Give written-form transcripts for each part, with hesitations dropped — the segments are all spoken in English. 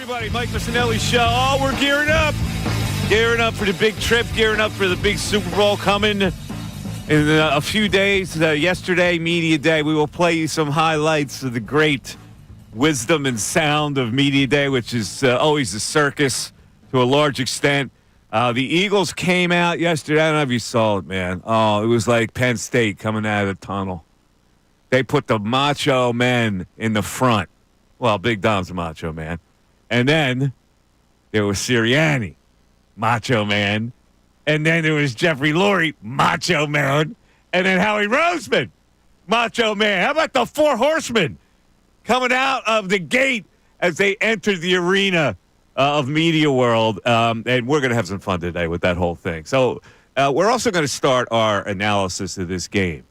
everybody. Mike Missanelli Show. Oh, we're gearing up. Gearing up for the big trip. Gearing up for the big Super Bowl coming in a few days. Yesterday, Media Day. We will play you some highlights of the great wisdom and sound of Media Day, which is always a circus to a large extent. The Eagles came out yesterday. I don't know if you saw it, man. Oh, it was like Penn State coming out of the tunnel. They put the macho men in the front. Well, Big Dom's a macho man. And then there was Sirianni, macho man. And then there was Jeffrey Lurie, macho man. And then Howie Roseman, macho man. How about the four horsemen coming out of the gate as they entered the arena of Media World? And we're going to have some fun today with that whole thing. So we're also going to start our analysis of this game.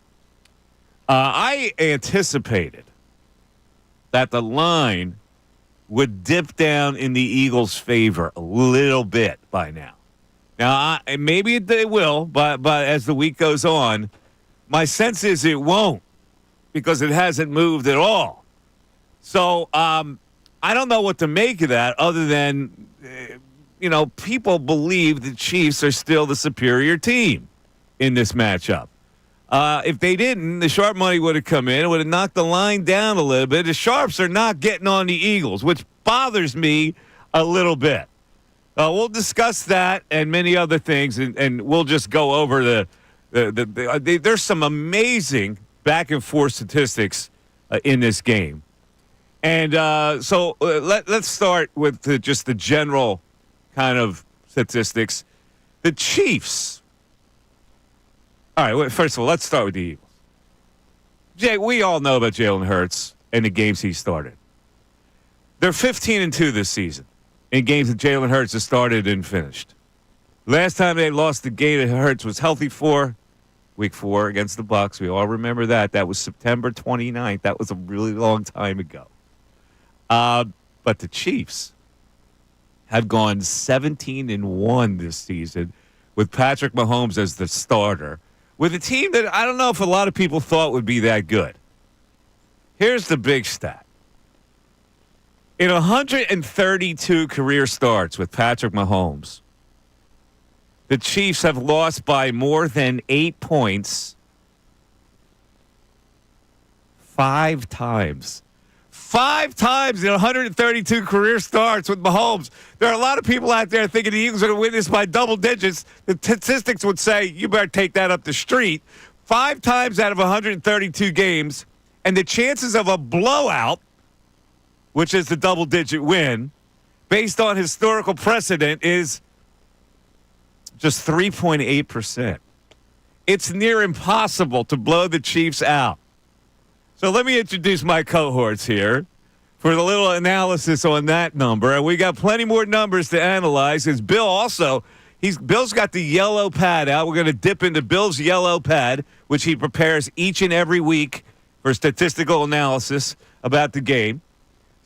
I anticipated that the line would dip down in the Eagles' favor a little bit by now. Now, maybe it will, but as the week goes on, my sense is it won't because it hasn't moved at all. So I don't know what to make of that other than, people believe the Chiefs are still the superior team in this matchup. If they didn't, the sharp money would have come in. It would have knocked the line down a little bit. The sharps are not getting on the Eagles, which bothers me a little bit. We'll discuss that and many other things, and we'll just go over there's some amazing back-and-forth statistics in this game. And so let's start with just the general kind of statistics. The Chiefs. All right, first of all, let's start with the Eagles. Jay, we all know about Jaylen Hurts and the games he started. They're 15-2 this season in games that Jaylen Hurts has started and finished. Last time they lost the game that Hurts was healthy for, Week 4 against the Bucs. We all remember that. That was September 29th. That was a really long time ago. But the Chiefs have gone 17-1 this season with Patrick Mahomes as the starter, with a team that I don't know if a lot of people thought would be that good. Here's the big stat. In 132 career starts with Patrick Mahomes, the Chiefs have lost by more than 8 points 5 times. 5 times in 132 career starts with Mahomes. There are a lot of people out there thinking the Eagles are going to win this by double digits. The statistics would say you better take that up the street. 5 times out of 132 games, and the chances of a blowout, which is the double-digit win, based on historical precedent, is just 3.8%. It's near impossible to blow the Chiefs out. So let me introduce my cohorts here for the little analysis on that number. And we got plenty more numbers to analyze. Because Bill also, Bill's got the yellow pad out. We're going to dip into Bill's yellow pad, which he prepares each and every week for statistical analysis about the game.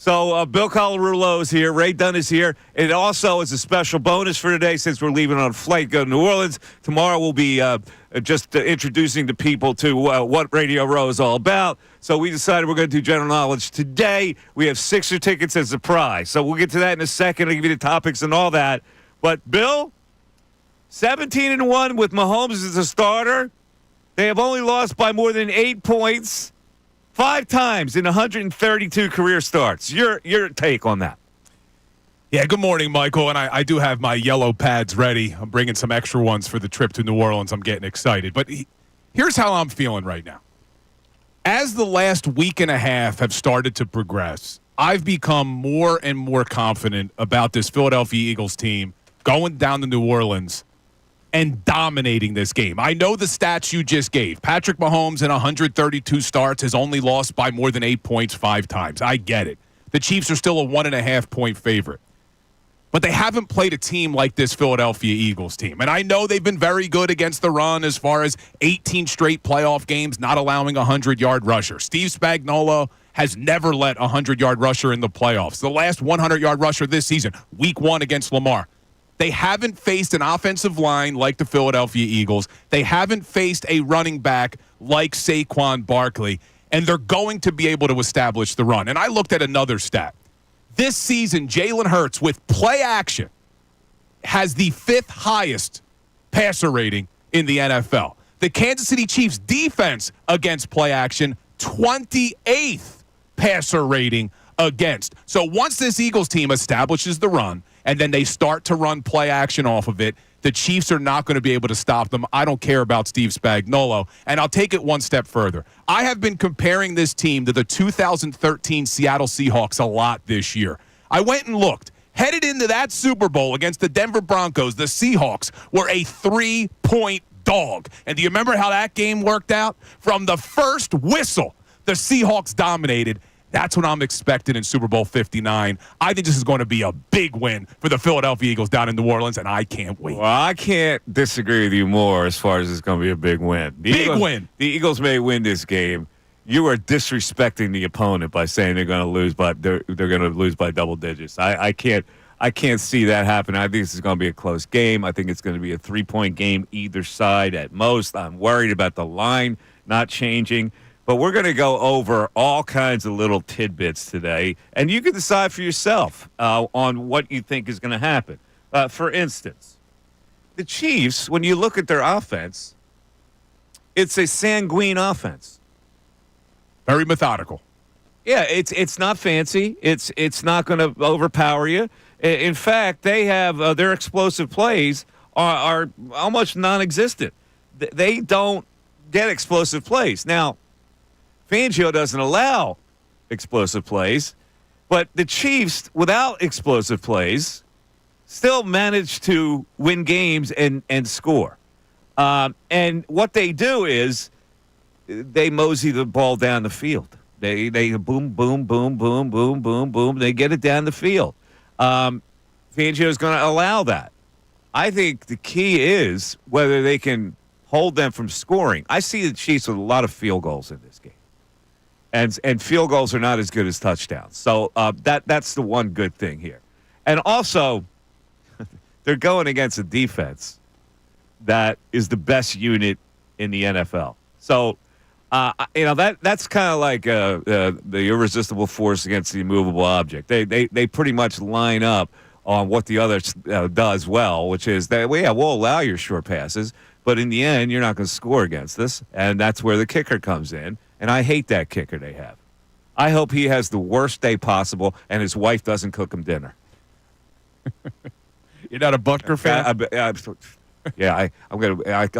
So Bill Colarulo is here. Ray Dunn is here. It also is a special bonus for today since we're leaving on a flight go to New Orleans. Tomorrow we'll be just introducing the people to what Radio Row is all about. So we decided we're going to do general knowledge today. We have Sixer tickets as a prize. So we'll get to that in a second. I'll give you the topics and all that. But Bill, 17-1 with Mahomes as a starter. They have only lost by more than 8 points 5 times in 132 career starts. Your take on that? Yeah, good morning, Michael. And I do have my yellow pads ready. I'm bringing some extra ones for the trip to New Orleans. I'm getting excited. But here's how I'm feeling right now. As the last week and a half have started to progress, I've become more and more confident about this Philadelphia Eagles team going down to New Orleans and dominating this game. I know the stats you just gave. Patrick Mahomes in 132 starts has only lost by more than 8 points 5 times. I get it. The Chiefs are still a 1.5-point favorite. But they haven't played a team like this Philadelphia Eagles team. And I know they've been very good against the run as far as 18 straight playoff games, not allowing a 100-yard rusher. Steve Spagnuolo has never let a 100-yard rusher in the playoffs. The last 100-yard rusher this season, week 1 against Lamar. They haven't faced an offensive line like the Philadelphia Eagles. They haven't faced a running back like Saquon Barkley. And they're going to be able to establish the run. And I looked at another stat. This season, Jaylen Hurts, with play action, has the 5th highest passer rating in the NFL. The Kansas City Chiefs defense against play action, 28th passer rating against. So once this Eagles team establishes the run and then they start to run play action off of it, the Chiefs are not going to be able to stop them. I don't care about Steve Spagnuolo. And I'll take it one step further. I have been comparing this team to the 2013 Seattle Seahawks a lot this year. I went and looked. Headed into that Super Bowl against the Denver Broncos, the Seahawks were a 3-point dog. And do you remember how that game worked out? From the first whistle, the Seahawks dominated. That's what I'm expecting in Super Bowl 59. I think this is going to be a big win for the Philadelphia Eagles down in New Orleans, and I can't wait. Well, I can't disagree with you more as far as it's going to be a big win. The Eagles may win this game. You are disrespecting the opponent by saying they're going to lose, but they're going to lose by double digits. I can't see that happen. I think this is going to be a close game. I think it's going to be a 3-point game either side at most. I'm worried about the line not changing. But we're going to go over all kinds of little tidbits today, and you can decide for yourself on what you think is going to happen. For instance, the Chiefs, when you look at their offense, it's a sanguine offense. Very methodical. Yeah, it's not fancy. It's not going to overpower you. In fact, they have their explosive plays are almost non-existent. They don't get explosive plays. Now, Fangio doesn't allow explosive plays, but the Chiefs, without explosive plays, still manage to win games and score. And what they do is they mosey the ball down the field. They boom, boom, boom, boom, boom, boom, boom. They get it down the field. Fangio is going to allow that. I think the key is whether they can hold them from scoring. I see the Chiefs with a lot of field goals in this game. And field goals are not as good as touchdowns. So that's the one good thing here. And also, they're going against a defense that is the best unit in the NFL. So, that's kind of like the irresistible force against the immovable object. They pretty much line up on what the other does well, which is that, we'll allow your short passes, but in the end, you're not going to score against us. And that's where the kicker comes in. And I hate that kicker they have. I hope he has the worst day possible and his wife doesn't cook him dinner. You're not a Butker fan? I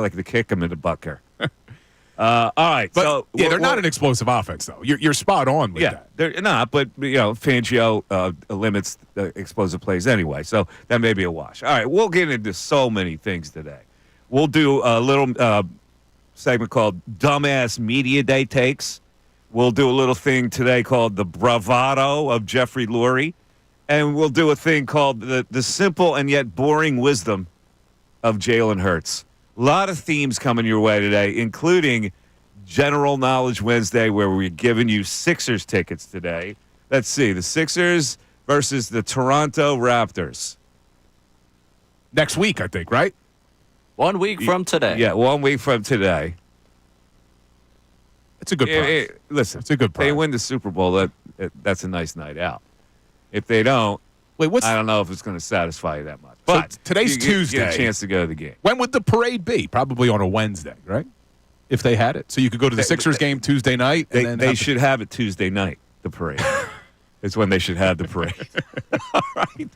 like to kick him in the Butker. All right. But, they're not an explosive offense, though. You're spot on with that. Yeah, they're not, but, Fangio limits the explosive plays anyway, so that may be a wash. All right, we'll get into so many things today. We'll do a little segment called Dumbass Media Day Takes. We'll do a little thing today called the Bravado of Jeffrey Lurie. And we'll do a thing called the simple and yet boring wisdom of Jaylen Hurts. A lot of themes coming your way today, including General Knowledge Wednesday, where we're giving you Sixers tickets today. Let's see, the Sixers versus the Toronto Raptors. Next week, I think, right? 1 week from today. Yeah, 1 week from today. It's a good price. Listen, it's a good price. They win the Super Bowl, that's a nice night out. If they don't, I don't know if it's going to satisfy you that much. But so today's Tuesday. You get a chance to go to the game. When would the parade be? Probably on a Wednesday, right? If they had it. So you could go to the Sixers game Tuesday night. They should have it Tuesday night, the parade. It's when they should have the parade. All right.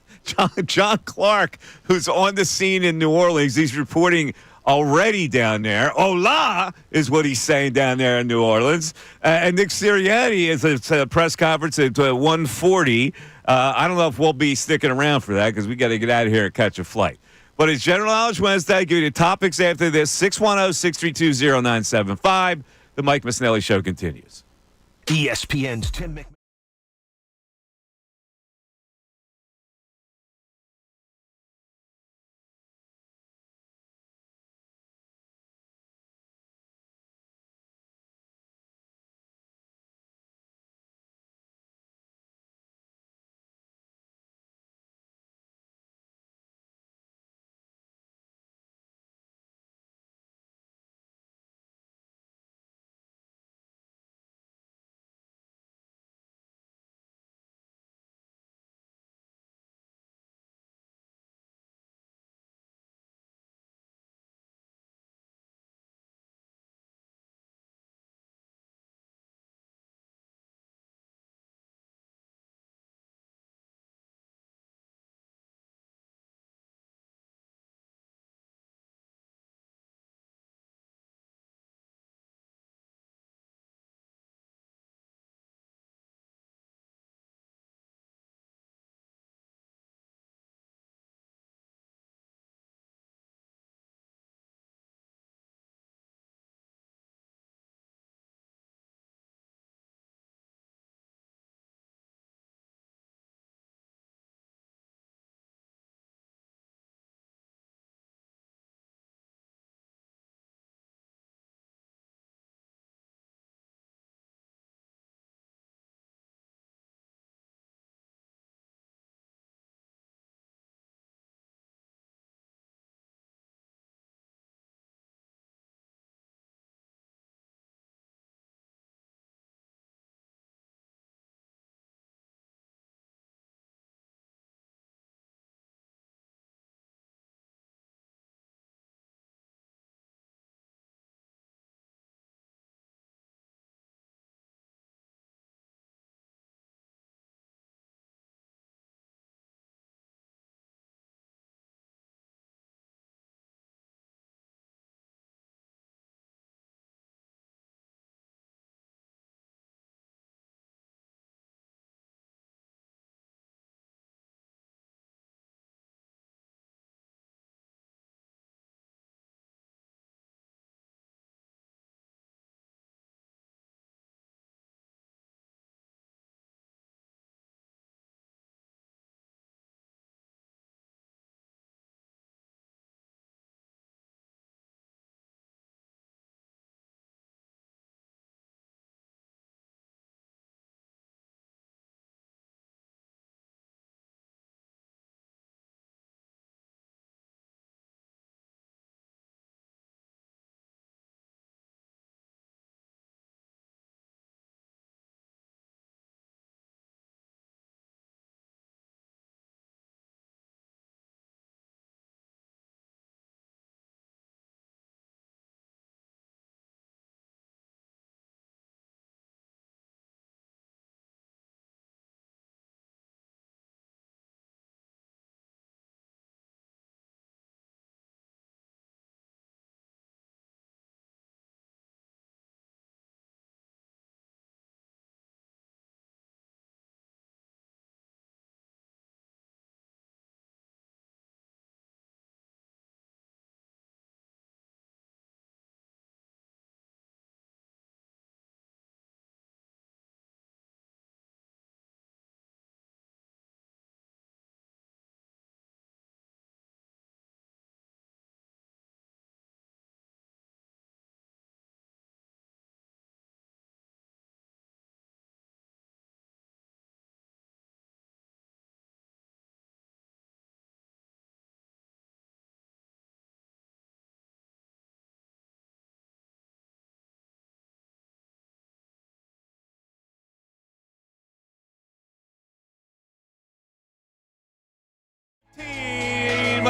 John Clark, who's on the scene in New Orleans, he's reporting already down there. Hola is what he's saying down there in New Orleans. And Nick Sirianni is at a press conference at 1:40. I don't know if we'll be sticking around for that because we got to get out of here and catch a flight. But it's General Knowledge Wednesday. Give you the topics after this. 610-632-0975. The Mike Missanelli Show continues. ESPN's Tim McMahon.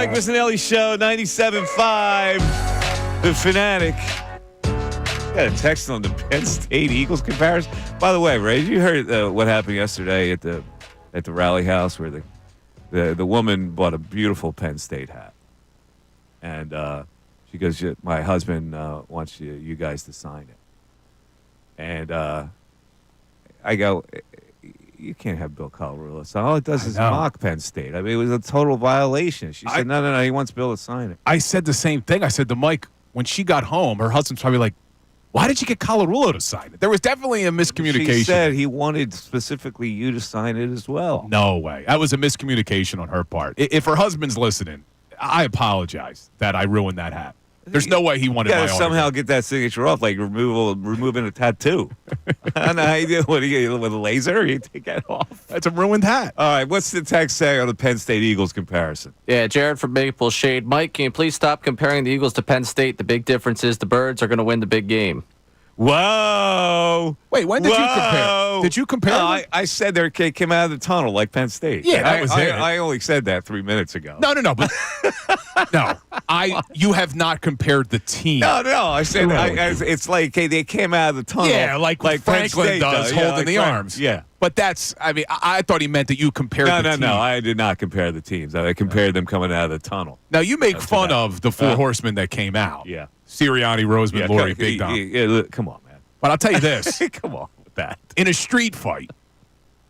Mike Missanelli Show, 97.5, The Fanatic. Got a text on the Penn State Eagles comparison. By the way, Ray, you heard what happened yesterday at the Rally House where the woman bought a beautiful Penn State hat. And she goes, my husband wants you guys to sign it. And I go, you can't have Bill Colarulo sign. All it does is mock Penn State. I mean, it was a total violation. She said, no, he wants Bill to sign it. I said the same thing. I said to Mike, when she got home, her husband's probably like, why did you get Colarulo to sign it? There was definitely a miscommunication. She said he wanted specifically you to sign it as well. No way. That was a miscommunication on her part. If her husband's listening, I apologize that I ruined that hat. There's no way he wanted my autograph. Somehow get that signature off, like removing a tattoo. I don't know how you do it. What do you with a laser? You take that off. That's a ruined hat. All right, what's the text say on the Penn State Eagles comparison? Yeah, Jared from Maple Shade. Mike, can you please stop comparing the Eagles to Penn State? The big difference is the Birds are going to win the big game. Whoa. Wait, when did you compare? Did you compare? No, I said they came out of the tunnel like Penn State. Yeah, that was it. I only said that 3 minutes ago. No. But no, you have not compared the team. No. I said it's like they came out of the tunnel. Yeah, like Franklin does, holding the arms. Yeah. But that's, I thought he meant that you compared the team. No, I did not compare the teams. I compared them coming out of the tunnel. Now, you make fun of the four horsemen that came out. Yeah. Sirianni, Roseman, Lurie, Big Dom. Yeah, come on, man. But I'll tell you this. Come on with that. In a street fight,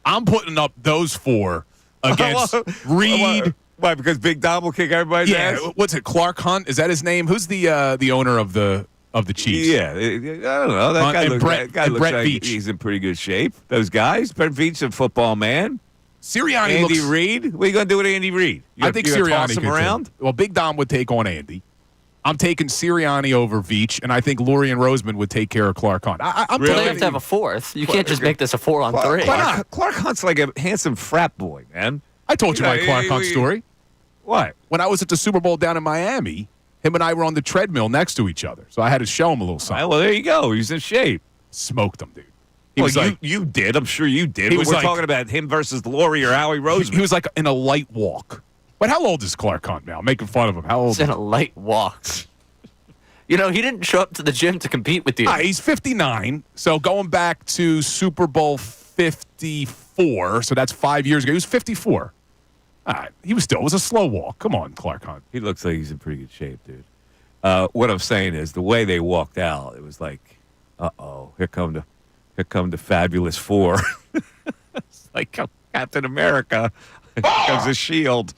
I'm putting up those four against Reed. Why? Because Big Dom will kick everybody's ass? What's it, Clark Hunt? Is that his name? Who's the owner of the Chiefs? Yeah, I don't know. That guy looks Brett like Veach. He's in pretty good shape. Those guys. Brett Veach, a football man. Sirianni Andy Reid? What are you going to do with Andy Reid? I think Sirianni toss him could around? Take. Well, Big Dom would take on Andy. I'm taking Sirianni over Veach, and I think Lurie and Roseman would take care of Clark Hunt. I'm really? They have to have a fourth. You can't just make this a 4-on-3. Clark Hunt's like a handsome frat boy, man. I told you my Clark Hunt story. What? When I was at the Super Bowl down in Miami, him and I were on the treadmill next to each other, so I had to show him a little something. Well, there you go. He's in shape. Smoked him, dude. He was you did. I'm sure you did. We're talking about him versus Lurie or Howie Roseman. He was like in a light walk. But how old is Clark Hunt now? I'm making fun of him. How old? He's in a light walk. You know, he didn't show up to the gym to compete with you. He's 59, so going back to Super Bowl 54, so that's 5 years ago. He was 54. It was a slow walk. Come on, Clark Hunt. He looks like he's in pretty good shape, dude. What I'm saying is the way they walked out, it was like, here come the fabulous four. It's like Captain America. Here comes the shield.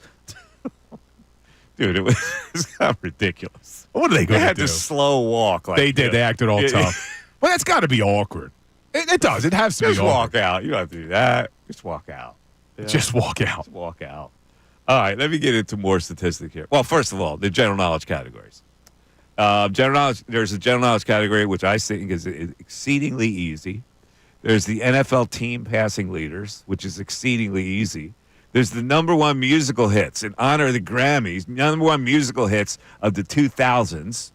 Dude, it was kind of ridiculous. What are they going to do? They had this slow walk. They did. They acted all tough. Well, that's got to be awkward. It does. It has to be awkward. Just walk out. You don't have to do that. Just walk out. Yeah. Just walk out. Just walk out. All right, let me get into more statistics here. Well, first of all, the general knowledge categories. General knowledge. There's a general knowledge category, which I think is exceedingly easy. There's the NFL team passing leaders, which is exceedingly easy. There's the number one musical hits in honor of the Grammys, number one musical hits of the 2000s.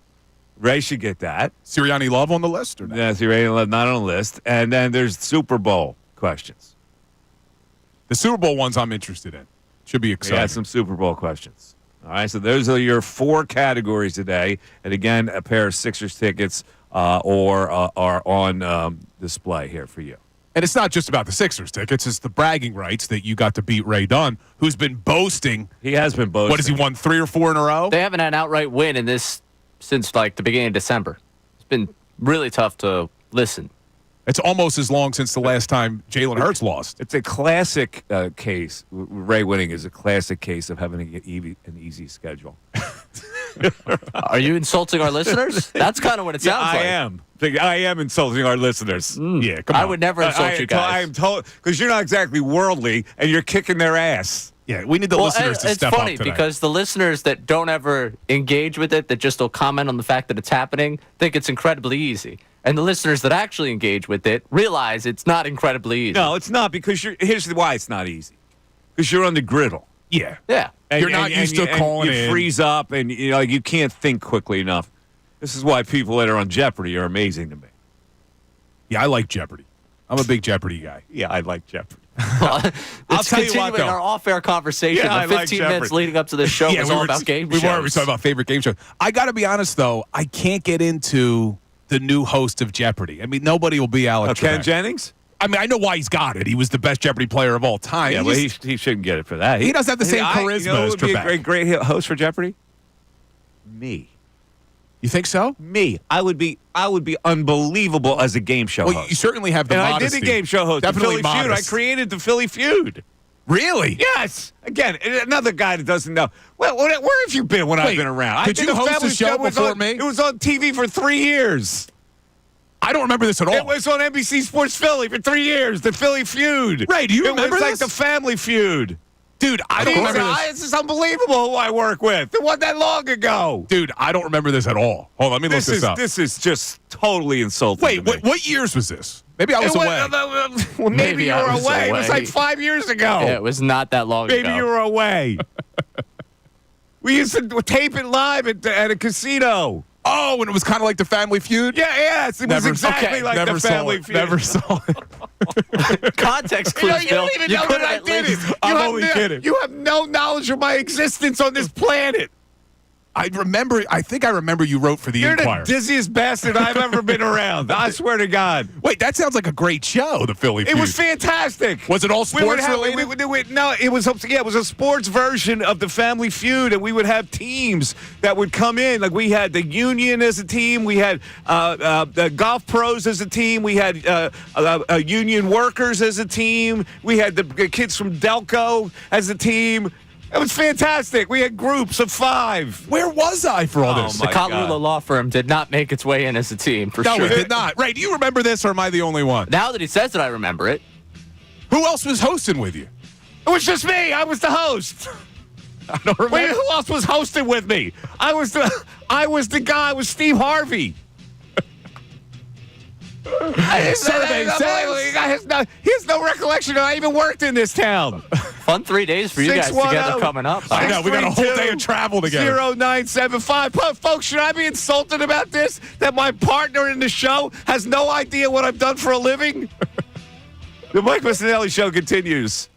Ray should get that. Sirianni Love on the list or not? No, Sirianni Love not on the list. And then there's Super Bowl questions. The Super Bowl ones I'm interested in. Should be exciting. We had some Super Bowl questions. All right, so those are your four categories today. And again, a pair of Sixers tickets are on display here for you. And it's not just about the Sixers tickets. It's the bragging rights that you got to beat Ray Dunn, who's been boasting. He has been boasting. What, has he won 3 or 4 in a row? They haven't had an outright win in this since, like, the beginning of December. It's been really tough to listen. It's almost as long since the last time Jaylen Hurts lost. It's a classic case. Ray winning is a classic case of having an easy schedule. Are you insulting our listeners? That's kind of what it sounds like. I am insulting our listeners. Yeah, come on. I would never insult you guys. I am told because you're not exactly worldly and you're kicking their ass. Yeah, we need the listeners to step up today. It's funny because the listeners that don't ever engage with it, that just will comment on the fact that it's happening, think it's incredibly easy. And the listeners that actually engage with it realize it's not incredibly easy. No, it's not because here's why it's not easy. Because you're on the griddle. Yeah. Yeah. You're not used to calling in. You freeze up and you can't think quickly enough. This is why people that are on Jeopardy are amazing to me. Yeah, I like Jeopardy. I'm a big Jeopardy guy. Yeah, I like Jeopardy. It's tell you what, continuing though. our off-air conversation. Yeah, I the like 15 minutes Jeopardy. leading up to this show was all about game shows. We were talking about favorite game shows. I got to be honest, though. I can't get into the new host of Jeopardy. I mean, nobody will be Alex Ken Trebek. Jennings? I mean, I know why he's got it. He was the best Jeopardy player of all time. Yeah, well, he shouldn't get it for that. He doesn't have the same charisma You know who as would be a Trebek. great host for Jeopardy? Me. You think so? Me. I would be unbelievable as a game show Well, host. you certainly have the And modesty. I did a game show host. Definitely the Philly Feud. I modest. created the Philly Feud. Really? Yes. Again, another guy that doesn't know. Well, where have you been when I've Wait, been around? did I did you host Family a show was before on- me? It was on TV for 3 years. I don't remember this at all. It was on NBC Sports Philly for 3 years. The Philly Feud. Ray, do you remember It was this? like the Family Feud. Dude, I don't remember this. This is unbelievable who I work with. It wasn't that long ago. Dude, I don't remember this at all. Hold on, let me look this up. This is just totally insulting. Wait, to me. what years was this? Maybe I was away. Well, maybe Maybe you I were was away. It was away. like 5 years ago. Yeah, it was not that long Maybe ago. you were away. We used to tape it live at a casino. Oh, and it was kind of like the Family Feud? Yeah, yes, it was exactly like never the saw Family it. Feud. Never saw it. Context You, know, clues, you Bill. don't even You know could that I have at did least. it. I'm You have only no- kidding. You have no knowledge of my existence on this planet. I think I remember you wrote for the You're Inquirer. the dizziest bastard I've ever been around. I swear to God. Wait, that sounds like a great show, the Philly Feud. It was fantastic. Was it all We would sports have, related? no, it was a sports version of the Family Feud, and we would have teams that would come in. Like we had the Union as a team, we had the golf pros as a team, we had union workers as a team, we had the kids from Delco as a team. It was fantastic. We had groups of 5. Where was I for all Oh, this? The my Kalula God. Law Firm did not make its way in as a team, for No, sure. we did not. Ray, do you remember this, or am I the only one? Now that he says it, I remember it. Who else was hosting with you? It was just me. I was the host. I don't remember. Wait, who else was hosting with me? I was the guy. It was Steve Harvey. Survey says. He has no recollection that I even worked in this town. Fun 3 days for you guys 610. together coming up. I know, we got a whole day of travel together. 0975. Folks, should I be insulted about this? That my partner in the show has no idea what I've done for a living? The Mike Missanelli Show continues.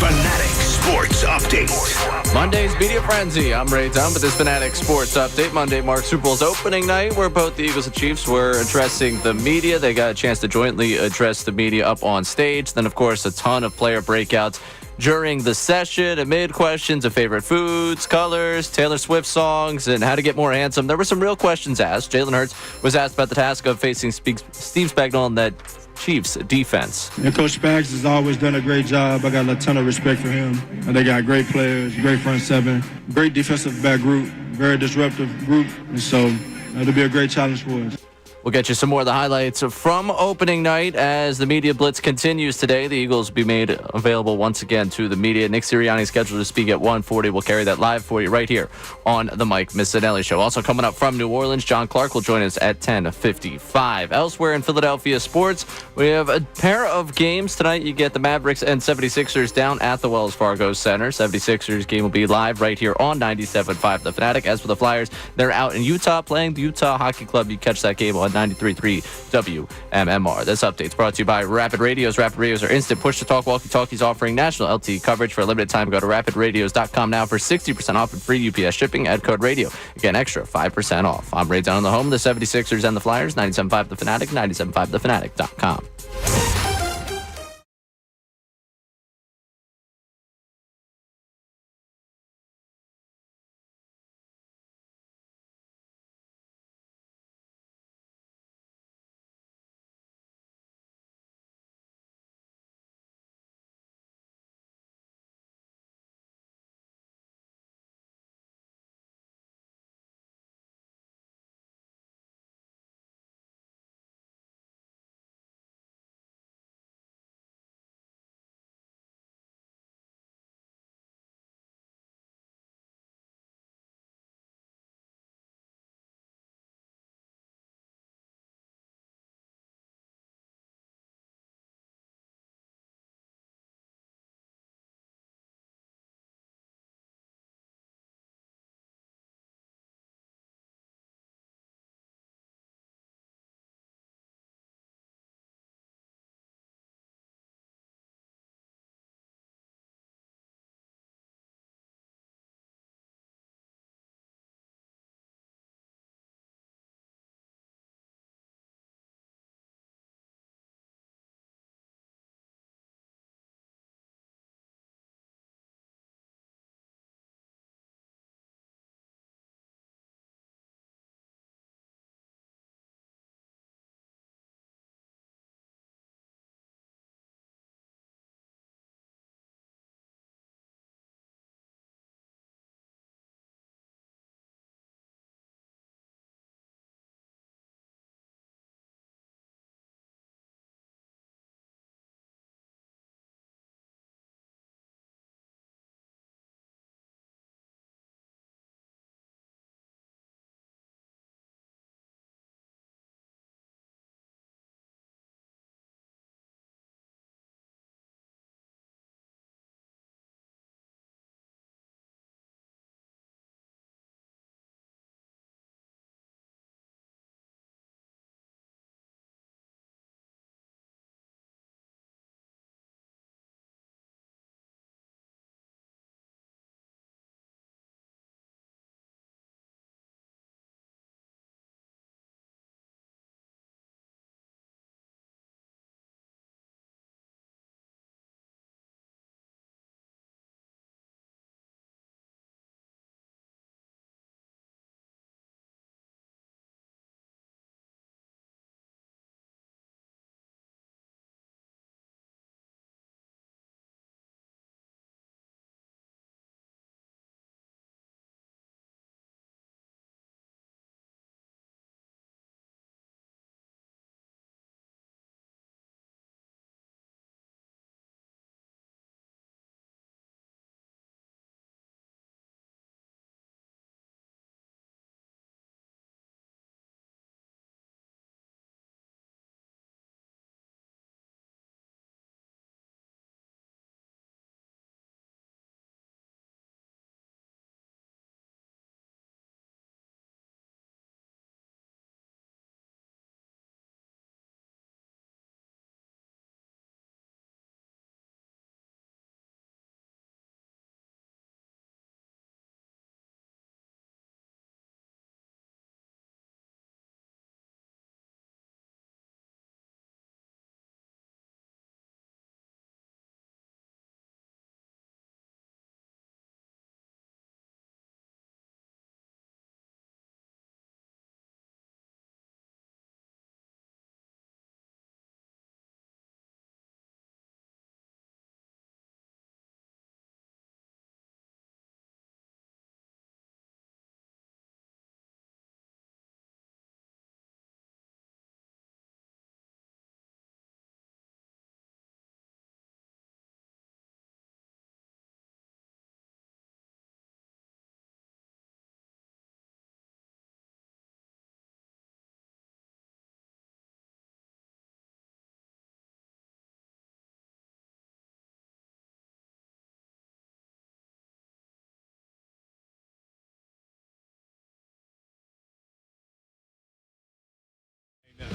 Fanatic Sports Update. Monday's Media Frenzy. I'm Ray Dunn with this Fanatic Sports Update. Monday marks Super Bowl's opening night, where both the Eagles and Chiefs were addressing the media. They got a chance to jointly address the media up on stage. Then, of course, a ton of player breakouts during the session, amid questions of favorite foods, colors, Taylor Swift songs, and how to get more handsome. There were some real questions asked. Jaylen Hurts was asked about the task of facing Steve Spagnuolo and that Chiefs defense. And Coach Spags has always done a great job. I got a ton of respect for him. And they got great players, great front seven, great defensive back group, very disruptive group. And so it'll be a great challenge for us. We'll get you some more of the highlights from opening night as the media blitz continues today. The Eagles will be made available once again to the media. Nick Sirianni scheduled to speak at 1:40. We'll carry that live for you right here on the Mike Missanelli Show. Also coming up from New Orleans, John Clark will join us at 10:55. Elsewhere in Philadelphia sports, we have a pair of games tonight. You get the Mavericks and 76ers down at the Wells Fargo Center. 76ers game will be live right here on 97.5 The Fanatic. As for the Flyers, they're out in Utah playing the Utah Hockey Club. You catch that game on 93.3 WMMR. This update's brought to you by Rapid Radios. Rapid Radios are instant push-to-talk walkie-talkies offering national LTE coverage for a limited time. Go to rapidradios.com now for 60% off and free UPS shipping. Add code radio. Again, extra 5% off. I'm Ray Down on the home, the 76ers and the Flyers, 97.5 The Fanatic, 97.5thefanatic.com.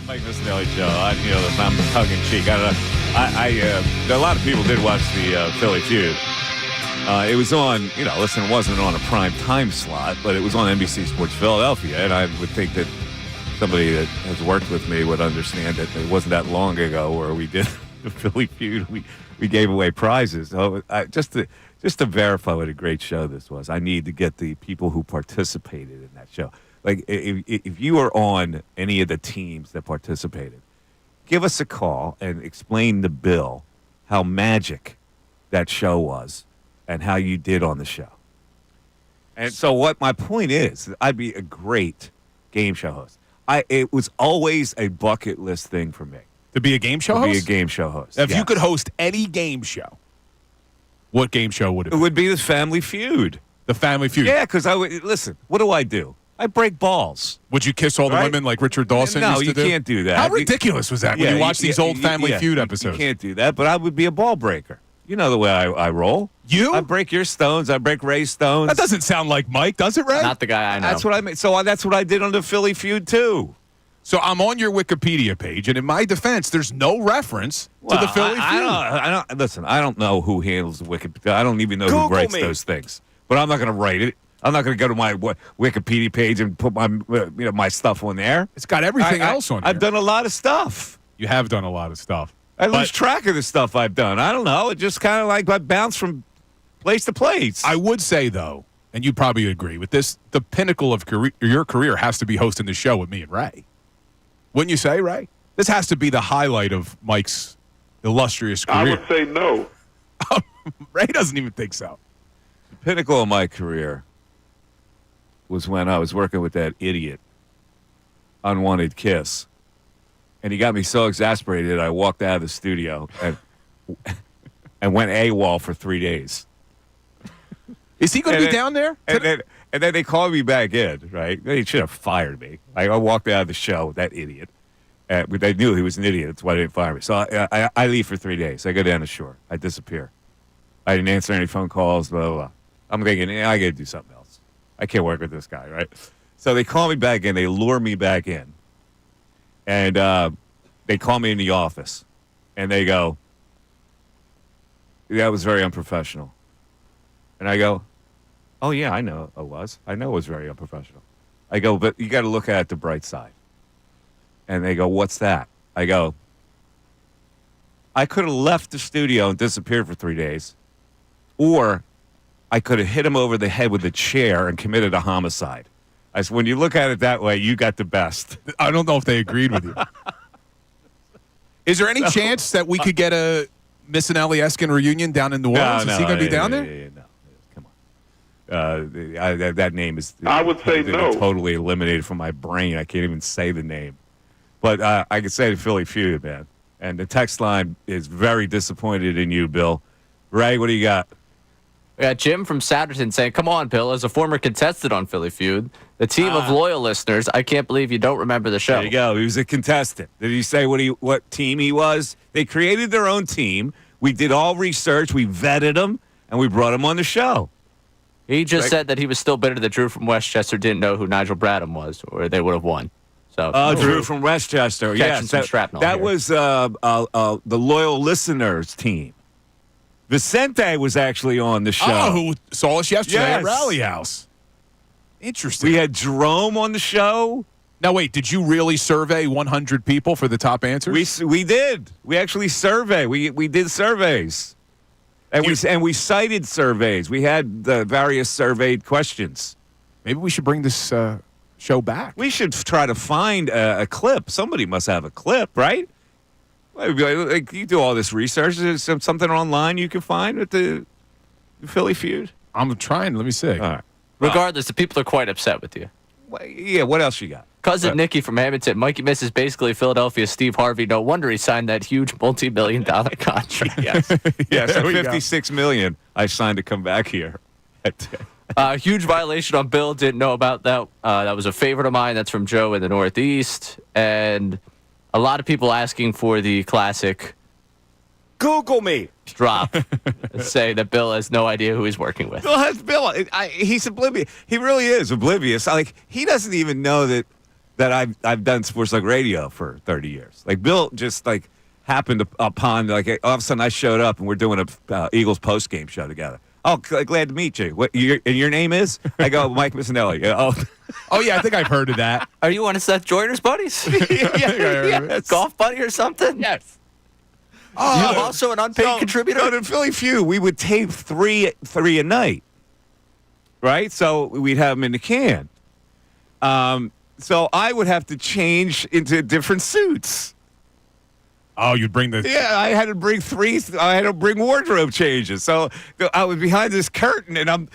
Mike Missanelli show. I'm tongue in cheek. I don't know. A lot of people did watch the Philly Feud. It was on, listen, it wasn't on a prime time slot, but it was on NBC Sports Philadelphia, and I would think that somebody that has worked with me would understand that it wasn't that long ago where we did the Philly Feud. We gave away prizes. So just to verify what a great show this was, I need to get the people who participated in that show. Like, if you are on any of the teams that participated, give us a call and explain to Bill how magic that show was and how you did on the show. And so what my point is, I'd be a great game show host. It was always a bucket list thing for me. To be a game show host? To be a game show host. If you could host any game show, what game show would it be? It would be the Family Feud. The Family Feud? Yeah, because listen, what do? I break balls. Would you kiss all the women like Richard Dawson used to do? No, you can't do that. How ridiculous was that when you watch these old Family Feud episodes? You can't do that, but I would be a ball breaker. You know the way I roll. You? I break your stones. I break Ray's stones. That doesn't sound like Mike, does it, Ray? Not the guy I know. That's what I made. So that's what I did on the Philly Feud, too. So I'm on your Wikipedia page, and in my defense, there's no reference to the Philly Feud. I don't, listen, I don't know who handles the Wikipedia. I don't even know Google who writes me. those things. But I'm not going to write it. I'm not going to go to my Wikipedia page and put my my stuff on there. It's got everything else on there. I've done a lot of stuff. You have done a lot of stuff. I lose track of the stuff I've done. I don't know. It just kind of like I bounce from place to place. I would say, though, and you probably agree with this, the pinnacle of your career has to be hosting the show with me and Ray. Wouldn't you say, Ray? This has to be the highlight of Mike's illustrious career. I would say no. Ray doesn't even think so. The pinnacle of my career was when I was working with that idiot, Unwanted Kiss. And he got me so exasperated, I walked out of the studio and went AWOL for 3 days. Is he going to be down there? And then they called me back in, right? They should have fired me. I walked out of the show, that idiot. But they knew he was an idiot. That's why they didn't fire me. So I leave for 3 days. I go down the shore. I disappear. I didn't answer any phone calls, blah, blah, blah. I'm thinking, I got to do something else. I can't work with this guy, right? So they call me back in. They lure me back in. And they call me in the office. And they go, that was very unprofessional. And I go, oh, yeah, I know it was. I know it was very unprofessional. I go, but you got to look at the bright side. And they go, what's that? I go, I could have left the studio and disappeared for 3 days. Or I could have hit him over the head with a chair and committed a homicide. I said, when you look at it that way, you got the best. I don't know if they agreed with you. Is there any chance that we could get a Missanelli-esque reunion down in New Orleans? Is he going to be down there? No. Come on. That name is I would say no. Totally eliminated from my brain. I can't even say the name. But I can say the Philly Feud, man. And the text line is very disappointed in you, Bill. Ray, what do you got? We got Jim from Satterton saying, come on, Bill, as a former contestant on Philly Feud, the team of loyal listeners, I can't believe you don't remember the show. There you go. He was a contestant. Did he say what team he was? They created their own team. We did all research. We vetted him, and we brought him on the show. He just said that he was still bitter that Drew from Westchester didn't know who Nigel Bradham was, or they would have won. So, Drew from Westchester. Yes, that was the loyal listeners team. Vicente was actually on the show. Oh, who saw us yesterday at Yes. Rally House. Interesting. We had Jerome on the show. Now, wait, did you really survey 100 people for the top answers? We did. We actually surveyed. We did surveys. And we cited surveys. We had the various surveyed questions. Maybe we should bring this show back. We should try to find a clip. Somebody must have a clip, right? Like, you do all this research. Is there something online you can find at the Philly Feud? I'm trying. Let me see. All right. Regardless, the people are quite upset with you. Yeah, what else you got? Cousin Nikki from Hamilton, Mikey misses basically Philadelphia Steve Harvey. No wonder he signed that huge multi-million-dollar contract. Yes. Yes, There we go. $56 million I signed to come back here. Huge violation on Bill. Didn't know about that. That was a favorite of mine. That's from Joe in the Northeast. And a lot of people asking for the classic Google me. drop. Say that Bill has no idea who he's working with. Bill, he's oblivious. He really is oblivious. Like, he doesn't even know that that I've done sports like radio for 30 years. Like Bill just like happened upon like all of a sudden I showed up and we're doing a Eagles post game show together. Oh, glad to meet you. What your name is? I go Mike Missanelli. Oh yeah, I think I've heard of that. Are you one of Seth Joyner's buddies? Yes. Golf buddy or something? Yes. You also an unpaid contributor? So the Philly Feud, we would tape three a night, right? So we'd have them in the can. So I would have to change into different suits. Oh, you'd bring the Yeah, I had to bring I had to bring wardrobe changes. So I was behind this curtain, and I'm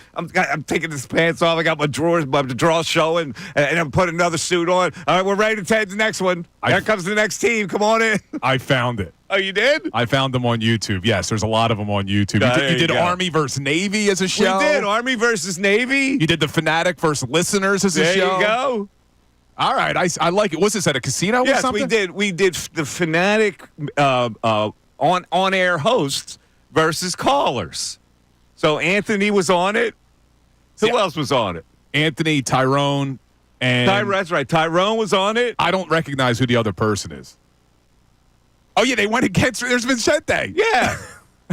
taking this pants off. I got my drawers showing, and I'm putting another suit on. All right, we're ready to take the next one. Here comes the next team. Come on in. I found it. Oh, you did? I found them on YouTube. Yes, there's a lot of them on YouTube. You did Army versus Navy as a show. We did Army versus Navy. You did the Fanatic versus Listeners as a show. There you go. All right, I like it. Was this at a casino or something? Yes, we did the Fanatic on-air hosts versus callers. So Anthony was on it. Who else was on it? Anthony, Tyrone, and That's right. Tyrone was on it. I don't recognize who the other person is. Oh yeah, they went against. There's Vicente. Yeah,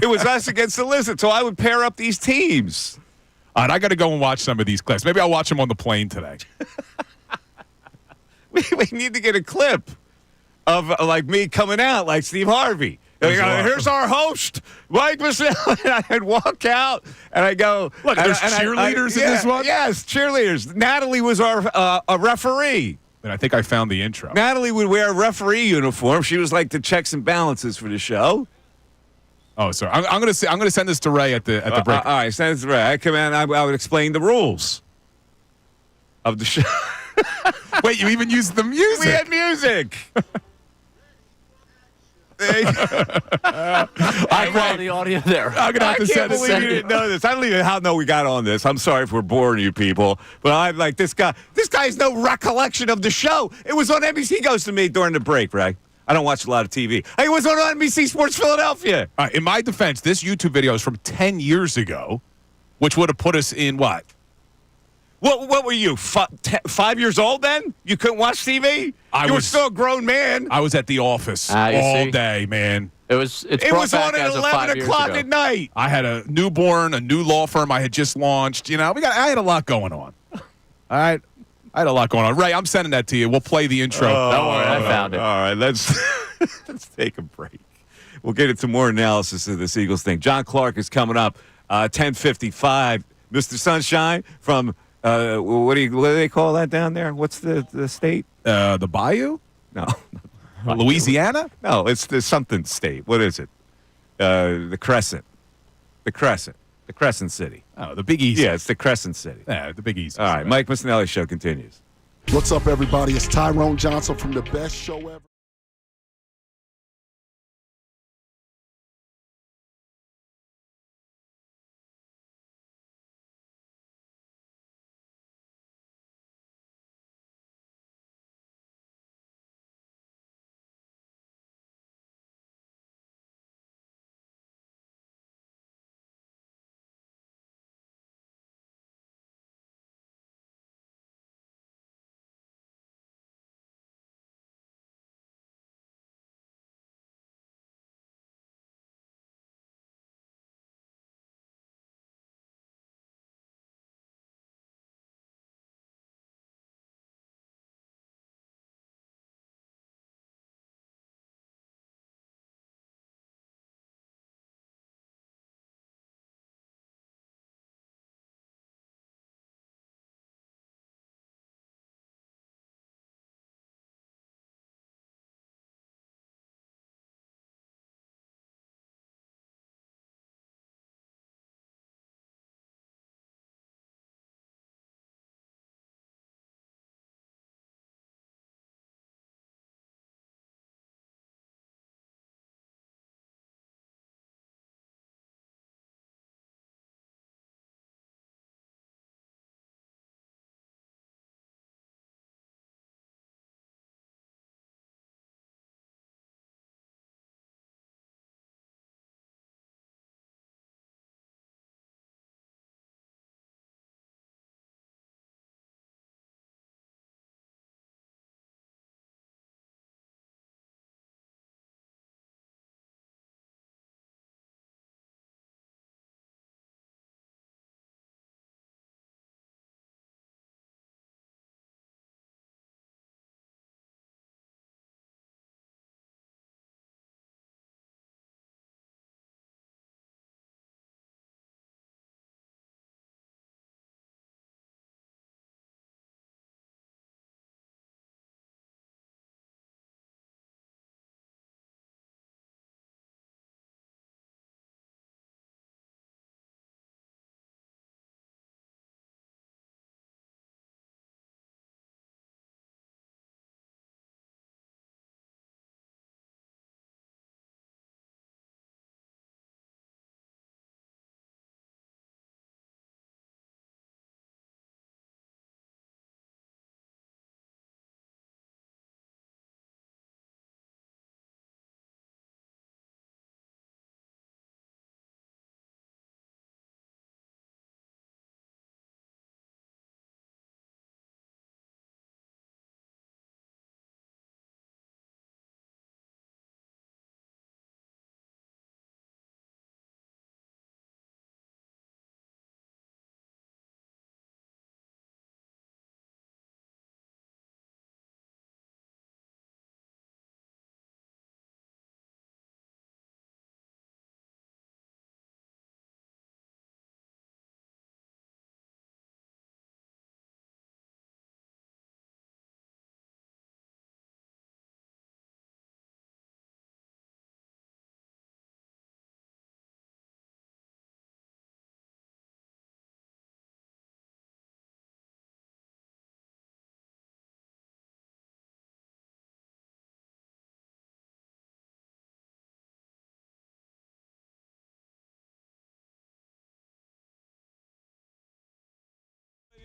it was us against the Lizard. So I would pair up these teams. All right, I got to go and watch some of these clips. Maybe I'll watch them on the plane today. We need to get a clip of like me coming out like Steve Harvey. Here's our host, Mike Missanelli. And I'd walk out and I go, look, there's cheerleaders in this one? Yes, cheerleaders. Natalie was our a referee. And I think I found the intro. Natalie would wear a referee uniform. She was like the checks and balances for the show. Oh, sorry. I'm gonna send this to Ray at the break. All right, send it to Ray. I come in. I would explain the rules of the show. Wait, you even used the music? We had music. I brought the audio there. I'm gonna have to I can't send believe you didn't know this. I don't even know we got on this. I'm sorry if we're boring you people, but I'm like this guy. This guy has no recollection of the show. It was on NBC. He goes to me during the break, Ray. I don't watch a lot of TV. It was on NBC Sports Philadelphia. In my defense, this YouTube video is from 10 years ago, which would have put us in what? What were you, 5 years old then? You couldn't watch TV? You were still a grown man. I was at the office you all see? day, man. It was on at 11 o'clock at night. I had a newborn, a new law firm I had just launched. I had a lot going on. All right. I had a lot going on. Ray, I'm sending that to you. We'll play the intro. Don't worry, I found it. All right, let's take a break. We'll get into more analysis of this Eagles thing. John Clark is coming up 10:55. Mr. Sunshine from what do they call that down there? What's the state? The Bayou? No. Louisiana? No, it's the something state. What is it? The Crescent. The Crescent. The Crescent City. Oh, the Big Easy. Yeah, it's the Crescent City. Yeah, the Big Easy. All right, Mike Missanelli Show continues. What's up, everybody? It's Tyrone Johnson from the best show ever.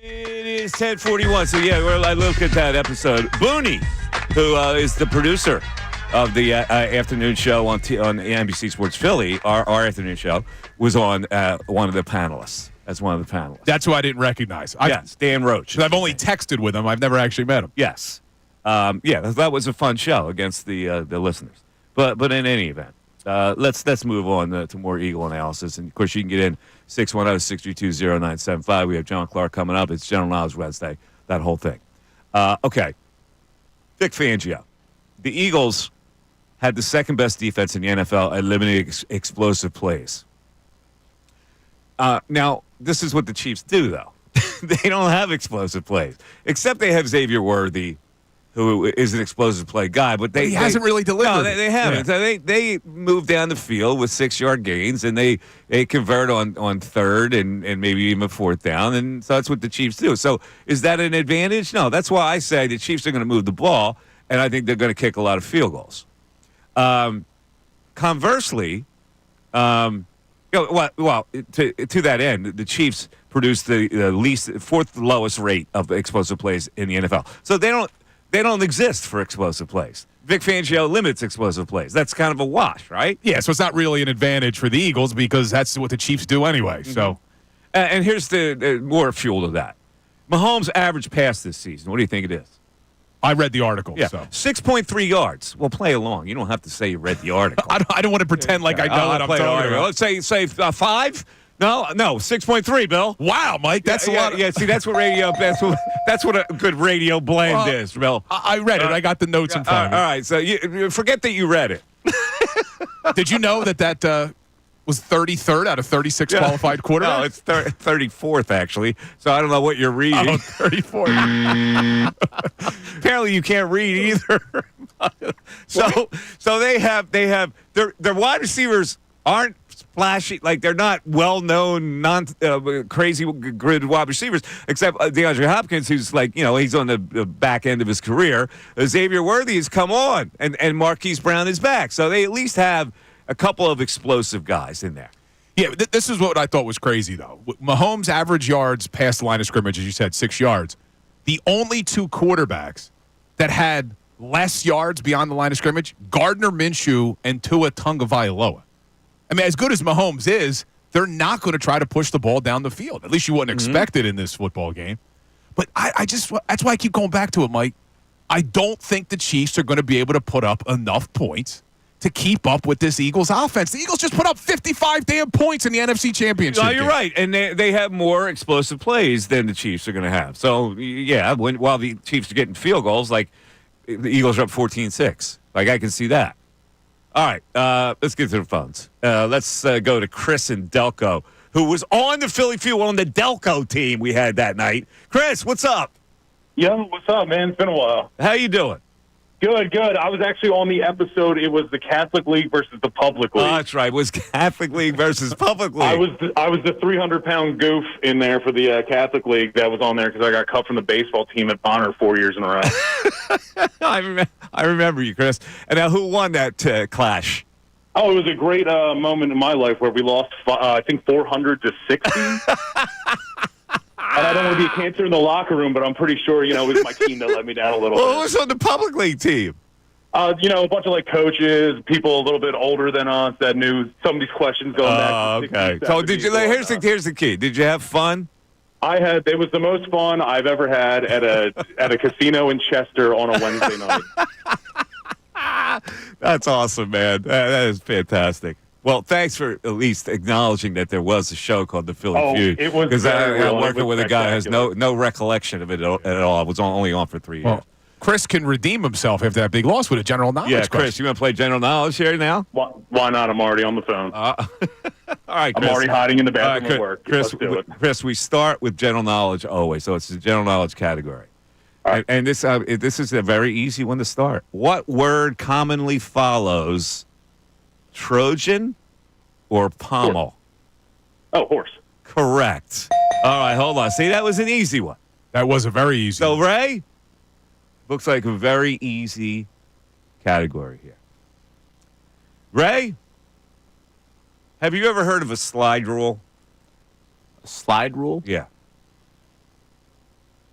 It is 10:41. So yeah, I look at that episode. Booney, who is the producer of the afternoon show on NBC Sports Philly, our afternoon show, was on one of the panelists. As one of the panelists. That's who I didn't recognize. Yes, Dan Roach. I've only texted with him. I've never actually met him. Yes. That was a fun show against the listeners. But in any event, let's move on to more Eagle analysis. And, of course, you can get in 610-632-0975. We have John Clark coming up. It's General Knowledge Wednesday, that whole thing. Okay. Vic Fangio. The Eagles had the second-best defense in the NFL at limiting explosive plays. Now, this is what the Chiefs do, though. They don't have explosive plays, except they have Xavier Worthy, who is an explosive play guy. But he hasn't really delivered. No, they haven't. Yeah. So they move down the field with 6-yard gains, and they convert on third and maybe even fourth down. And so that's what the Chiefs do. So is that an advantage? No, that's why I say the Chiefs are going to move the ball, and I think they're going to kick a lot of field goals. Conversely, to that end, the Chiefs produced the fourth lowest rate of explosive plays in the NFL. So they don't exist for explosive plays. Vic Fangio limits explosive plays. That's kind of a wash, right? Yeah, so it's not really an advantage for the Eagles because that's what the Chiefs do anyway. Mm-hmm. So, and here's the more fuel to that. Mahomes' average pass this season. What do you think it is? I read the article. Yeah, so 6.3 yards. Well, play along. You don't have to say you read the article. I don't want to pretend like I know what I'm talking about. Let's say 5. No, 6.3, Bill. Wow, Mike, that's a lot. Yeah, see, that's what radio. That's what a good radio blend is, Bill. I read it. I got the notes in front of me. All right, so you forget that you read it. Did you know that was 33rd out of 36 qualified quarterbacks? No, it's 34th, actually. So I don't know what you're reading. Oh, 34th. Apparently you can't read either. So they have their wide receivers aren't splashy, like they're not well-known, crazy good wide receivers, except DeAndre Hopkins, who's he's on the back end of his career. Xavier Worthy has come on, and Marquise Brown is back. So they at least have a couple of explosive guys in there. Yeah, this is what I thought was crazy, though. Mahomes' average yards past the line of scrimmage, as you said, 6 yards. The only two quarterbacks that had less yards beyond the line of scrimmage, Gardner Minshew and Tua Tagovailoa. I mean, as good as Mahomes is, they're not going to try to push the ball down the field. At least you wouldn't expect it in this football game. But that's why I keep going back to it, Mike. I don't think the Chiefs are going to be able to put up enough points to keep up with this Eagles offense. The Eagles just put up 55 damn points in the NFC Championship. No, you're right. And they have more explosive plays than the Chiefs are going to have. So, yeah, while the Chiefs are getting field goals, the Eagles are up 14-6. I can see that. All right, let's get to the phones. Let's go to Chris in Delco, who was on the Philly Feud on the Delco team we had that night. Chris, what's up? Yo, what's up, man? It's been a while. How you doing? Good. I was actually on the episode. It was the Catholic League versus the Public League. Oh, that's right. It was Catholic League versus Public League. I was the 300-pound goof in there for the Catholic League that was on there because I got cut from the baseball team at Bonner 4 years in a row. I remember you, Chris. And now, who won that clash? Oh, it was a great moment in my life where we lost, I think, 400-60. And I don't want to be a cancer in the locker room, but I'm pretty sure, it was my team that let me down a little bit. Who was on the Public League team? A bunch of coaches, people a little bit older than us that knew some of these questions going back. Oh, okay. So did you? Here's the key. Did you have fun? It was the most fun I've ever had at a casino in Chester on a Wednesday night. That's awesome, man. That is fantastic. Well, thanks for at least acknowledging that there was a show called The Philly Feud. It was because I'm working with a guy who has no recollection of it at all. It was only on for 3 years. Well, Chris can redeem himself after that big loss with a general knowledge. Yeah, Chris, you want to play general knowledge here now? Why not? I'm already on the phone. All right, Chris. I'm already hiding in the bathroom at work. Chris, we start with general knowledge always, so it's the general knowledge category. Right. And this is a very easy one to start. What word commonly follows Trojan or pommel? Horse. Correct. All right, hold on. See, that was an easy one. That was a very easy one. So, Ray, looks like a very easy category here. Ray, have you ever heard of a slide rule? A slide rule? Yeah.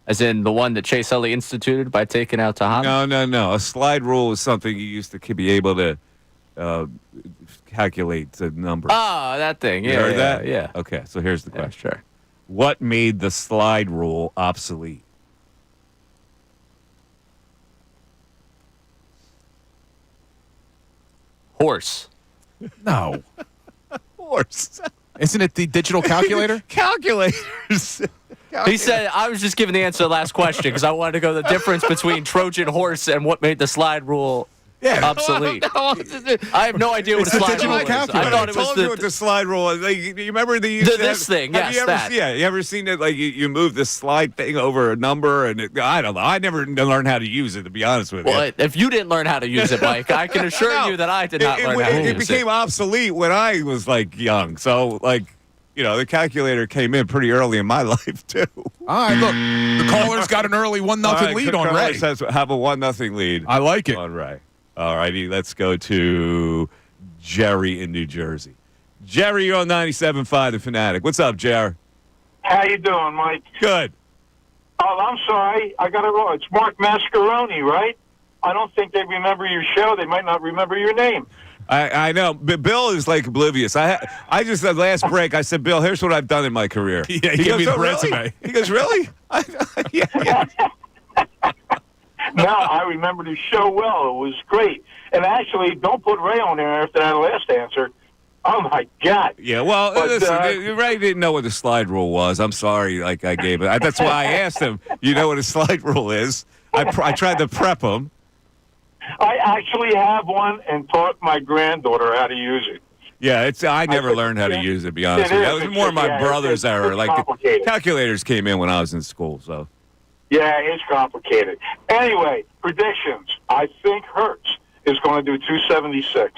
As in the one that Chase Utley instituted by taking out Tejada? No. A slide rule is something you used to be able to calculate the numbers. Oh, that thing. You Yeah, heard that? Yeah. Okay, so here's the Yeah, question. sure. What made the slide rule obsolete? Horse. No. Horse. Isn't it the digital calculator? Calculators. He said, I was just giving the answer to the last question because I wanted to go the difference between Trojan horse and what made the slide rule obsolete. I have no idea what a the slide digital rule is. calculator. I thought it was told you what the slide rule is. Like, you remember this thing? Have Yes, you ever, that. Yeah, you ever seen it? Like you move the slide thing over a number, and I don't know. I never learned how to use it, to be honest with you. Well, if you didn't learn how to use it, Mike, I can assure No, you that I did not learn how to use it became obsolete when I was young. So the calculator came in pretty early in my life too. All right, look, the caller's got an early 1-0 lead on Ray. Have a 1-0 lead. I like it. On Ray. All righty, let's go to Jerry in New Jersey. Jerry, you're on 97.5 The Fanatic. What's up, Jerry? How you doing, Mike? Good. Oh, I'm sorry. I got it wrong. It's Mark Mascaroni, right? I don't think they remember your show. They might not remember your name. I know, but Bill is oblivious. I just said last break. I said, Bill, here's what I've done in my career. Yeah, he gave me the resume. Really? He goes, really? Yeah. No, I remember the show well. It was great. And actually, don't put Ray on there after that last answer. Oh, my God. Yeah, well, But, listen, Ray didn't know what the slide rule was. I'm sorry, I gave it. That's why I asked him, you know what a slide rule is? I tried to prep him. I actually have one and taught my granddaughter how to use it. Yeah, I never learned how to use it, to be honest with you. That was more of my brother's era. The calculators came in when I was in school, so. Yeah, it's complicated. Anyway, predictions. I think Hurts is going to do 276.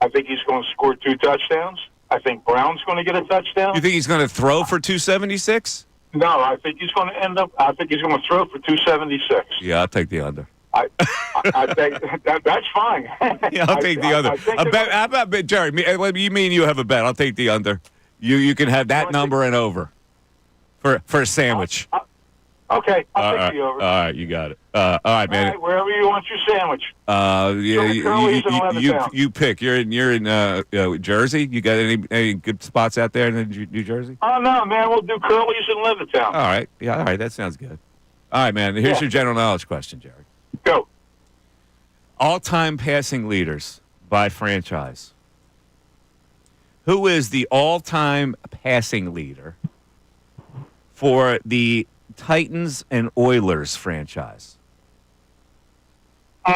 I think he's going to score 2 touchdowns. I think Brown's going to get a touchdown. You think he's going to throw for 276? No, I think he's going to throw for 276. Yeah, I'll take the under. I think that's fine. Yeah, I'll take the under. How about Jerry? You mean you have a bet? I'll take the under. You can have that number and over for a sandwich. Okay, I'll take the over. All right, you got it. All right, man. All right, wherever you want your sandwich. You pick. You're in Jersey. You got any good spots out there in New Jersey? Oh no, man, we'll do Curly's in Levittown. All right, yeah, all right, that sounds good. All right, man. Here's your general knowledge question, Jerry. Go. All-time passing leaders by franchise. Who is the all-time passing leader for the Titans and Oilers franchise? I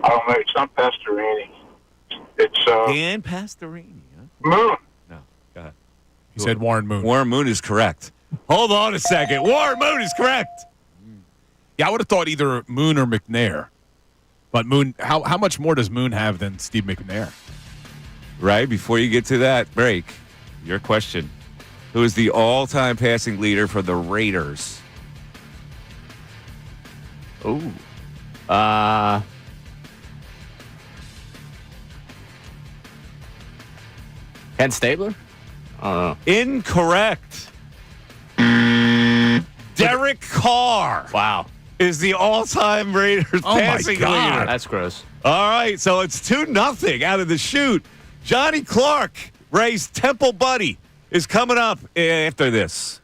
don't know. It's not Pastorini. It's Dan Pastorini. Huh? Moon. No, go ahead. He said Warren Moon. Warren Moon is correct. Hold on a second. Warren Moon is correct. Yeah, I would have thought either Moon or McNair. But Moon, how much more does Moon have than Steve McNair? Right, before you get to that break, your question. Who is the all-time passing leader for the Raiders? Ooh. Ken Stabler? Incorrect. Derek Carr. Wow. Is the all-time Raiders passing leader. That's gross. All right, so it's 2-0 out of the chute. Johnny Clark, Ray's Temple buddy, is coming up after this.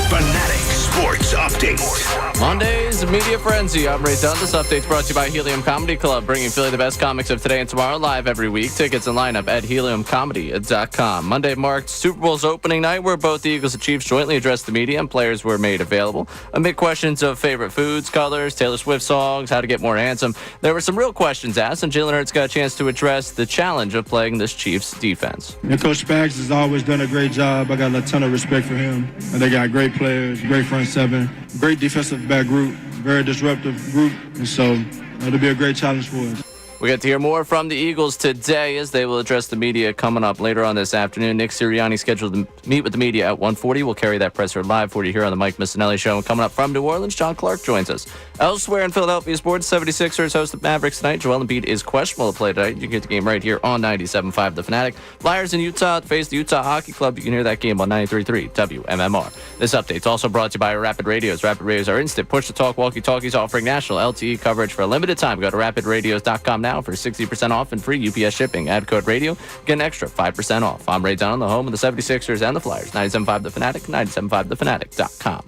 Fanatic Sports Update. Monday's Media Frenzy. I'm Ray Dunn. This update's brought to you by Helium Comedy Club, bringing Philly the best comics of today and tomorrow live every week. Tickets and lineup at heliumcomedy.com. Monday marked Super Bowl's opening night, where both the Eagles and Chiefs jointly addressed the media and players were made available. Amid questions of favorite foods, colors, Taylor Swift songs, how to get more handsome, there were some real questions asked, and Jaylen Hurts got a chance to address the challenge of playing this Chiefs defense. And Coach Spags has always done a great job. I got a ton of respect for him. And they got great players, great front seven, great defensive back group, very disruptive group. And so it'll be a great challenge for us. We get to hear more from the Eagles today as they will address the media coming up later on this afternoon. Nick Sirianni scheduled to meet with the media at 1:40. We'll carry that presser live for you here on the Mike Missanelli Show. And coming up from New Orleans, John Clark joins us. Elsewhere in Philadelphia sports, 76ers host the Mavericks tonight. Joel Embiid is questionable to play tonight. You can get the game right here on 97.5 The Fanatic. Flyers in Utah face the Utah Hockey Club. You can hear that game on 93.3 WMMR. This update's also brought to you by Rapid Radios. Rapid Radios are instant push-to-talk walkie-talkies offering national LTE coverage for a limited time. Go to rapidradios.com now for 60% off and free UPS shipping. Add code radio, get an extra 5% off. I'm Ray Dunn, the home of the 76ers and the Flyers. 97.5 The Fanatic, 97.5thefanatic.com.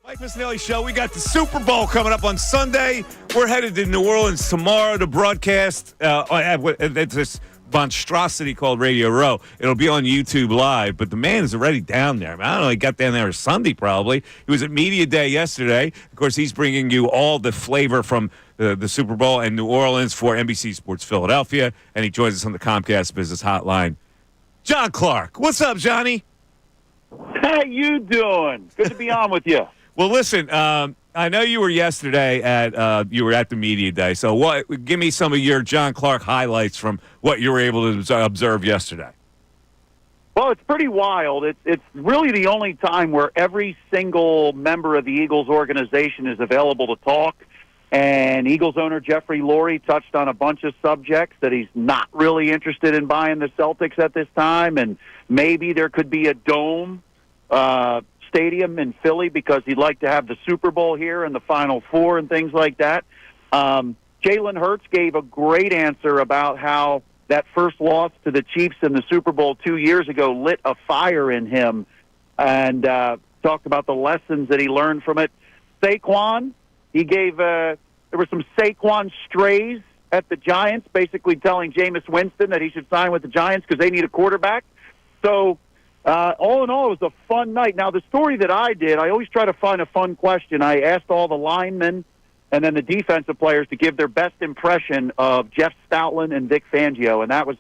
Mike Missanelli Show. We got the Super Bowl coming up on Sunday. We're headed to New Orleans tomorrow to broadcast this monstrosity called Radio Row. It'll be on YouTube Live, but the man is already down there. I don't know, he got down there Sunday probably. He was at Media Day yesterday. Of course, he's bringing you all the flavor from the Super Bowl and New Orleans for NBC Sports Philadelphia, and he joins us on the Comcast Business Hotline. John Clark. What's up, Johnny? How you doing? Good to be on with you. Well, listen, I know you were yesterday at the Media Day. So give me some of your John Clark highlights from what you were able to observe yesterday. Well, it's pretty wild. It's really the only time where every single member of the Eagles organization is available to talk. And Eagles owner Jeffrey Lurie touched on a bunch of subjects that he's not really interested in buying the Celtics at this time. And maybe there could be a dome stadium in Philly because he'd like to have the Super Bowl here and the Final Four and things like that. Jaylen Hurts gave a great answer about how that first loss to the Chiefs in the Super Bowl 2 years ago lit a fire in him, and talked about the lessons that he learned from it. Saquon, he gave there were some Saquon strays at the Giants, basically telling Jameis Winston that he should sign with the Giants because they need a quarterback. So all in all, it was a fun night. Now, the story that I did, I always try to find a fun question. I asked all the linemen and then the defensive players to give their best impression of Jeff Stoutland and Vic Fangio, and that was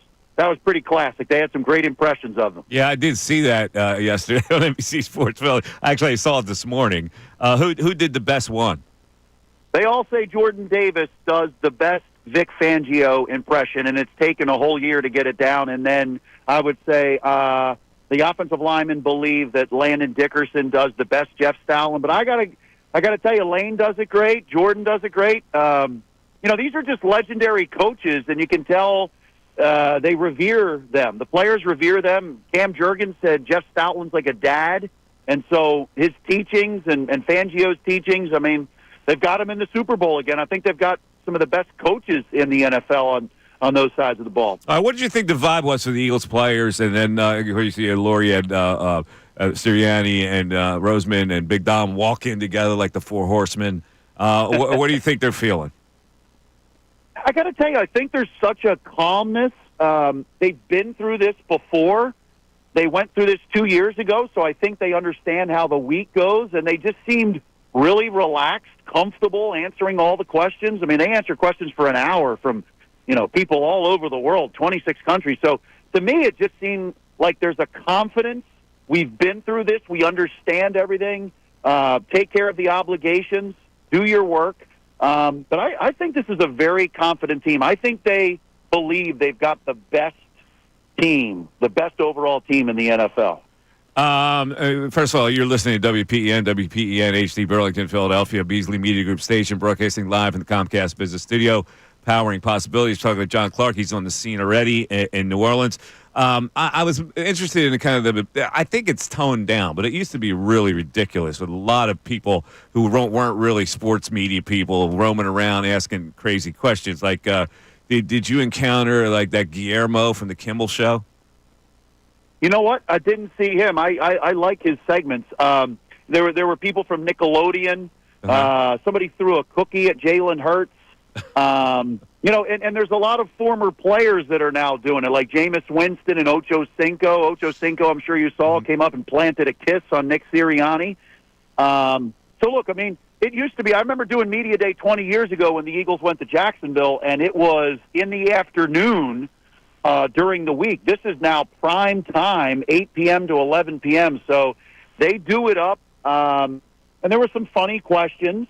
pretty classic. They had some great impressions of them. Yeah, I did see that yesterday on NBC Sports Philly. Actually, I saw it this morning. Who did the best one? They all say Jordan Davis does the best Vic Fangio impression, and it's taken a whole year to get it down. And then I would say the offensive linemen believe that Landon Dickerson does the best Jeff Stoutland. But I gotta tell you, Lane does it great. Jordan does it great. These are just legendary coaches, and you can tell they revere them. The players revere them. Cam Jurgens said Jeff Stoutland's like a dad, and so his teachings and Fangio's teachings, I mean, they've got him in the Super Bowl again. I think they've got some of the best coaches in the NFL on those sides of the ball. What did you think the vibe was for the Eagles players? And then you see Lurie had Sirianni and Roseman and Big Dom walk in together like the Four Horsemen. What do you think they're feeling? I got to tell you, I think there's such a calmness. They've been through this before. They went through this 2 years ago, so I think they understand how the week goes, and they just seemed really relaxed, comfortable, answering all the questions. I mean, they answer questions for an hour from people all over the world, 26 countries. So to me, it just seemed like there's a confidence. We've been through this. We understand everything. Take care of the obligations. Do your work. But I think this is a very confident team. I think they believe they've got the best team, the best overall team in the NFL. First of all, you're listening to WPEN HD Burlington, Philadelphia, Beasley Media Group station, broadcasting live in the Comcast Business Studio. Powering possibilities. Talking to John Clark. He's on the scene already in New Orleans. I was interested in the kind of I think it's toned down, but it used to be really ridiculous with a lot of people who weren't really sports media people roaming around asking crazy questions. Like, did you encounter like that Guillermo from the Kimmel Show? You know what? I didn't see him. I like his segments. There were people from Nickelodeon. Somebody threw a cookie at Jaylen Hurts. And there's a lot of former players that are now doing it, like Jameis Winston and Ocho Cinco. Ocho Cinco, I'm sure you saw, came up and planted a kiss on Nick Sirianni. So, look, I mean, it used to be, I remember doing Media Day 20 years ago when the Eagles went to Jacksonville, and it was in the afternoon during the week. This is now prime time, 8 p.m. to 11 p.m., so they do it up. And there were some funny questions.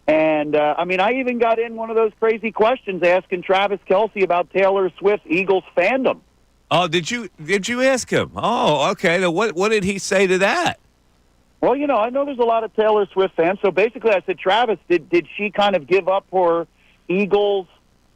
And, I even got in one of those crazy questions asking Travis Kelce about Taylor Swift's Eagles fandom. Oh, did you ask him? Oh, okay. Now, what did he say to that? Well, I know there's a lot of Taylor Swift fans. So basically I said, Travis, did she kind of give up her Eagles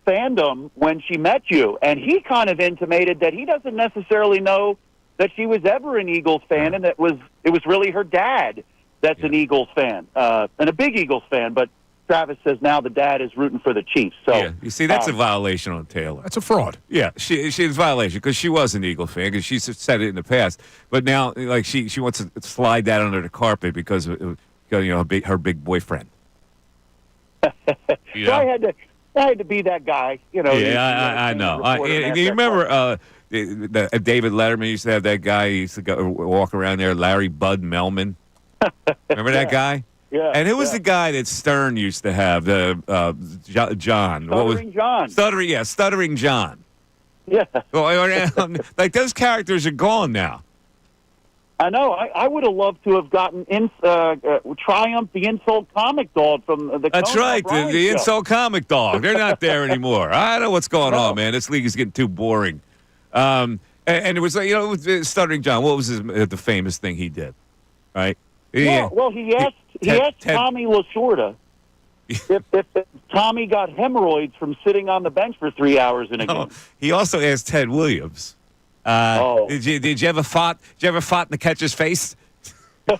fandom when she met you? And he kind of intimated that he doesn't necessarily know that she was ever an Eagles fan, and it was really her dad that's an Eagles fan, and a big Eagles fan, but Travis says now the dad is rooting for the Chiefs. So yeah, you see, that's a violation on Taylor. That's a fraud. Yeah, she's a violation because she was an Eagle fan because she's said it in the past. But now, like she wants to slide that under the carpet because her big boyfriend. So I had to be that guy, Yeah, I know. You remember David Letterman used to have that guy. He used to go walk around there, Larry Bud Melman. Remember that guy? Yeah. And who was the guy that Stern used to have? John. Stuttering John. Yeah. Like those characters are gone now. I know. I would have loved to have gotten Triumph, the insult comic dog from the. That's Conan right, O'Brien the show. insult comic dog. They're not there anymore. I don't know what's going on, man. This league is getting too boring. And it was with Stuttering John. What was the famous thing he did? Right. Well, he asked Tommy Lasorda if Tommy got hemorrhoids from sitting on the bench for 3 hours in a game. He also asked Ted Williams. Did you ever fought in the catcher's face? That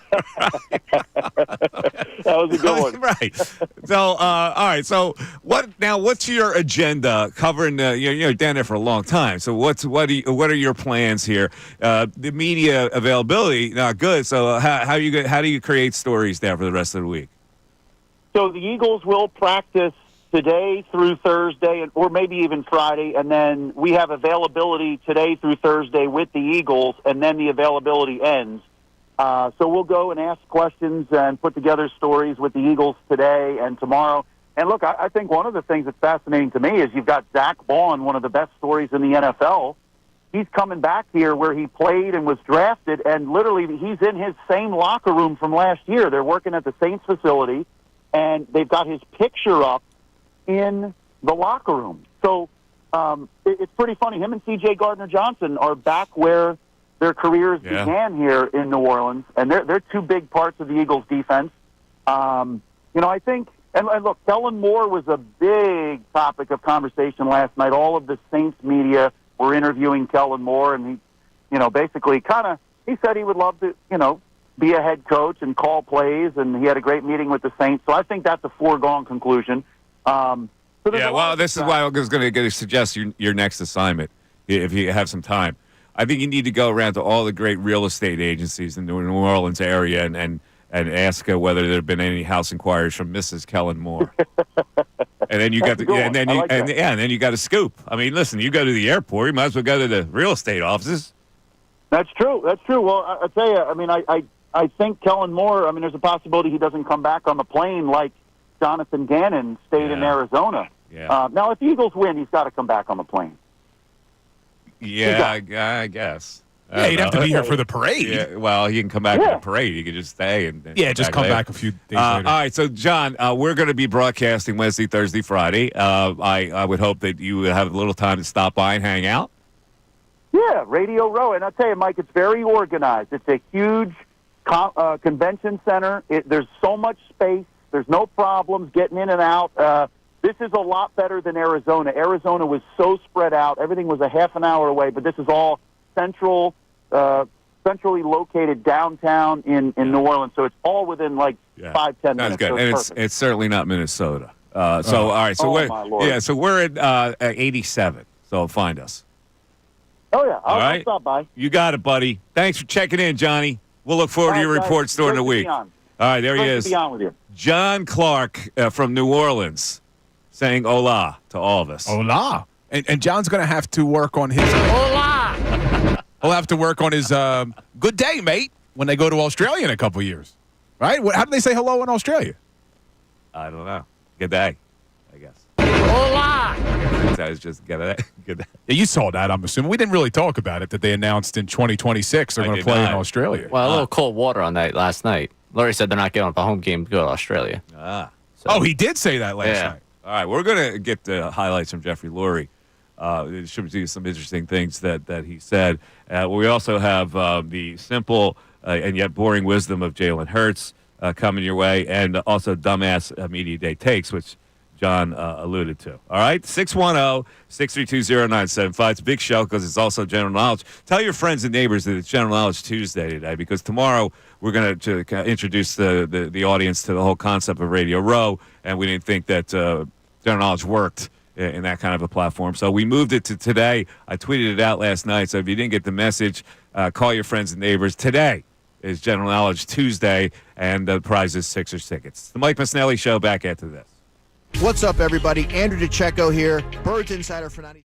was a good one. Right. So, all right. So, what's your agenda covering? You're down there for a long time. So, what are your plans here? The media availability not good. So, how do you create stories there for the rest of the week? So the Eagles will practice today through Thursday, or maybe even Friday, and then we have availability today through Thursday with the Eagles, and then the availability ends. So we'll go and ask questions and put together stories with the Eagles today and tomorrow. And look, I think one of the things that's fascinating to me is you've got Zach Vaughn, one of the best stories in the NFL. He's coming back here where he played and was drafted, and literally he's in his same locker room from last year. They're working at the Saints facility, and they've got his picture up in the locker room. So it's pretty funny. Him and C.J. Gardner-Johnson are back where their careers began here in New Orleans, and they're two big parts of the Eagles' defense. I think, and look, Kellen Moore was a big topic of conversation last night. All of the Saints media were interviewing Kellen Moore, and he, basically he said he would love to, be a head coach and call plays, and he had a great meeting with the Saints. So I think that's a foregone conclusion. This is why I was going to suggest your next assignment, if you have some time. I think you need to go around to all the great real estate agencies in the New Orleans area and ask whether there have been any house inquiries from Mrs. Kellen Moore. And then you got and then you got a scoop. I mean, listen, you go to the airport, you might as well go to the real estate offices. That's true. Well, I tell you, I mean, I think Kellen Moore, there's a possibility he doesn't come back on the plane like Jonathan Gannon stayed in Arizona. Yeah. Now, if the Eagles win, he's got to come back on the plane. Yeah, I guess. Yeah, you'd have to be here for the parade. Yeah, well, you can come back for the parade. You can just stay and come back a few days later. All right, so John, we're going to be broadcasting Wednesday, Thursday, Friday. I would hope that you would have a little time to stop by and hang out. Yeah, Radio Row, and I'll tell you, Mike, it's very organized. It's a huge convention center. There's so much space. There's no problems getting in and out. This is a lot better than Arizona. Arizona was so spread out. Everything was a half an hour away, but this is all centrally located downtown in New Orleans. So it's all within 5-10 minutes. That's good. So And it's certainly not Minnesota. All right. So we're at 87. So find us. Oh, yeah. I'll stop by. You got it, buddy. Thanks for checking in, Johnny. We'll look forward to your reports during the week. All right, there he is. To be on with you. John Clark from New Orleans saying hola to all of us. Hola. And John's going to have to work on his... hola! He'll have to work on his good day, mate, when they go to Australia in a couple years. Right? How do they say hello in Australia? I don't know. Good day, I guess. Hola! That was just good day. Yeah, you saw that, I'm assuming. We didn't really talk about it, that they announced in 2026 they're going to play in Australia. Well, a little cold water on that last night. Lurie said they're not giving up a home game to go to Australia. He did say that last night. All right, we're going to get the highlights from Jeffrey Lurie. There should be some interesting things that he said. We also have the simple and yet boring wisdom of Jaylen Hurts coming your way, and also dumbass media day takes, which John alluded to. All right, 610-632-0975. It's a big show because it's also general knowledge. Tell your friends and neighbors that it's General Knowledge Tuesday today, because tomorrow we're going to introduce the audience to the whole concept of Radio Row, and we didn't think that general knowledge worked in that kind of a platform. So we moved it to today. I tweeted it out last night, so if you didn't get the message, call your friends and neighbors today. is General Knowledge Tuesday, and the prize is Sixers tickets. The Mike Missanelli Show, back after this. What's up, everybody? Andrew DeCecco here, Birds Insider for 90.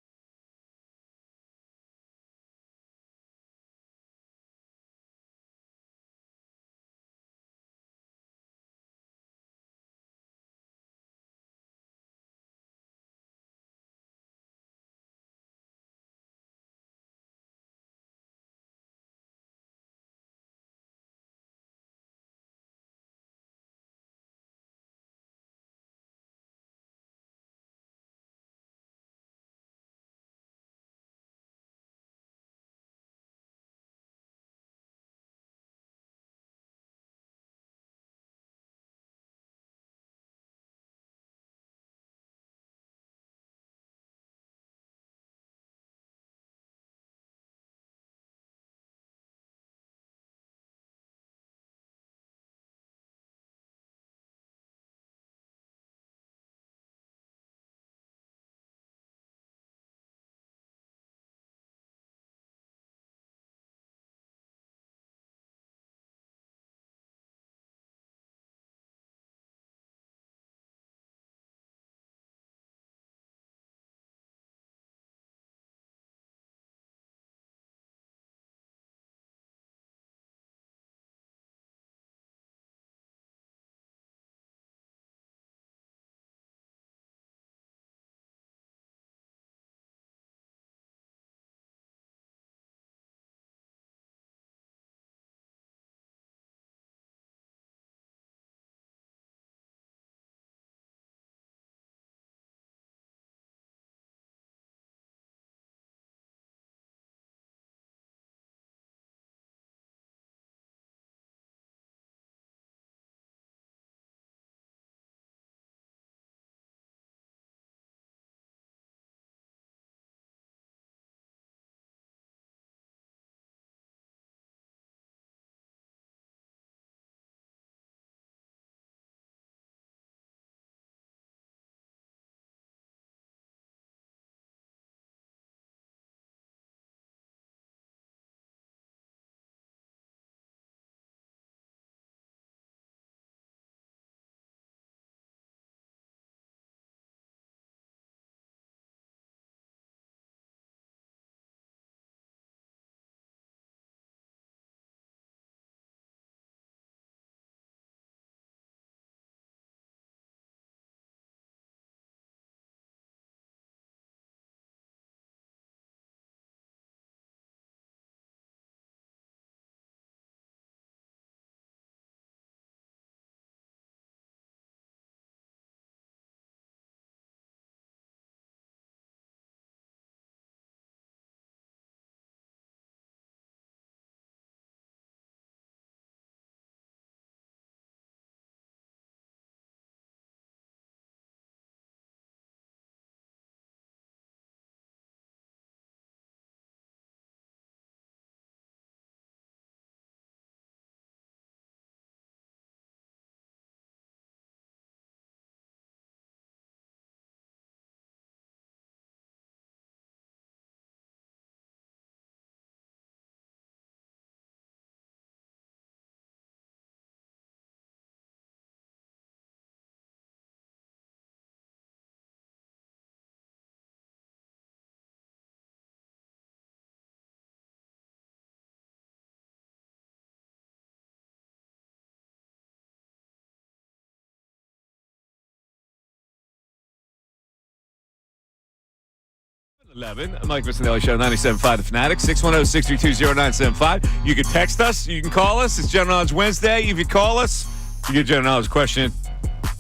Mike Missanelli Show, 97.5 The Fanatic, 610-632-0975. You can text us. You can call us. It's General Knowledge Wednesday. If you call us, you get a General Knowledge question.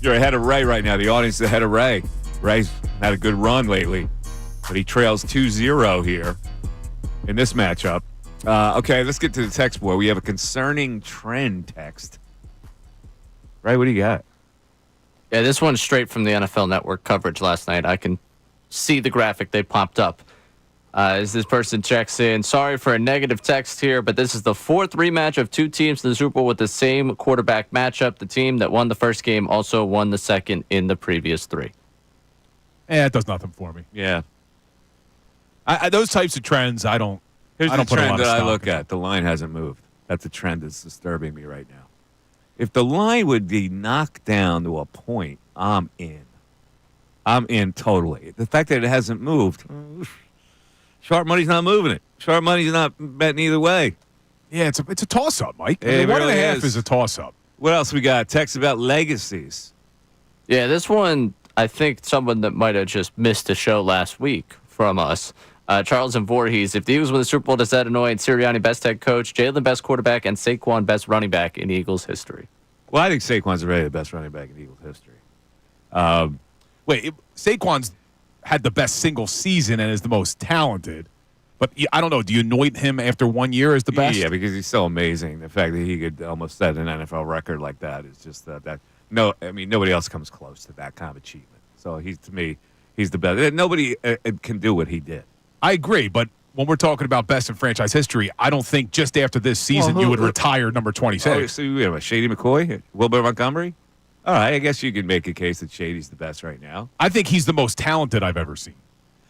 You're ahead of Ray right now. The audience is ahead of Ray. Ray's had a good run lately, but he trails 2-0 here in this matchup. Okay, let's get to the text board. We have a concerning trend text. Ray, what do you got? Yeah, this one's straight from the NFL Network coverage last night. I can see the graphic they popped up. As this person checks in, sorry for a negative text here, but this is the fourth rematch of two teams in the Super Bowl with the same quarterback matchup. The team that won the first game also won the second in the previous three. It does nothing for me. Yeah. Those types of trends, I don't. Here's I don't the put a lot trend of that I stock look in. at. The line hasn't moved. That's a trend that's disturbing me right now. If the line would be knocked down to a point, I'm in. I'm in totally. The fact that it hasn't moved, sharp money's not moving it. Sharp money's not betting either way. Yeah, it's a toss-up, Mike. I mean, It really 1.5 is. is a toss-up. What else we got? Text about legacies. Yeah, this one, I think someone that might have just missed a show last week from us. Charles and Voorhees, if the Eagles win the Super Bowl, does that annoy Sirianni best head coach, Jaylen best quarterback, and Saquon best running back in Eagles history? Well, I think Saquon's already the best running back in Eagles history. Saquon's had the best single season and is the most talented. But I don't know. Do you anoint him after 1 year as the best? Yeah, because he's so amazing. The fact that he could almost set an NFL record like that is just that. No, I mean nobody else comes close to that kind of achievement. So to me, he's the best. Nobody can do what he did. I agree, but when we're talking about best in franchise history, I don't think just after this season you would retire number 26. Oh, so we have Shady McCoy, Wilbur Montgomery. All right, I guess you can make a case that Shady's the best right now. I think he's the most talented I've ever seen.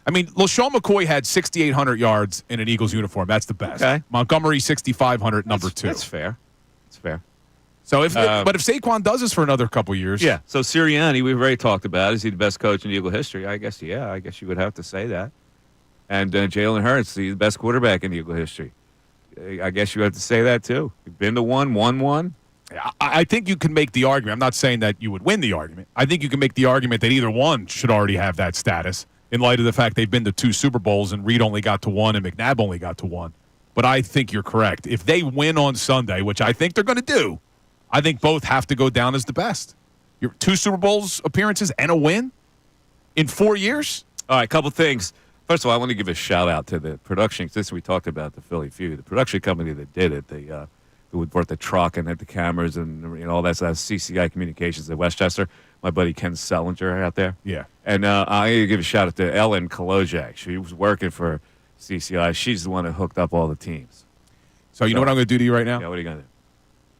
I mean, LaShawn McCoy had 6,800 yards in an Eagles uniform. That's the best. Okay. Montgomery, 6,500, number 2. That's fair. That's fair. So if Saquon does this for another couple years. Yeah. So Sirianni, we've already talked about. Is he the best coach in Eagle history? I guess, yeah. I guess you would have to say that. And Jaylen Hurts, he's the best quarterback in Eagle history. I guess you have to say that, too. You've been to one, won one. I think you can make the argument. I'm not saying that you would win the argument. I think you can make the argument that either one should already have that status in light of the fact they've been to 2 Super Bowls and Reed only got to 1 and McNabb only got to 1. But I think you're correct. If they win on Sunday, which I think they're going to do, I think both have to go down as the best. Your 2 Super Bowls appearances and a win in 4 years? All right, couple things. First of all, I want to give a shout-out to the production. Since we talked about the Philly Feud, the production company that did it, who brought the truck and had the cameras and all that stuff, CCI Communications at Westchester. My buddy Ken Sellinger out there. Yeah. And I need to give a shout-out to Ellen Kolojak. She was working for CCI. She's the one that hooked up all the teams. So you know what I'm going to do to you right now? Yeah, what are you going to do?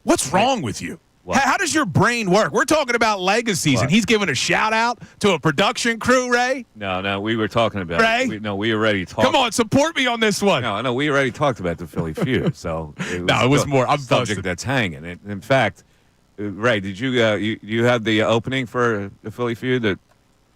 What's wrong with you? What? How does your brain work? We're talking about legacies, and he's giving a shout-out to a production crew, Ray? No, we were talking about Ray? we already talked. Come on, support me on this one. No, we already talked about the Philly Feud. So it was more. I'm subject busted. that's hanging. In fact, Ray, did you have the opening for the Philly Feud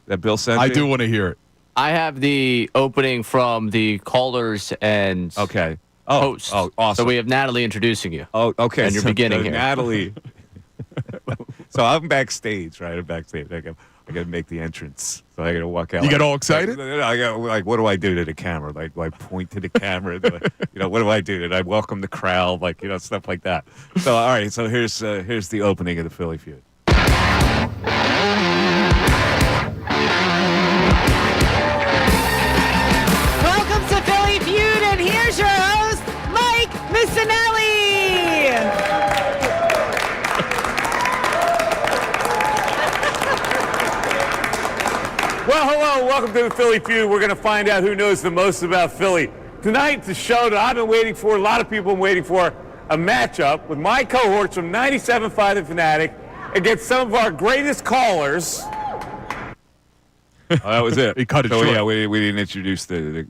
that Bill sent? I do want to hear it. I have the opening from the callers and hosts. Oh, awesome. So we have Natalie introducing you. Oh, okay. And you're beginning here. Natalie. So I'm backstage, right? I'm backstage. I got to make the entrance. So I got to walk out. You get all excited? I got what do I do to the camera? Like, do I point to the camera? What do I do? Did I welcome the crowd? Stuff like that. So all right. So here's the opening of the Philly Feud. Welcome to Philly Feud, and here's your host, Mike Missanelli. Well, hello. Welcome to the Philly Feud. We're going to find out who knows the most about Philly. Tonight's the show that I've been waiting for, a lot of people have been waiting for, a matchup with my cohorts from 97.5 The Fanatic against some of our greatest callers. That was it. He cut it short. Yeah, we didn't introduce the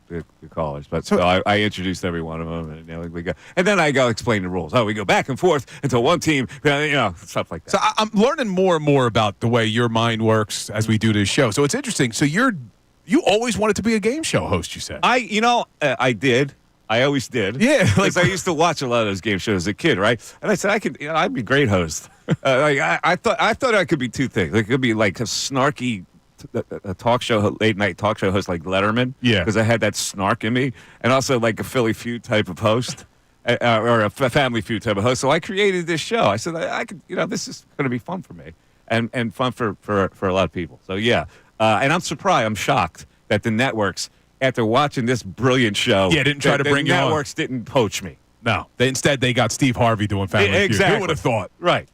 callers, but so I introduced every one of them, and we go. And then I go explain the rules. We go back and forth until one team, stuff like that. So I'm learning more and more about the way your mind works as we do this show. So it's interesting. So you always wanted to be a game show host, you said? I did. I always did. Yeah, because I used to watch a lot of those game shows as a kid, right? And I said I'd be a great host. I thought I could be two things. It could be like a snarky a talk show, late night talk show host like Letterman. Yeah. Because I had that snark in me, and also like a Philly Feud type of host, or a Family Feud type of host. So I created this show. I said I could, this is going to be fun for me, and fun for a lot of people. So yeah, and I'm surprised. I'm shocked that the networks, after watching this brilliant show, didn't try to bring you on. The networks didn't poach me. No, instead they got Steve Harvey doing Family Feud. Exactly. Who would have thought? Right.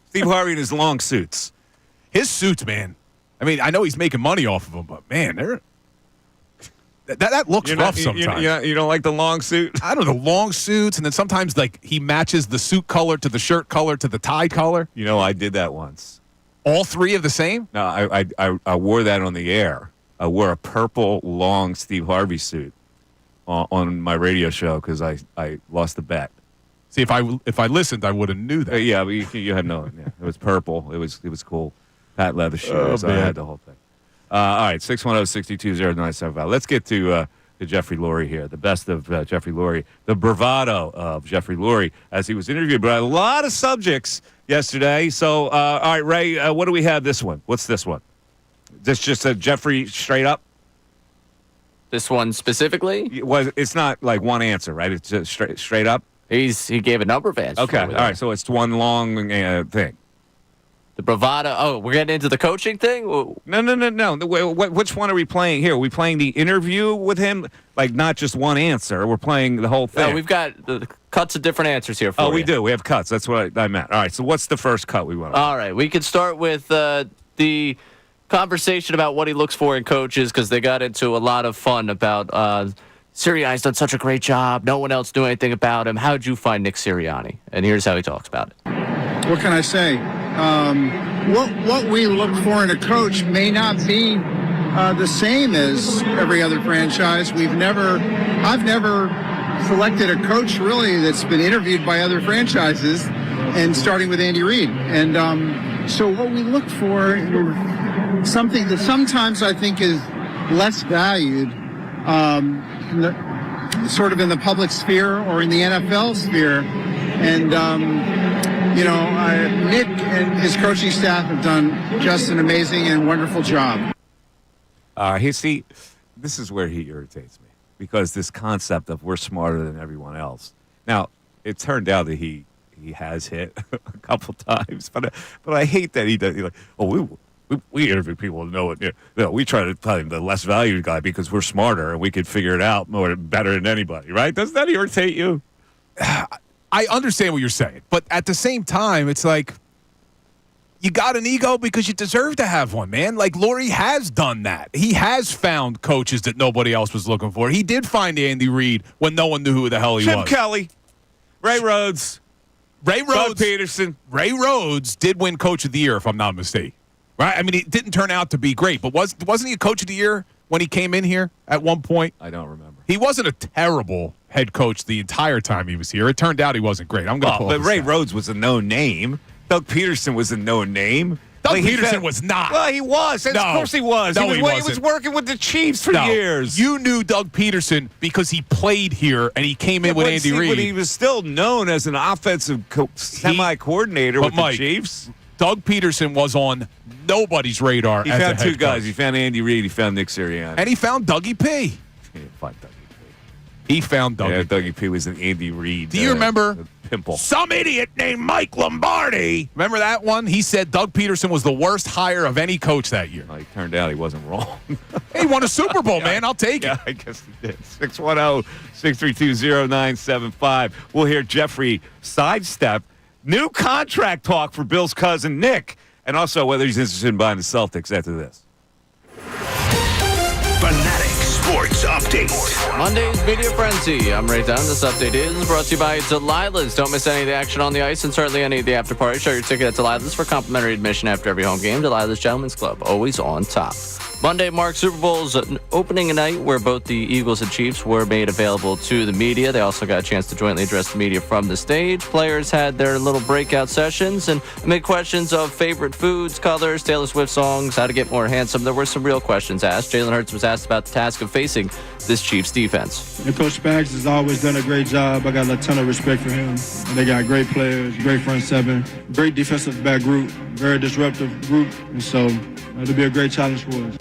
Steve Harvey in his long suits. His suits, man. I mean, I know he's making money off of them, but man, that looks rough sometimes. You don't like the long suit? I don't know, long suits, and then sometimes like he matches the suit color to the shirt color to the tie color. I did that once. All three of the same? No, I wore that on the air. I wore a purple long Steve Harvey suit on my radio show because I lost the bet. See, if I listened, I would have knew that. Yeah, but you had no. Yeah, it was purple. It was cool. Pat leather shoes. I had the whole thing. All right, 610-622-0975. Let's get to Jeffrey Lurie here. The best of Jeffrey Lurie, the bravado of Jeffrey Lurie as he was interviewed by a lot of subjects yesterday. So, all right, Ray, what do we have this one? What's this one? This just a Jeffrey straight up? This one specifically? It's not like one answer, right? It's just straight up? He gave a number of answers. Okay, all right, so it's one long thing. The bravado. Oh, we're getting into the coaching thing? No. Which one are we playing here? Are we playing the interview with him? Like, not just one answer. We're playing the whole thing. No, we've got the cuts of different answers here for you. Oh, we do. We have cuts. That's what I meant. All right, so what's the first cut we want? All right, we could start with the conversation about what he looks for in coaches, because they got into a lot of fun about Sirianni's done such a great job. No one else knew anything about him. How'd you find Nick Sirianni? And here's how he talks about it. What can I say? What we look for in a coach may not be the same as every other franchise. I've never selected a coach really that's been interviewed by other franchises, and starting with Andy Reid. And so what we look for is something that sometimes I think is less valued, sort of in the public sphere or in the NFL sphere. And Nick and his coaching staff have done just an amazing and wonderful job. See, this is where he irritates me, because this concept of we're smarter than everyone else. Now, it turned out that he has hit a couple times, but I hate that he does. He's like, we interview people who know it. You know, we try to tell him the less valued guy because we're smarter and we could figure it out better than anybody, right? Doesn't that irritate you? I understand what you're saying, but at the same time, it's like you got an ego because you deserve to have one, man. Like, Lurie has done that. He has found coaches that nobody else was looking for. He did find Andy Reid when no one knew who the hell he was. Chip Kelly, Ray Rhodes, Doug Peterson. Ray Rhodes did win Coach of the Year, if I'm not mistaken. Right? I mean, it didn't turn out to be great, but wasn't he a Coach of the Year when he came in here at one point? I don't remember. He wasn't a terrible head coach the entire time he was here. It turned out he wasn't great. I'm going to pull but Ray Rhodes was a known name. Doug Peterson was a known name. Doug Peterson was not. Well, he was. Of course he was. No, he was working with the Chiefs for years. You knew Doug Peterson because he played here and he came in with Andy Reid. But he was still known as an offensive semi-coordinator with the Chiefs. Doug Peterson was on nobody's radar. He found two guys. He found Andy Reid. He found Nick Sirianni. And he found Dougie P. He didn't find Dougie P. He found Dougie. Yeah, Dougie P was an Andy Reid. Do you remember? Pimple. Some idiot named Mike Lombardi. Remember that one? He said Doug Peterson was the worst hire of any coach that year. Well, it turned out he wasn't wrong. He won a Super Bowl, man. I'll take it. Yeah, I guess he did. 610-632-0975. We'll hear Jeffrey sidestep new contract talk for Bill's cousin Nick, and also whether he's interested in buying the Celtics after this. Fanatic Sports Update. Monday's Media Frenzy. I'm Ray Dunn. This update is brought to you by Delilah's. Don't miss any of the action on the ice and certainly any of the after party. Show your ticket at Delilah's for complimentary admission after every home game. Delilah's Gentlemen's Club, always on top. Monday marks Super Bowl's opening night, where both the Eagles and Chiefs were made available to the media. They also got a chance to jointly address the media from the stage. Players had their little breakout sessions, and amid questions of favorite foods, colors, Taylor Swift songs, how to get more handsome, there were some real questions asked. Jaylen Hurts was asked about the task of facing this Chiefs defense. And Coach Spags has always done a great job. I got a ton of respect for him. And they got great players, great front seven, great defensive back group, very disruptive group. And so it'll be a great challenge for us.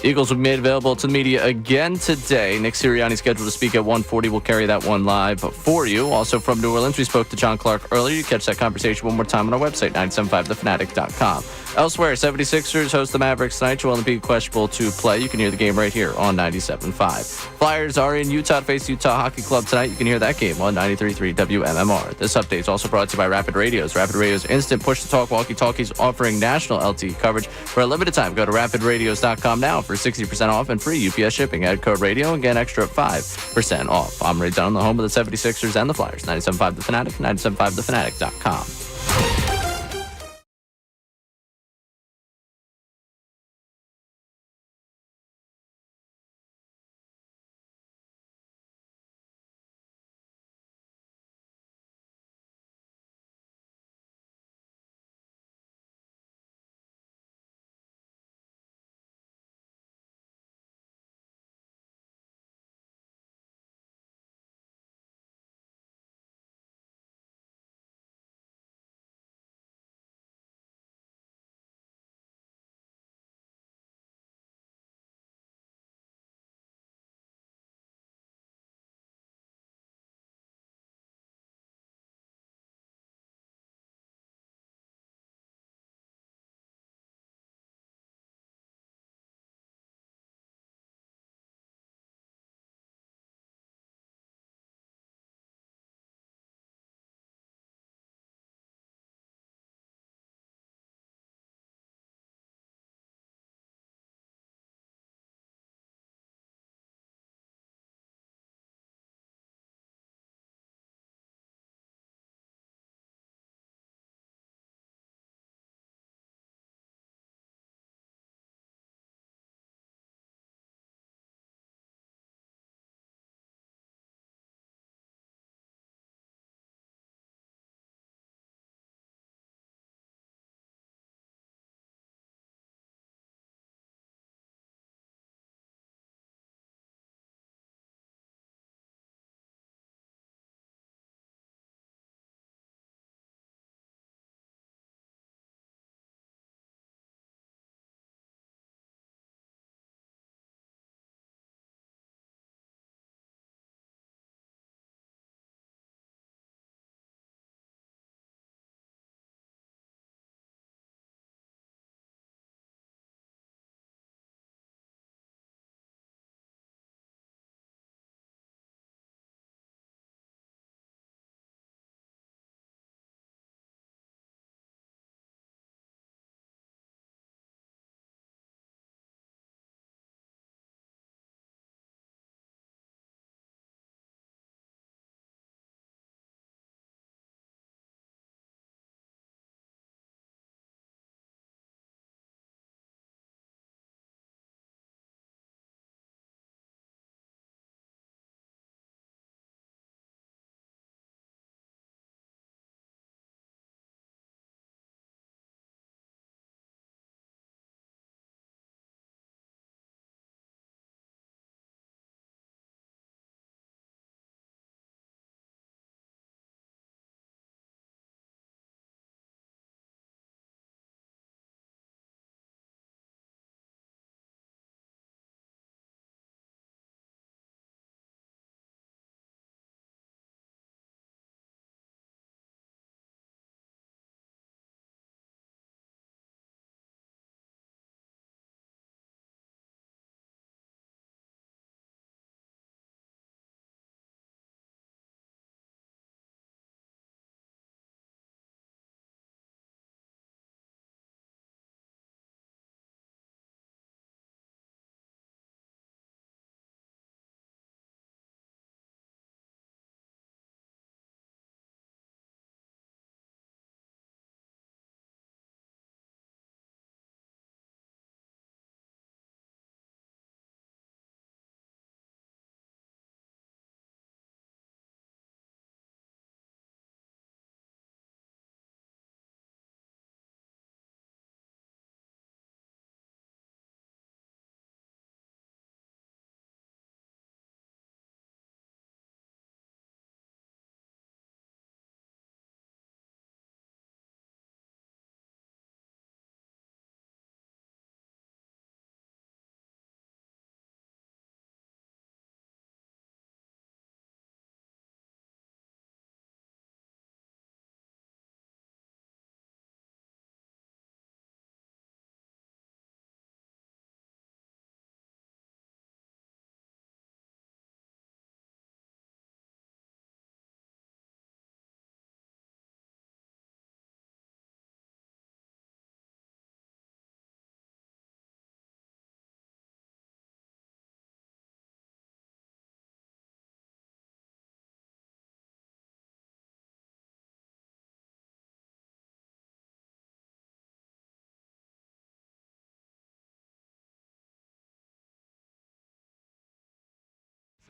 Eagles will be made available to the media again today. Nick Sirianni scheduled to speak at 1:40. We'll carry that one live for you. Also from New Orleans, we spoke to John Clark earlier. You catch that conversation one more time on our website, 975thefanatic.com. Elsewhere, 76ers host the Mavericks tonight. Joel Embiid questionable to play. You can hear the game right here on 97.5. Flyers are in Utah to face Utah Hockey Club tonight. You can hear that game on 93.3 WMMR. This update is also brought to you by Rapid Radios. Rapid Radios instant push-to-talk walkie-talkies offering national LTE coverage for a limited time. Go to rapidradios.com now for 60% off and free UPS shipping. Add code radio and get an extra 5% off. I'm Ray Dunn, the home of the 76ers and the Flyers. 97.5 The Fanatic, 97.5thefanatic.com.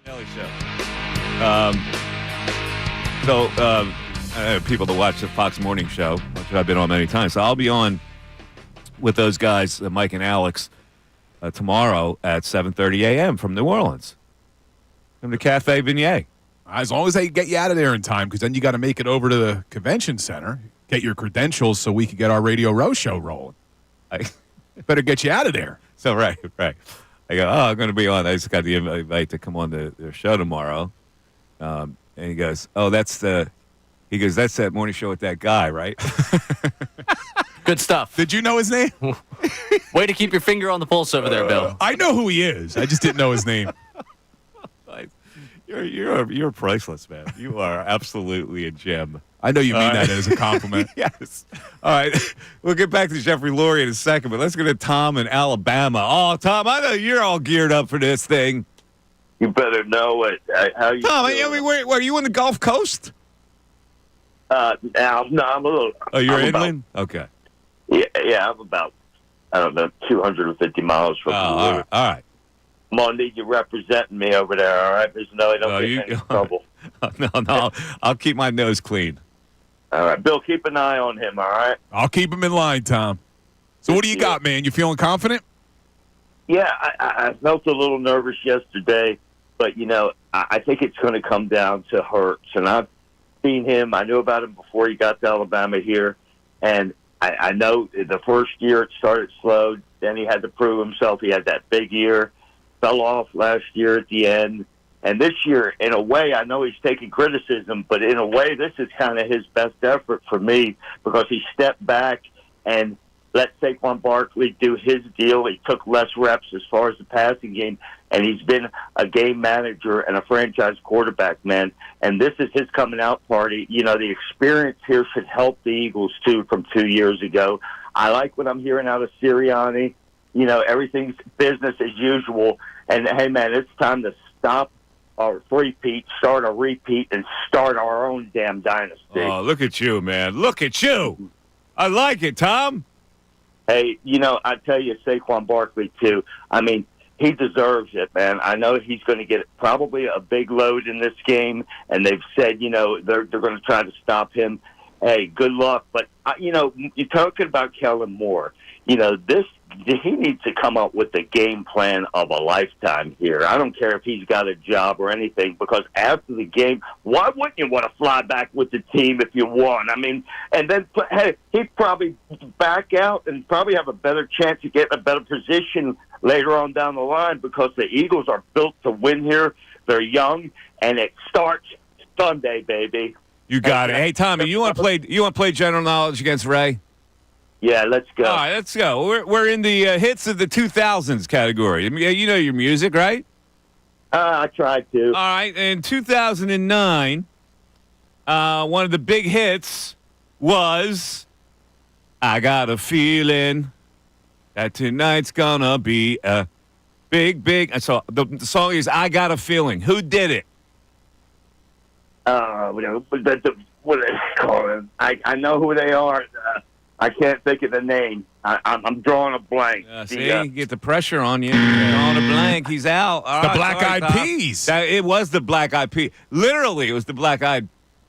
Missanelli Show. People that watch the Fox Morning Show, which I've been on many times. So I'll be on with those guys, Mike and Alex, tomorrow at 7:30 a.m. from New Orleans. From the Cafe Vignette. As long as they get you out of there in time, because then you got to make it over to the convention center, get your credentials so we can get our Radio Row show rolling. Better get you out of there. So, right. I go, I'm going to be on. I just got the invite to come on their show tomorrow. And he goes, that's that morning show with that guy, right? Good stuff. Did you know his name? Way to keep your finger on the pulse over there, Bill. I know who he is. I just didn't know his name. You're priceless, man. You are absolutely a gem. I know you mean that as a compliment. Yes. All right. We'll get back to Jeffrey Lurie in a second, but let's go to Tom in Alabama. Oh, Tom, I know you're all geared up for this thing. You better know it. How you Tom, doing? where are you in the Gulf Coast? No, I'm a little. Oh, you're I'm inland? Okay. Yeah, I'm about, 250 miles from all right. Monday, you're representing me over there, all right? There's don't get in any trouble. No, I'll keep my nose clean. All right. Bill, keep an eye on him, all right? I'll keep him in line, Tom. So what do you got, man? You feeling confident? Yeah, I felt a little nervous yesterday, but, I think it's going to come down to Hurts. And I've seen him. I knew about him before he got to Alabama here. And I know the first year it started slow. Then he had to prove himself. He had that big year. Fell off last year at the end. And this year, in a way, I know he's taking criticism, but in a way, this is kind of his best effort for me because he stepped back and let Saquon Barkley do his deal. He took less reps as far as the passing game, and he's been a game manager and a franchise quarterback, man. And this is his coming out party. The experience here should help the Eagles, too, from 2 years ago. I like what I'm hearing out of Sirianni. Everything's business as usual. And, hey, man, it's time to stop our repeat, start a repeat, and start our own damn dynasty. Oh, look at you, man. Look at you. I like it, Tom. Hey, I tell you, Saquon Barkley, too. I mean, he deserves it, man. I know he's going to get probably a big load in this game, and they've said, they're going to try to stop him. Hey, good luck. But, you're talking about Kellen Moore. He needs to come up with the game plan of a lifetime here. I don't care if he's got a job or anything, because after the game, why wouldn't you want to fly back with the team if you won? I mean, and then, hey, he'd probably back out and probably have a better chance of getting a better position later on down the line, because the Eagles are built to win here. They're young, and it starts Sunday, baby. You got it. Hey, Tommy, you want to play general knowledge against Ray? Yeah, let's go. All right, let's go. We're in the hits of the 2000s category. You know your music, right? I tried to. All right, in 2009, one of the big hits was "I Got a Feeling That Tonight's Gonna Be a Big." So the song is "I Got a Feeling." Who did it? What do they call it? I know who they are. I can't think of the name. I'm drawing a blank. See, get the pressure on you. Drawing a blank. He's out. All the right, Black Eyed Peas. It was the Black Eyed Peas. Literally, it was the Black Eyed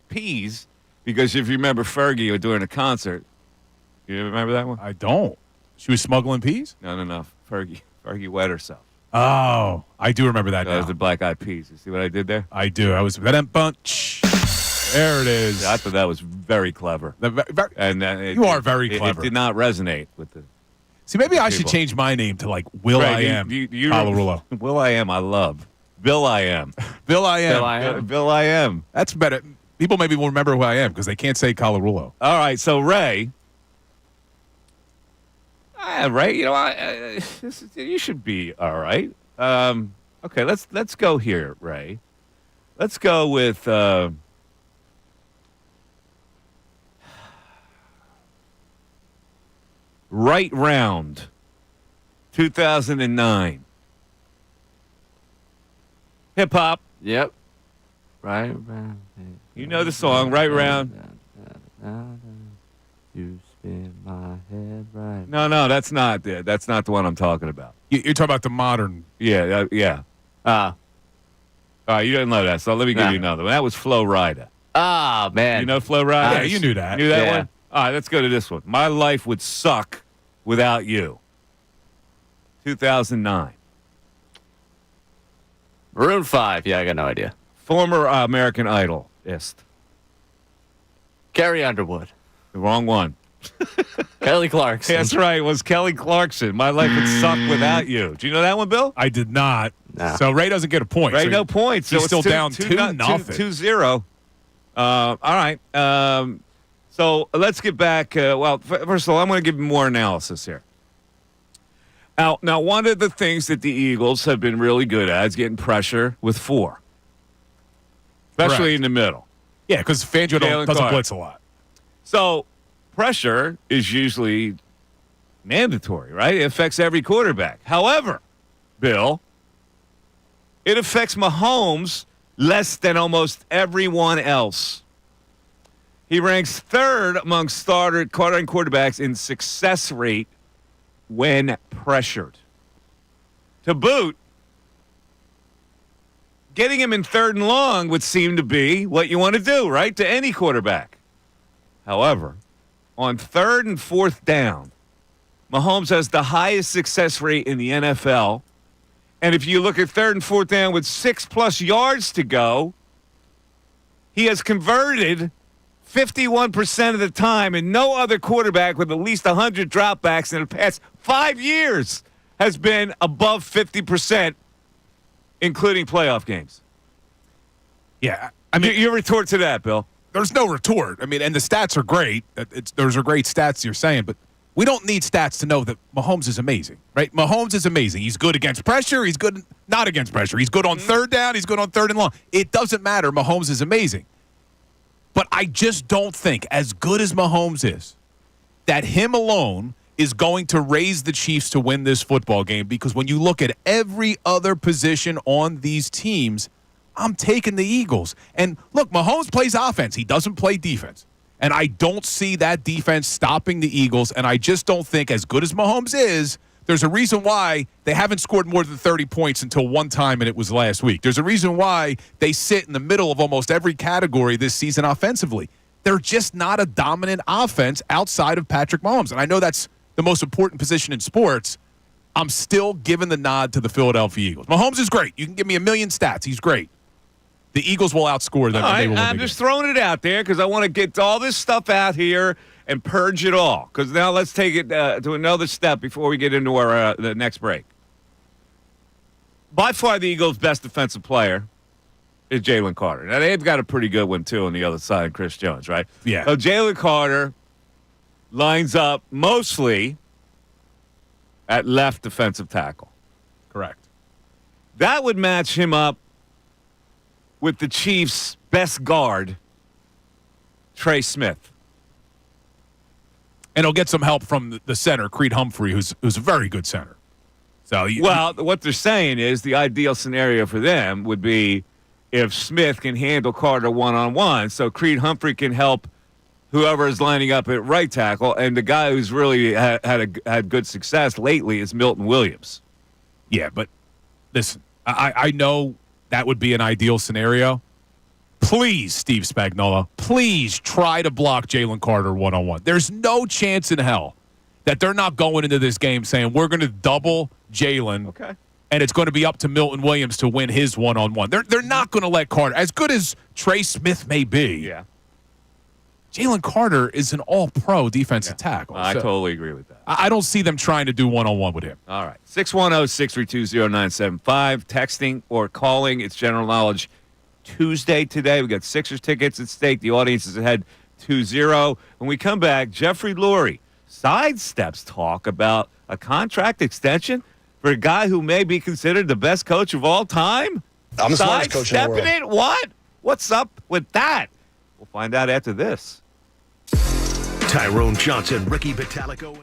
Peas, because if you remember Fergie during a concert, you remember that one? I don't. She was smuggling peas? No. Fergie wet herself. Oh, I do remember that. That was the Black Eyed Peas. You see what I did there? I do. I was that bunch. There it is. Yeah, I thought that was very clever. You are very clever. It did not resonate with the. See, maybe I should change my name to Will I Am. Colarulo. Will I Am. I love. Bill I Am. Bill I Am. Bill I Am. That's better. People maybe will remember who I am because they can't say Colarulo. All right, so Ray. Ray, you should be all right. Okay, let's go here, Ray. Let's go with. Right Round, 2009. Hip hop. Yep. Right round. You know the song, Right Round. You spin my head right. No, that's not the one I'm talking about. You're talking about the modern. Yeah. All right, you didn't know that, so let me give you another one. That was Flo Rida. Ah, man. You know Flo Rida? Yeah, you knew that. Knew that Yeah. one? All right, let's go to this one. My life would suck without you. 2009. Maroon 5. Yeah, I got no idea. Former American Idolist. Carrie Underwood. The wrong one. Kelly Clarkson. That's right. It was Kelly Clarkson. My life would suck without you. Do you know that one, Bill? I did not. No. So Ray doesn't get a point. Ray, So no points. So He's it's still down 2-0. 2-0. All right. So let's get back. First of all, I'm going to give you more analysis here. Now, one of the things that the Eagles have been really good at is getting pressure with 4, especially Correct. in the middle. Yeah, because Fangio Jaylen doesn't Carter. blitz a lot. So pressure is usually mandatory, right? It affects every quarterback. However, Bill, it affects Mahomes less than almost everyone else. He ranks 3rd among starting quarterbacks in success rate when pressured. To boot, getting him in 3rd and long would seem to be what you want to do, right? To any quarterback. However, on 3rd and 4th down, Mahomes has the highest success rate in the NFL. And if you look at 3rd and 4th down with 6+ yards to go, he has converted 51% of the time, and no other quarterback with at least 100 dropbacks in the past 5 years has been above 50%, including playoff games. Yeah, I mean, Your retort to that, Bill? there's no retort. I mean, and the stats are great. Those are great stats you're saying, but we don't need stats to know that Mahomes is amazing, right? Mahomes is amazing. He's good against pressure. He's good not against pressure. He's good on 3rd down. He's good on 3rd and long. It doesn't matter. Mahomes is amazing. But I just don't think, as good as Mahomes is, that him alone is going to raise the Chiefs to win this football game, because when you look at every other position on these teams, I'm taking the Eagles. And look, Mahomes plays offense. He doesn't play defense. And I don't see that defense stopping the Eagles. And I just don't think, as good as Mahomes is, there's a reason why they haven't scored more than 30 points until one time, and it was last week. There's a reason why they sit in the middle of almost every category this season offensively. They're just not a dominant offense outside of Patrick Mahomes. And I know that's the most important position in sports. I'm still giving the nod to the Philadelphia Eagles. Mahomes is great. You can give me a million stats. He's great. The Eagles will outscore them. And they will win I'm the just game. throwing it out there because I want to get all this stuff out here and purge it all. Because now let's take it to another step before we get into our the next break. By far, the Eagles' best defensive player is Jaylen Carter. Now, they've got a pretty good one, too, on the other side, Chris Jones, right? Yeah. So Jaylen Carter lines up mostly at left defensive tackle. Correct. That would match him up with the Chiefs' best guard, Trey Smith. And he'll get some help from the center, Creed Humphrey, who's a very good center. So what they're saying is the ideal scenario for them would be if Smith can handle Carter one-on-one, so Creed Humphrey can help whoever is lining up at right tackle, and the guy who's really had good success lately is Milton Williams. Yeah, but listen, I know that would be an ideal scenario. Please, Steve Spagnuolo, please try to block Jaylen Carter one-on-one. There's no chance in hell that they're not going into this game saying we're going to double Jaylen, Okay. and it's going to be up to Milton Williams to win his one-on-one. They're not going to let Carter, as good as Trey Smith may be. Yeah. Jaylen Carter is an all-pro defensive tackle. I So totally agree with that. I don't see them trying to do one-on-one with him. All right. 610-632-0975. Texting or calling. It's General Knowledge Tuesday today. We got Sixers tickets at stake. The audience is ahead 2-0. When we come back, Jeffrey Lurie sidesteps talk about a contract extension for a guy who may be considered the best coach of all time. I'm the smartest coach in the world. Sidestepping it? What? What's up with that? We'll find out after this. Tyrone Johnson, Ricky Vitalico.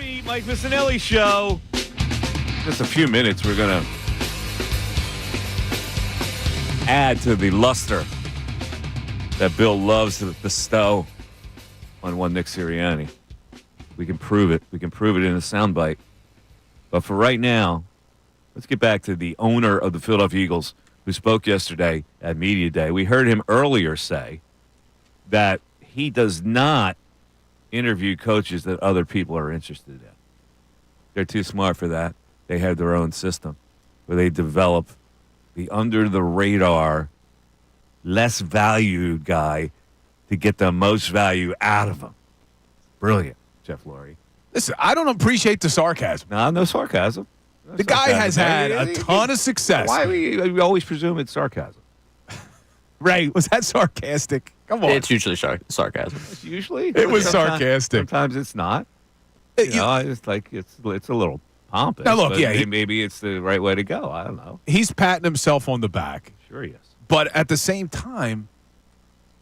Lurie, Mike Missanelli Show. Just a few minutes, we're going to add to the luster that Bill loves to bestow on one Nick Sirianni. We can prove it. We can prove it in a soundbite. But for right now, let's get back to the owner of the Philadelphia Eagles who spoke yesterday at Media Day. We heard him earlier say that he does not interview coaches that other people are interested in. They're too smart for that. They have their own system where they develop the under-the-radar, less valued guy to get the most value out of him. Brilliant, Jeff Lurie. Listen, I don't appreciate the sarcasm. No sarcasm. The guy has had a ton of success. Why we always presume it's sarcasm? Ray, was that sarcastic? Come on. It's usually sarcasm. Usually? It was sarcastic. Sometimes it's not. It's like it's a little pompous. Now, look, maybe it's the right way to go. I don't know. He's patting himself on the back. Sure he is. But at the same time,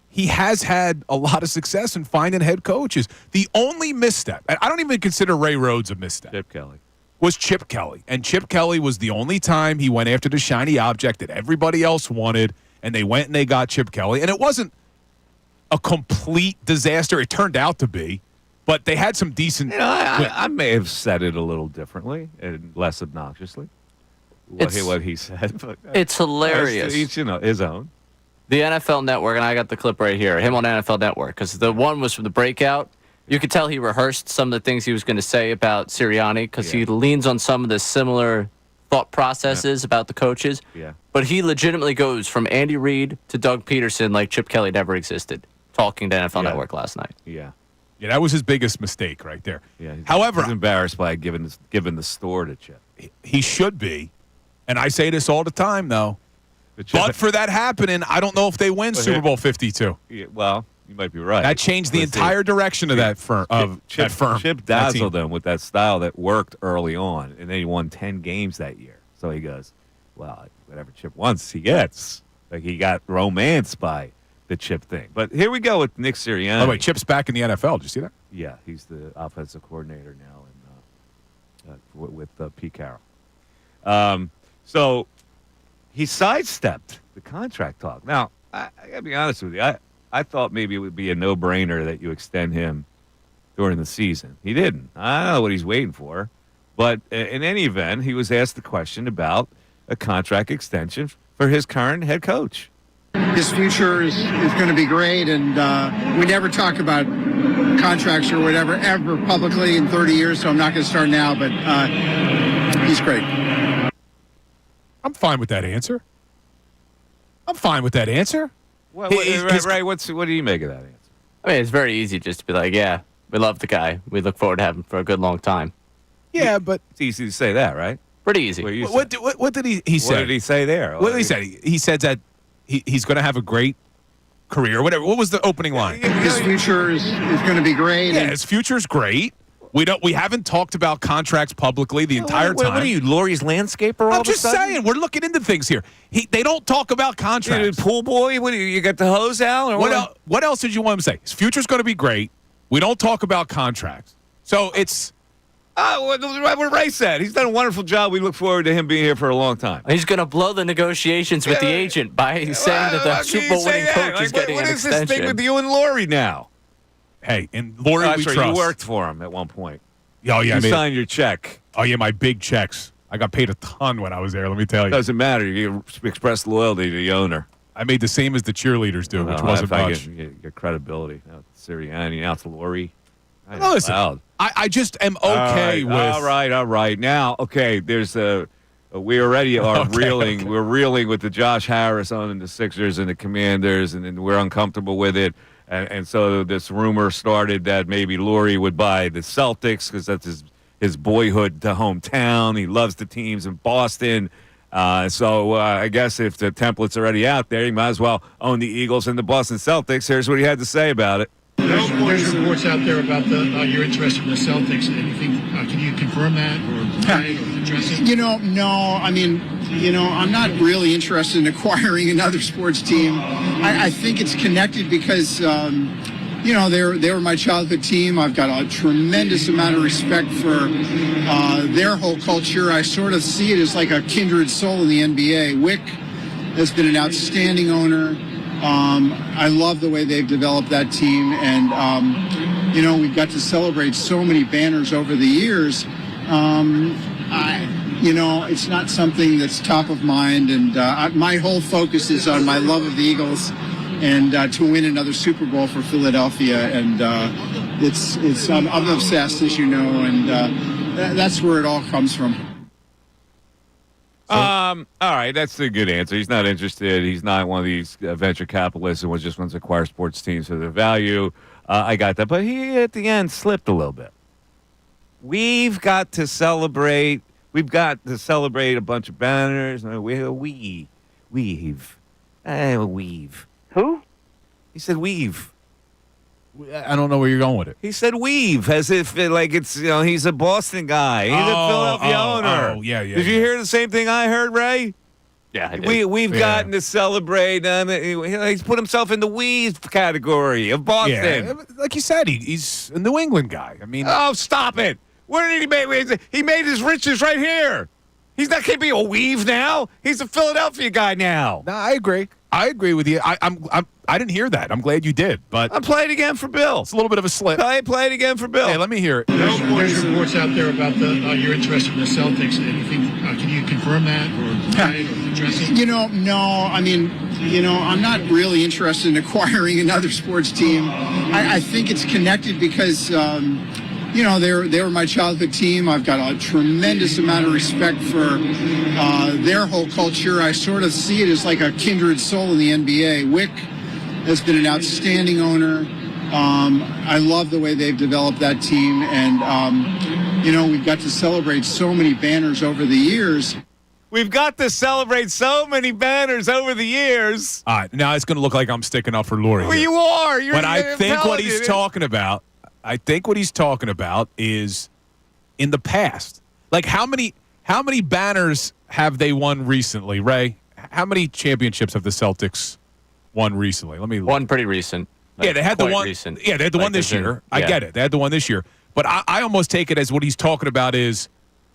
he has had a lot of success in finding head coaches. The only misstep, and I don't even consider Ray Rhodes a misstep. Chip Kelly. Was Chip Kelly. And Chip Kelly was the only time he went after the shiny object that everybody else wanted, and they went and they got Chip Kelly. And it wasn't a complete disaster. It turned out to be. But they had some decent... I may have said it a little differently and less obnoxiously. What he said. But it's hilarious. Each, his own. The NFL Network, and I got the clip right here, him on NFL Network, because the one was from the breakout. You could tell he rehearsed some of the things he was going to say about Sirianni because he leans on some of the similar thought processes about the coaches. Yeah. But he legitimately goes from Andy Reid to Doug Peterson like Chip Kelly never existed, talking to NFL Network last night. Yeah. Yeah, that was his biggest mistake right there. Yeah. However, he's embarrassed by giving the store to Chip. He should be. And I say this all the time, though. But for that happening, I don't know if they win Super Bowl 52. Yeah, well, you might be right. That changed the entire direction of that firm. Chip dazzled them with that style that worked early on, and then he won 10 games that year. So he goes, well, whatever Chip wants, he gets. Like he got romanced by the Chip thing. But here we go with Nick Sirianni. Oh, wait, Chip's back in the NFL. Did you see that? Yeah, he's the offensive coordinator now with Pete Carroll. So he sidestepped the contract talk. Now, I got to be honest with you. I thought maybe it would be a no-brainer that you extend him during the season. He didn't. I don't know what he's waiting for. But in any event, he was asked the question about a contract extension for his current head coach. His future is going to be great, and we never talk about contracts or whatever ever publicly in 30 years, so I'm not going to start now, but he's great. I'm fine with that answer. What do you make of that answer? I mean, it's very easy just to be like, yeah, we love the guy. We look forward to having him for a good long time. Yeah, but it's easy to say that, right? Pretty easy. What did he say? What did he say there? What did he say? He said that he's going to have a great career. Whatever. What was the opening line? His future is going to be great. Yeah, his future's great. We haven't talked about contracts publicly the entire time. What are you, Laurie's landscaper? I'm just saying, we're looking into things here. They don't talk about contracts. Pool boy, what do you got the hose out? Or what else did you want him to say? His future's going to be great. We don't talk about contracts. So it's... what Ray said. He's done a wonderful job. We look forward to him being here for a long time. He's going to blow the negotiations with the agent by saying that the Super Bowl winning coach is getting an extension. What is this thing with you and Lurie now? Hey, and Lurie we trust. You worked for him at one point. Oh, yeah. You signed your check. Oh, yeah, my big checks. I got paid a ton when I was there, let me tell you. Doesn't matter. You express loyalty to the owner. I made the same as the cheerleaders do, which wasn't much. Get credibility. Now it's Sirianni, now it's Lurie. No, listen, I just am okay with... All right. Now, okay, there's we already are reeling. Okay. We're reeling with the Josh Harris owning the Sixers and the Commanders, and we're uncomfortable with it. And so this rumor started that maybe Lurie would buy the Celtics because that's his boyhood hometown. He loves the teams in Boston. So I guess if the template's already out there, you might as well own the Eagles and the Boston Celtics. Here's what he had to say about it. There's reports out there about your interest in the Celtics. Anything? Can you confirm that or address it? No. I mean, I'm not really interested in acquiring another sports team. I think it's connected because they were my childhood team. I've got a tremendous amount of respect for their whole culture. I sort of see it as like a kindred soul in the NBA. Wick has been an outstanding owner. I love the way they've developed that team, and we've got to celebrate so many banners over the years. It's not something that's top of mind, and my whole focus is on my love of the Eagles and to win another Super Bowl for Philadelphia. And I'm obsessed, as you know, and that's where it all comes from. All right, that's a good answer. He's not interested. He's not one of these venture capitalists who just wants to acquire sports teams for their value. I got that, but he at the end slipped a little bit. We've got to celebrate. We've got to celebrate a bunch of banners. Weave. Weave. Who? He said weave. I don't know where you're going with it. He said weave, as if he's a Boston guy. He's a Philadelphia owner. Oh, yeah. Did you hear the same thing I heard, Ray? Yeah, I did. We've gotten to celebrate. He's put himself in the weave category of Boston. Yeah, like you said, he's a New England guy. I mean, oh, stop it! Where did he make? He made his riches right here. He's not going to be a weave now. He's a Philadelphia guy now. No, I agree. I agree with you. I didn't hear that. I'm glad you did, but I'm playing again for Bill. It's a little bit of a slip. Play it again for Bill. Hey, let me hear it. There's reports out there about your interest in the Celtics. Anything? Can you confirm that or address it? No. I mean, I'm not really interested in acquiring another sports team. I think it's connected because, they were my childhood team. I've got a tremendous amount of respect for their whole culture. I sort of see it as like a kindred soul in the NBA. Wick has been an outstanding owner. I love the way they've developed that team, and we've got to celebrate so many banners over the years. We've got to celebrate so many banners over the years. All right, now it's going to look like I'm sticking up for Lurie. Well, you are. But I think what he's talking about. I think what he's talking about is in the past. Like how many banners have they won recently, Ray? How many championships have the Celtics won recently? Let me look. One pretty recent. Yeah, they had the one. Recent. Yeah, they had the one this year. I get it. They had the one this year. But I almost take it as what he's talking about is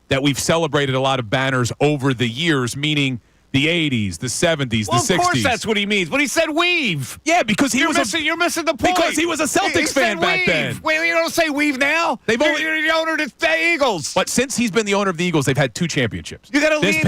that we've celebrated a lot of banners over the years, meaning the 80s, the 70s, the 60s. Of course that's what he means. But he said weave. Yeah, because you're missing the point. Because he was a Celtics fan back then. Wait, you don't say weave now? You're the owner of the Eagles. But since he's been the owner of the Eagles, they've had 2 championships. You got to leave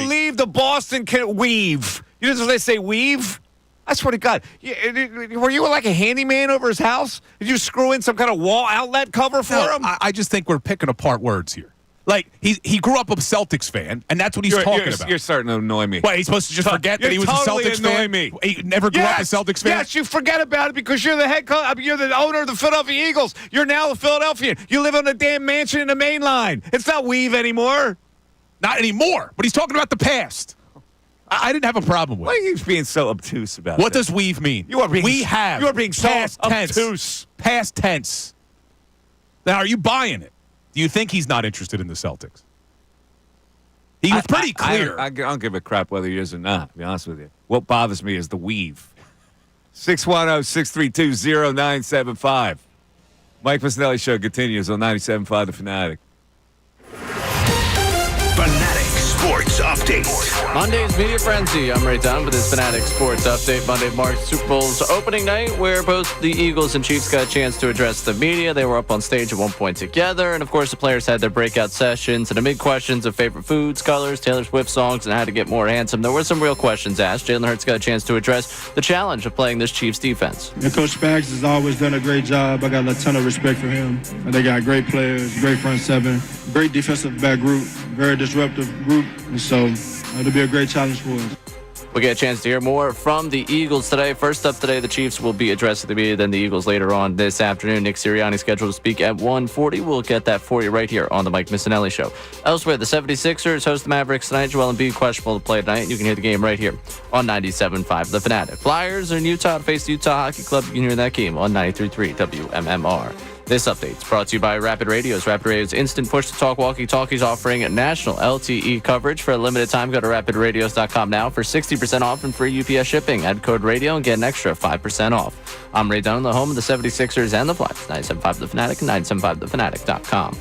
leave the Boston weave. You know they say weave? I swear to God. Were you like a handyman over his house? Did you screw in some kind of wall outlet cover for him? I just think we're picking apart words here. Like, he grew up a Celtics fan, and that's what he's talking about. You're starting to annoy me. Wait, he's supposed to just forget that he was a Celtics fan? Me. He never grew up a Celtics fan? Yes, you forget about it because you're the you're the owner of the Philadelphia Eagles. You're now a Philadelphian. You live on a damn mansion in the main line. It's not weave anymore. Not anymore, but he's talking about the past. I didn't have a problem with it. Why are you being so obtuse about What does weave mean? You are being so past obtuse. Past tense. Now, are you buying it? Do you think he's not interested in the Celtics? He was pretty clear. I don't give a crap whether he is or not, to be honest with you. What bothers me is the weave. 610-632-0975. Mike Missanelli Show continues on 97.5 The Fanatic. Fanatic Sports Update. Monday's Media Frenzy. I'm Ray Dunn with this Fanatic Sports Update. Monday marks Super Bowl's opening night, where both the Eagles and Chiefs got a chance to address the media. They were up on stage at one point together, and of course the players had their breakout sessions. And amid questions of favorite foods, colors, Taylor Swift songs, and how to get more handsome, there were some real questions asked. Jaylen Hurts got a chance to address the challenge of playing this Chiefs defense. And Coach Spags has always done a great job. I got a ton of respect for him. They got great players, great front seven, great defensive back group, very disruptive group, and so it'll be a great challenge for us. We'll get a chance to hear more from the Eagles today. First up today, the Chiefs will be addressing the media, then the Eagles later on this afternoon. Nick Sirianni scheduled to speak at 1:40. We'll get that for you right here on the Mike Missanelli Show. Elsewhere, the 76ers host the Mavericks tonight. Joel Embiid questionable to play tonight. You can hear the game right here on 97.5 The Fanatic. Flyers are in Utah to face the Utah Hockey Club. You can hear that game on 93.3 WMMR. This update is brought to you by Rapid Radios. Rapid Radio's instant push-to-talk walkie-talkies offering national LTE coverage. For a limited time, go to rapidradios.com now for 60% off and free UPS shipping. Add code radio and get an extra 5% off. I'm Ray Dunn, the home of the 76ers and the Flyers. 97.5 The Fanatic and 97.5thefanatic.com.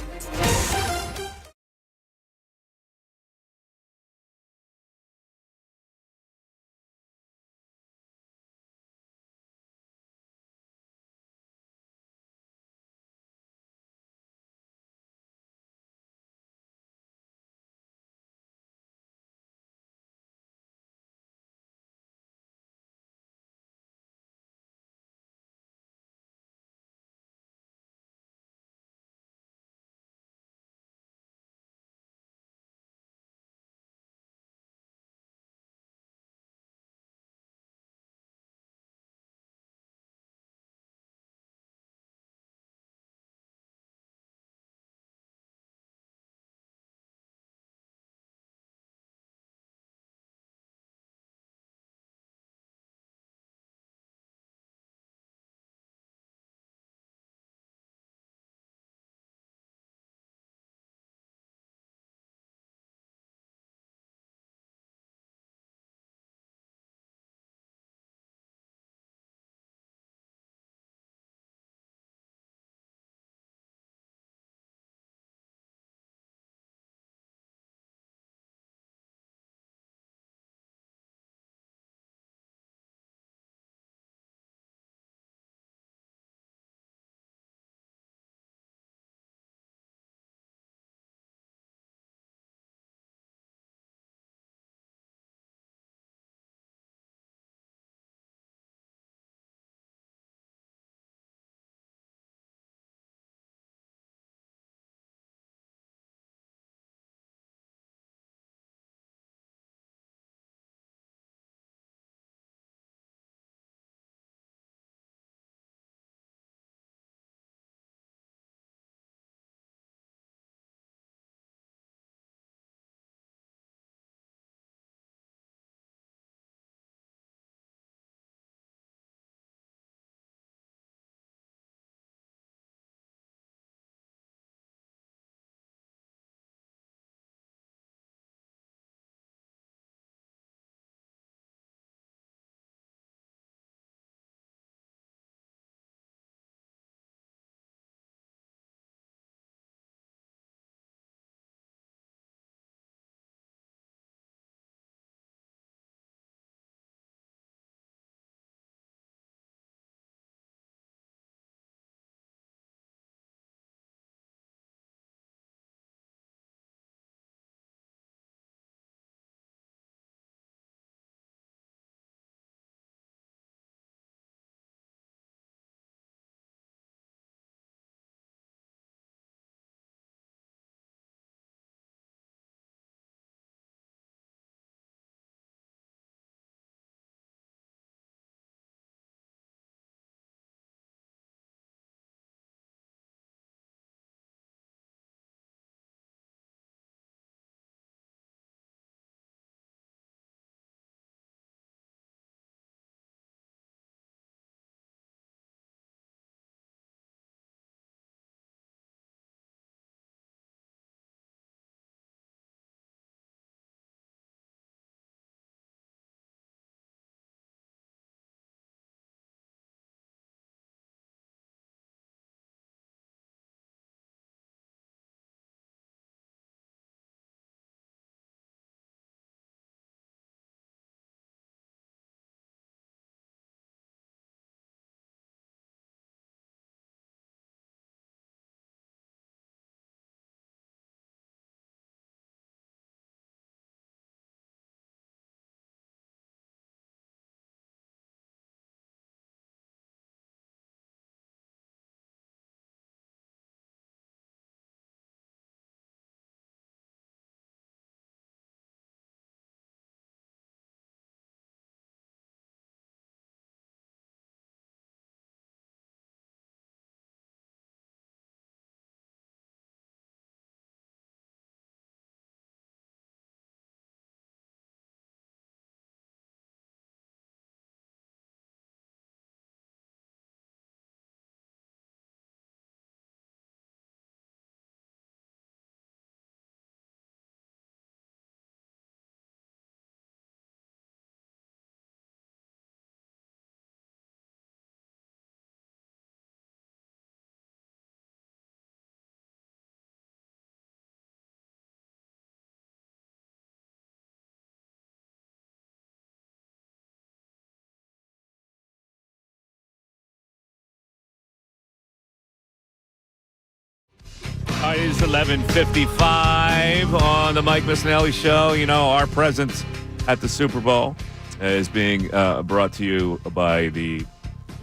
right, it is 11:55 on the Mike Missanelli Show. You know, our presence at the Super Bowl is being brought to you by the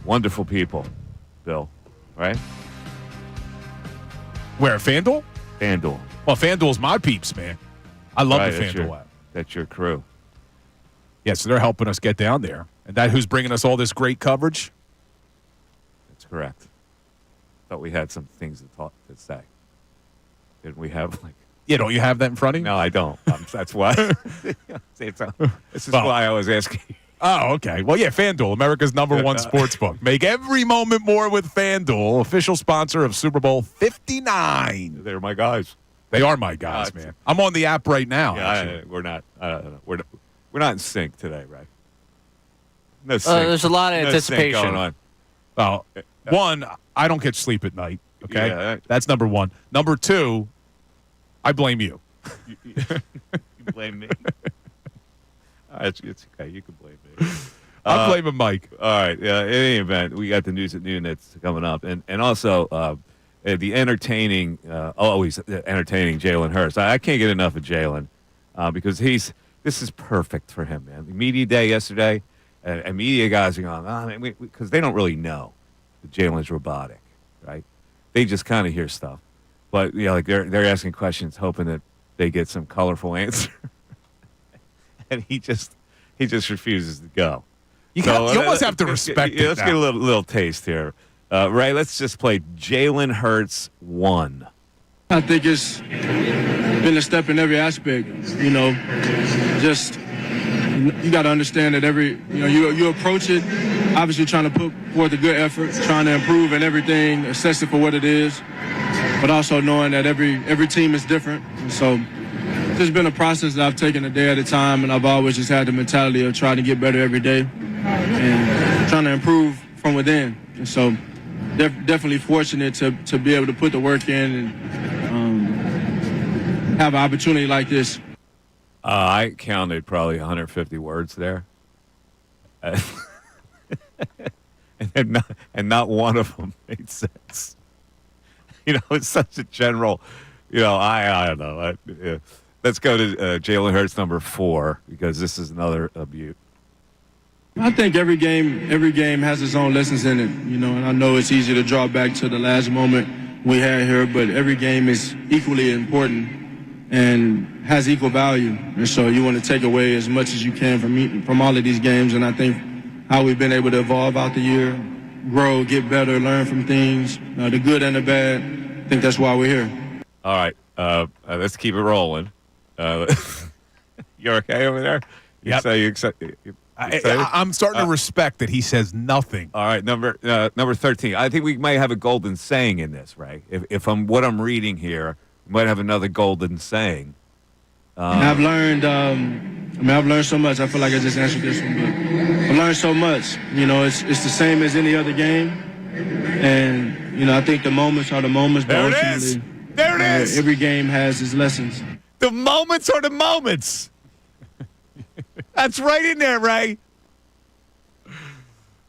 wonderful people, Bill, right? Where, FanDuel? FanDuel. Well, FanDuel's my peeps, man. I love the FanDuel app. That's your crew. Yeah, so they're helping us get down there. And that who's bringing us all this great coverage? That's correct. Thought we had some things to say. Didn't we have, like... Yeah, don't you have that in front of you? No, I don't. That's why. This is why I was asking. Oh, okay. Well, yeah, FanDuel, America's #1 sports book. Make every moment more with FanDuel, official sponsor of Super Bowl 59. They're my guys. They are my guys, man. I'm on the app right now. Yeah, we're not. We're not in sync today, right? No sync. There's a lot of anticipation going on. Well, one, I don't get sleep at night. Okay, Yeah. that's number one. Number two, I blame you. You blame me. It's okay. You can blame me. I'm blaming Mike. All right. In any event, we got the news at noon that's coming up, and also the entertaining, always entertaining Jaylen Hurts. I can't get enough of Jaylen because this is perfect for him, man. The media day yesterday, and media guys are going, because they don't really know that Jaylen's robotic, right? They just kind of hear stuff, but like they're asking questions, hoping that they get some colorful answer, and he just refuses to go. You almost have to respect it. Let's get a little taste here. Ray, let's just play Jaylen Hurts 1. I think it's been a step in every aspect. Just you got to understand that you approach it, obviously trying to put forth a good effort, trying to improve and everything, assess it for what it is, but also knowing that every team is different. And so it's just been a process that I've taken a day at a time, and I've always just had the mentality of trying to get better every day and trying to improve from within. And so definitely fortunate to be able to put the work in and have an opportunity like this. I counted probably 150 words there, and not one of them made sense. It's such a general. I don't know. Let's go to Jaylen Hurts number 4 because this is another Butte. I think every game has its own lessons in it, and I know it's easy to draw back to the last moment we had here, but every game is equally important and has equal value. And so you want to take away as much as you can from all of these games, and I think how we've been able to evolve out the year, grow, get better, learn from things, the good and the bad. I think that's why we're here. All right, let's keep it rolling. You're okay over there? Yep. I'm starting to respect that he says nothing. All right, number 13. I think we might have a golden saying in this, right? If what I'm reading here, we might have another golden saying. I've learned. I've learned so much. I feel like I just answered this one, but I've learned so much. It's the same as any other game, and I think the moments are the moments. There but it ultimately, is. There it is. Every game has its lessons. The moments are the moments. That's right in there, Ray.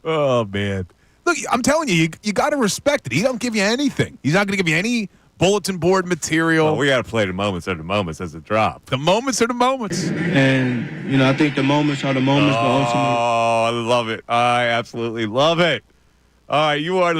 Oh, man. Look, I'm telling you, you got to respect it. He don't give you anything. He's not going to give you any bulletin board material. Well, we got to play the moments are the moments as a drop. The moments are the moments. And, I think the moments are the moments, but ultimately. Oh, I love it. I absolutely love it. All right, you are.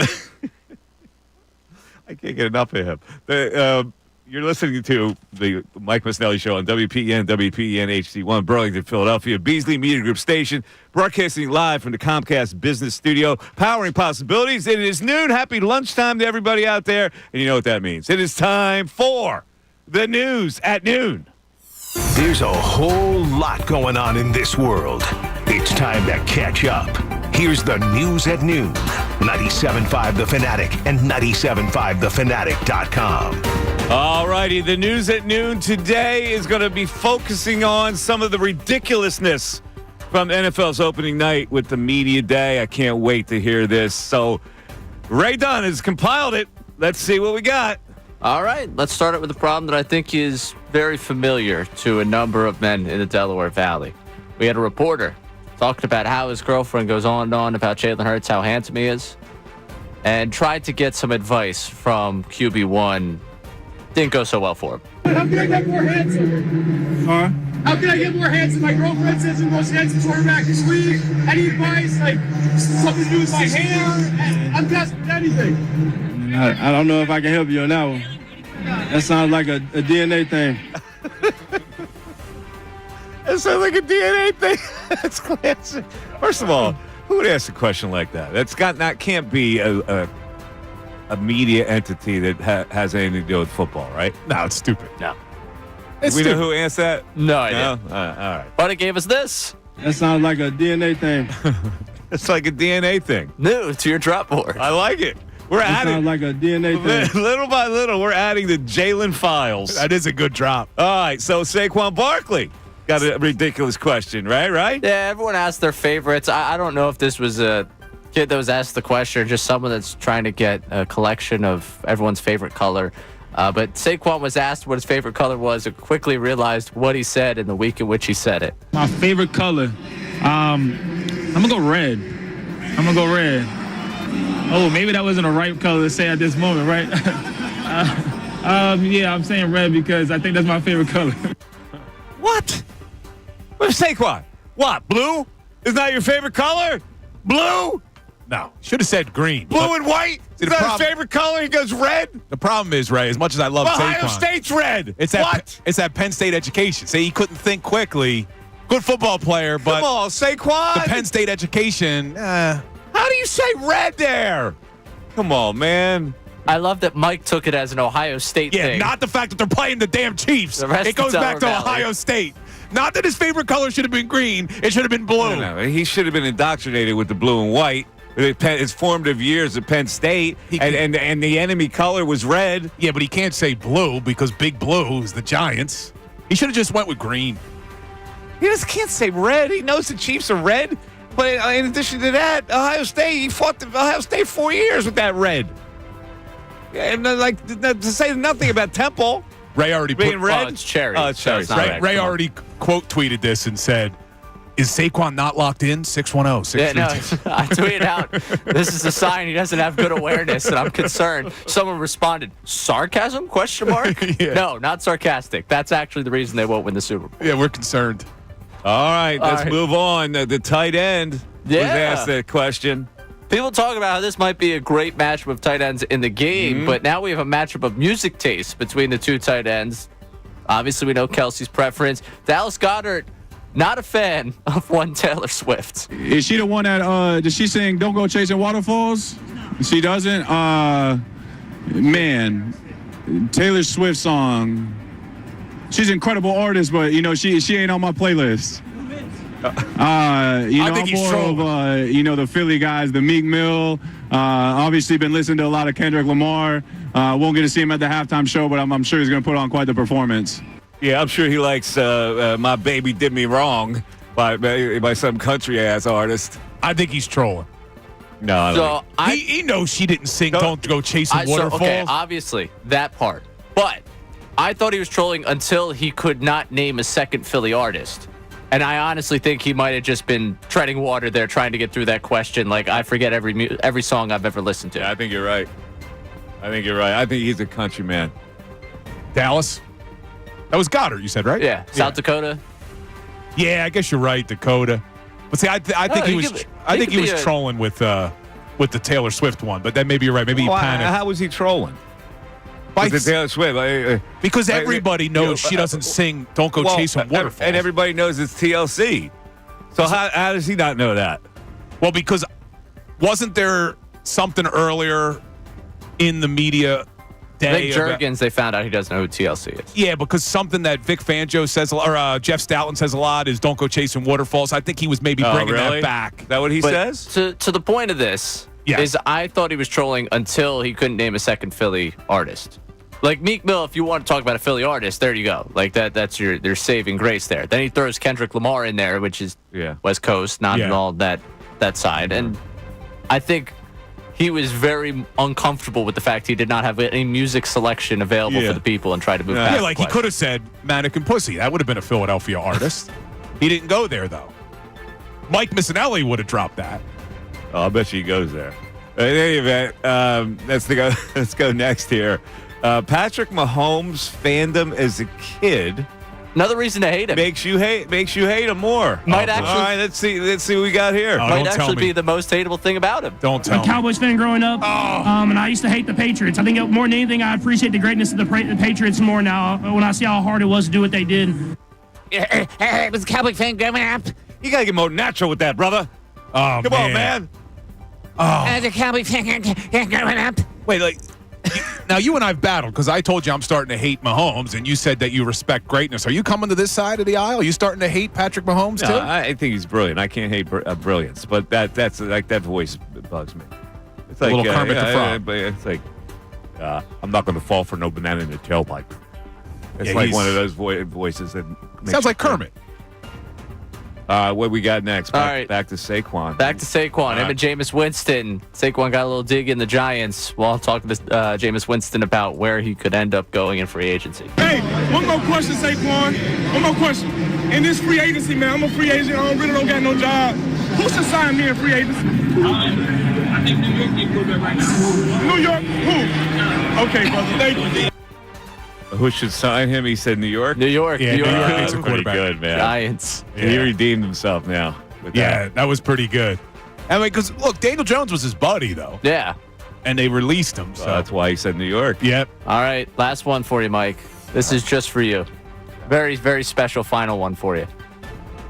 I can't get enough of him. You're listening to the Mike Missanelli Show on WPN HD1, Burlington, Philadelphia, Beasley Media Group station, broadcasting live from the Comcast Business Studio, powering possibilities. It is noon. Happy lunchtime to everybody out there. And you know what that means. It is time for the news at noon. There's a whole lot going on in this world. It's time to catch up. Here's the news at noon. 97.5 The Fanatic and 97.5thefanatic.com. All righty, the news at noon today is going to be focusing on some of the ridiculousness from NFL's opening night with the media day. I can't wait to hear this. So Ray Dunn has compiled it. Let's see what we got. All right, let's start it with a problem that I think is very familiar to a number of men in the Delaware Valley. We had a reporter talking about how his girlfriend goes on and on about Jaylen Hurts, how handsome he is, and tried to get some advice from QB1 didn't go so well for him. How can I get more handsome? Huh? How can I get more handsome? My girlfriend says I'm the most handsome quarterback in the league. Any advice? Like something to do with my hair? I'm desperate for anything. I don't know if I can help you on that one. That sounds like a DNA thing. That sounds like a DNA thing. That's classic. First of all, who would ask a question like that? That can't be a media entity that has anything to do with football, right? No, it's stupid. No. We know who asked that? No idea. No? All right. But it gave us this. That sounds like a DNA thing. It's like a DNA thing. New to your drop board. I like it. We're That adding. sounds like a DNA thing. Little by little, we're adding the Jaylen files. That is a good drop. All right, so Saquon Barkley got a ridiculous question, right? Yeah, everyone asked their favorites. I don't know if this was a kid that was asked the question or just someone that's trying to get a collection of everyone's favorite color. But Saquon was asked what his favorite color was and quickly realized what he said in the week in which he said it. My favorite color, I'm gonna go red. Oh, maybe that wasn't the right color to say at this moment, right? Yeah, I'm saying red because I think that's my favorite color. What? Saquon, what? Blue is not your favorite color? Blue? No, should have said green. Blue and white? Is that his favorite color? He goes red? The problem is, Ray, as much as I love Ohio Saquon, State's red. it's that Penn State education. Say he couldn't think quickly. Good football player, but Come on, Saquon. the Penn State education. How do you say red there? Come on, man. I love that Mike took it as an Ohio State thing. Not the fact that they're playing the damn Chiefs. The rest It goes of back to Delaware Valley. Ohio State. Not that his favorite color should have been green. It should have been blue. No, he should have been indoctrinated with the blue and white. His formative years at Penn State, and the enemy color was red. Yeah, but he can't say blue because Big Blue is the Giants. He should have just went with green. He just can't say red. He knows the Chiefs are red. But in addition to that, Ohio State, he fought Ohio State 4 years with that red. And to say nothing about Temple. Ray already being red. Oh, it's cherry. Oh, it's cherry. So it's not red. Ray Come on. already quote tweeted this and said, "Is Saquon not locked in? 610-632." Yeah, no, I tweeted out, this is a sign he doesn't have good awareness, and I'm concerned. Someone responded, sarcasm, question mark? Yeah. No, not sarcastic. That's actually the reason they won't win the Super Bowl. Yeah, we're concerned. All right, let's move on. The tight end was asked that question. People talk about how this might be a great matchup of tight ends in the game, but now we have a matchup of music taste between the two tight ends. Obviously, we know Kelsey's preference. Dallas Goedert, not a fan of one Taylor Swift. Is she the one that does she sing "Don't Go Chasing Waterfalls"? She doesn't. Man, Taylor Swift song. She's an incredible artist, but she ain't on my playlist. I think I'm he's more of the Philly guys, the Meek Mill. Obviously, been listening to a lot of Kendrick Lamar. Won't get to see him at the halftime show, but I'm sure he's going to put on quite the performance. Yeah, I'm sure he likes "My Baby Did Me Wrong" by some country ass artist. I think he's trolling. No, I don't think. He knows she didn't sing "Don't Go Chasing Waterfalls." Okay, obviously that part, but I thought he was trolling until he could not name a second Philly artist. And I honestly think he might have just been treading water there, trying to get through that question. Like, I forget every song I've ever listened to. Yeah, I think you're right. I think he's a country man. Dallas? That was Goddard, you said, right? Yeah. South Dakota? Yeah, I guess you're right, Dakota. But see, I think he was trolling with the Taylor Swift one, but then maybe you're right. Maybe he panicked. How was he trolling? By the Taylor Swift. Because everybody knows she doesn't sing "Don't Go Chasing Waterfalls," and everybody knows it's TLC. So how does he not know that? Well, because wasn't there something earlier in the media day? Vic Jurgens, they found out he doesn't know who TLC is. Yeah, because something that Vic Fangio says, or Jeff Stoutland says a lot, is "Don't go chasing waterfalls." I think he was maybe bringing that back. Is that what he says? To the point of this is, I thought he was trolling until he couldn't name a second Philly artist. Like Meek Mill, if you want to talk about a Philly artist, there you go. Like that's your saving grace there. Then he throws Kendrick Lamar in there, which is West Coast, not all that side. And I think he was very uncomfortable with the fact he did not have any music selection available for the people and tried to move past. Yeah, like he could have said Mannequin Pussy. That would have been a Philadelphia artist. He didn't go there though. Mike Missanelli would have dropped that. Oh, I bet you he goes there. In any event, let's go next here. Patrick Mahomes fandom as a kid. Another reason to hate him. Makes you hate him more. Might actually. All right, let's see what we got here. Might actually be the most hateable thing about him. Don't tell me. Cowboys fan growing up, and I used to hate the Patriots. I think more than anything, I appreciate the greatness of the Patriots more now when I see how hard it was to do what they did. I was a Cowboy fan growing up. You got to get more natural with that, brother. Oh, Come on, man. I was a Cowboy fan growing up. Wait, like, now you and I've battled because I told you I'm starting to hate Mahomes, and you said that you respect greatness. Are you coming to this side of the aisle? Are you starting to hate Patrick Mahomes No, too? I think he's brilliant. I can't hate brilliance, but that's like that voice bugs me. It's like a little Kermit the Frog. But it's like I'm not going to fall for no banana in the tailpipe. It's Yeah, like one of those voices that Sounds like Kermit. What we got next? All right. Back to Saquon. Back to Saquon. Him and Jameis Winston. Saquon got a little dig in the Giants while talking to Jameis Winston about where he could end up going in free agency. Hey, one more question, Saquon. One more question. In this free agency, man, I'm a free agent. I really don't got no job. Who should sign me in free agency? I think New York need quarterback right now. New York? Who? Okay, brother. Thank you. Who should sign him? He said New York. New York. Yeah, New York needs a That's pretty quarterback. good, man. Giants. He redeemed himself now. With Yeah, that was pretty good. I mean, because look, Daniel Jones was his buddy though, Yeah. and they released him. So that's why he said New York. Yep. All right. Last one for you, Mike. This is just for you. Very, very special final one for you.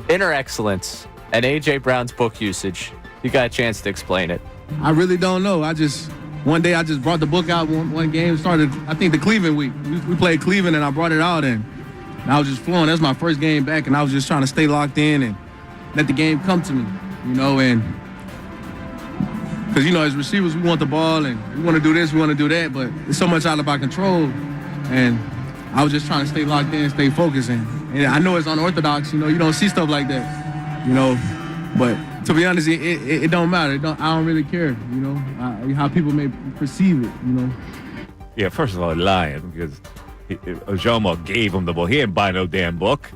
Inner excellence and A.J. Brown's book usage. You got a chance to explain it. I really don't know. One day I just brought the book out one game, started, I think, the Cleveland week. We played Cleveland, and I brought it out, and I was just flowing. That's my first game back, and I was just trying to stay locked in and let the game come to me, and because, as receivers, we want the ball, and we want to do this, we want to do that, but it's so much out of our control, and I was just trying to stay locked in, stay focused, and I know it's unorthodox, you don't see stuff like that, but to be honest, it don't matter. I don't really care, how people may perceive it, Yeah, first of all, lying because Ojomo gave him the book. He didn't buy no damn book.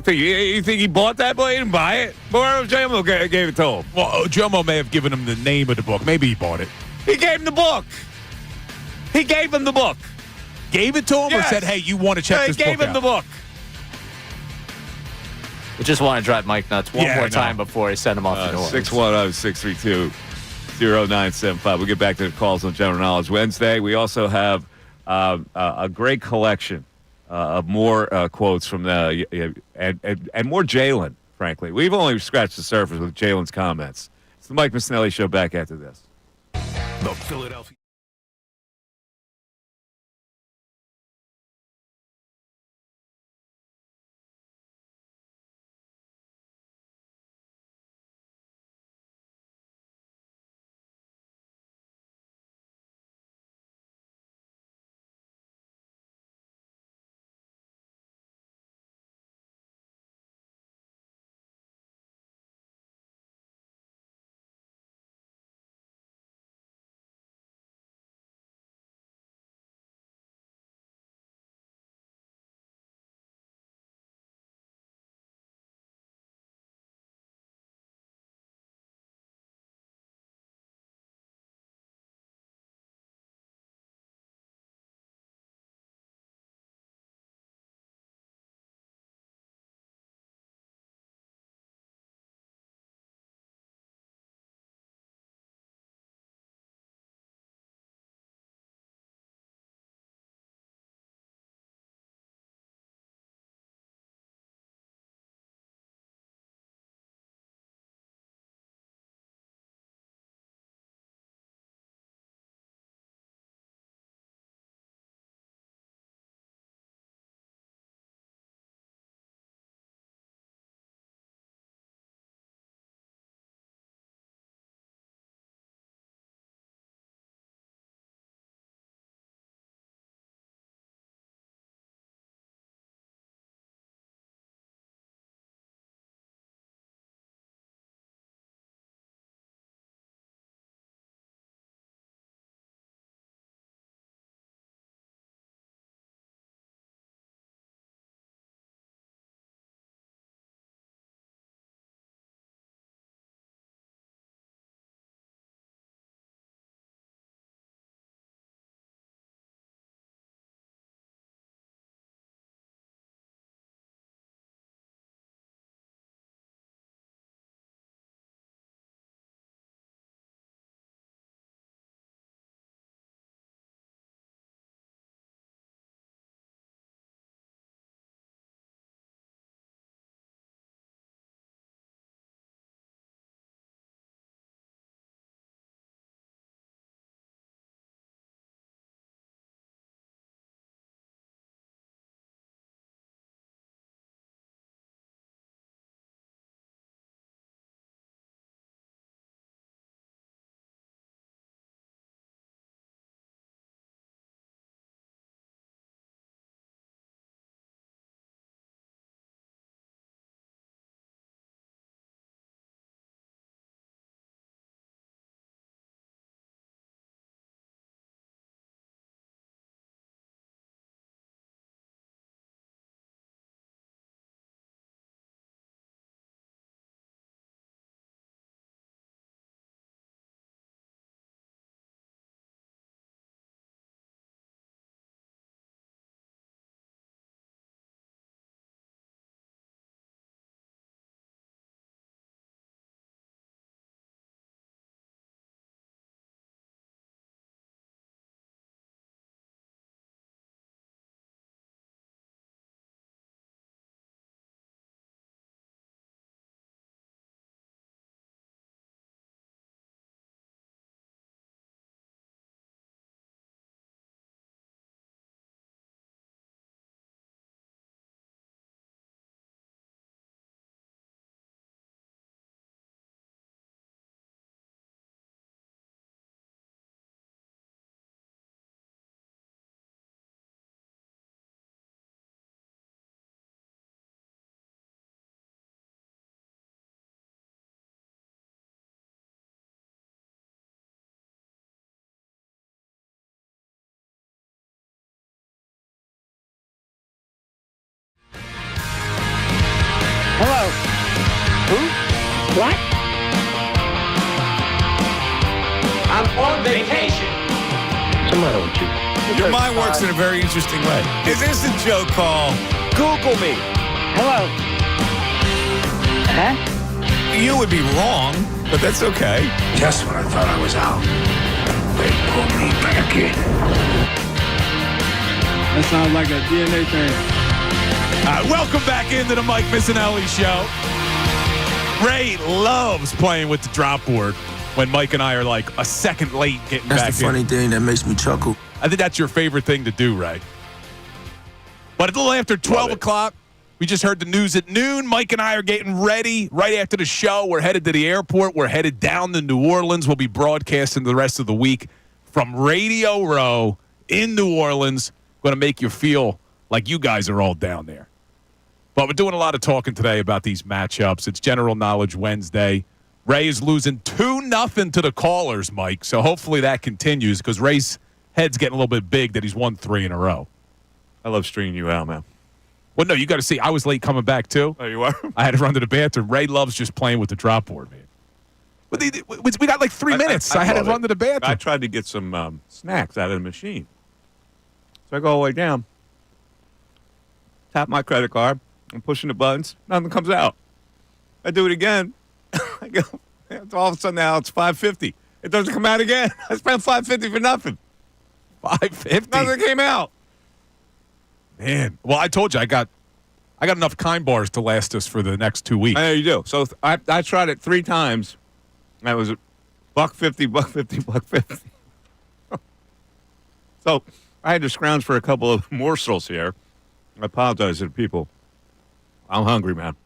You think he bought that book? He didn't buy it. Or Ojomo gave it to him. Well, Jomo may have given him the name of the book. Maybe he bought it. He gave him the book. He gave him the book. Gave it to him, Yes. or said, "Hey, you want to check this He gave book him out?" the book. I just want to drive Mike nuts one Yeah, more I know. time before I send him off to New Orleans. 610-632-0975. We'll get back to the calls on General Knowledge Wednesday. We also have a great collection of more quotes from and more Jaylen, frankly. We've only scratched the surface with Jaylen's comments. It's the Mike Missanelli Show back after this. The Philadelphia. What? I'm on vacation. What's the matter with you? Your mind works in a very interesting way. Is this a joke call? Google me. Hello. Huh? You would be wrong, but that's okay. Just when I thought I was out, they pulled me back in. That sounds like a DNA thing. Welcome back into the Mike Missanelli Show. Ray loves playing with the drop board when Mike and I are like a second late getting back in. That's the funny thing that makes me chuckle. I think that's your favorite thing to do, Ray. But a little after 12 o'clock, we just heard the news at noon. Mike and I are getting ready right after the show. We're headed to the airport. We're headed down to New Orleans. We'll be broadcasting the rest of the week from Radio Row in New Orleans. Going to make you feel like you guys are all down there. But we're doing a lot of talking today about these matchups. It's General Knowledge Wednesday. Ray is losing 2-0 to the callers, Mike. So hopefully that continues because Ray's head's getting a little bit big that he's won 3 in a row. I love stringing you out, man. Well, no, you got to see. I was late coming back, too. Oh, you are? I had to run to the bathroom. Ray loves just playing with the drop board, man. But we got like 3 minutes. I had to run to the bathroom. I tried to get some snacks out of the machine. So I go all the way down, tap my credit card, I'm pushing the buttons, nothing comes out. I do it again. I go, all of a sudden now it's $5.50. It doesn't come out again. I spent $5.50 for nothing. $5.50? Nothing came out. Man, well, I told you I got enough Kind bars to last us for the next 2 weeks. I know you do. So I tried it 3 times. That was $1.50, $1.50, $1.50. So I had to scrounge for a couple of morsels here. I apologize to the people. I'm hungry, man.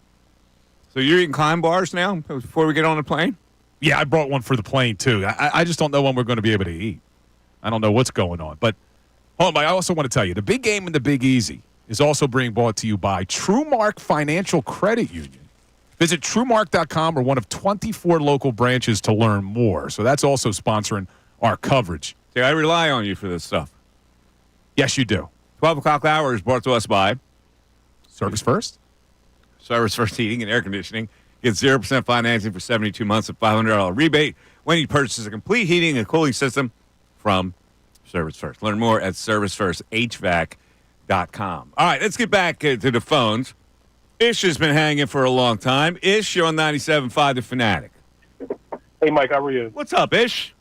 So you're eating Kind bars now before we get on the plane? Yeah, I brought one for the plane, too. I just don't know when we're going to be able to eat. I don't know what's going on. But hold on, I also want to tell you, the big game and the Big Easy is also being brought to you by TrueMark Financial Credit Union. Visit TrueMark.com or one of 24 local branches to learn more. So that's also sponsoring our coverage. See, I rely on you for this stuff. Yes, you do. 12 o'clock hour is brought to us by Service First. Service First Heating and Air Conditioning. Get 0% financing for 72 months at $500 rebate when you purchase a complete heating and cooling system from Service First. Learn more at servicefirst.hvac.com. All right, let's get back to the phones. Ish has been hanging for a long time. Ish, you're on 97.5 The Fanatic. Hey, Mike, how are you? What's up, Ish?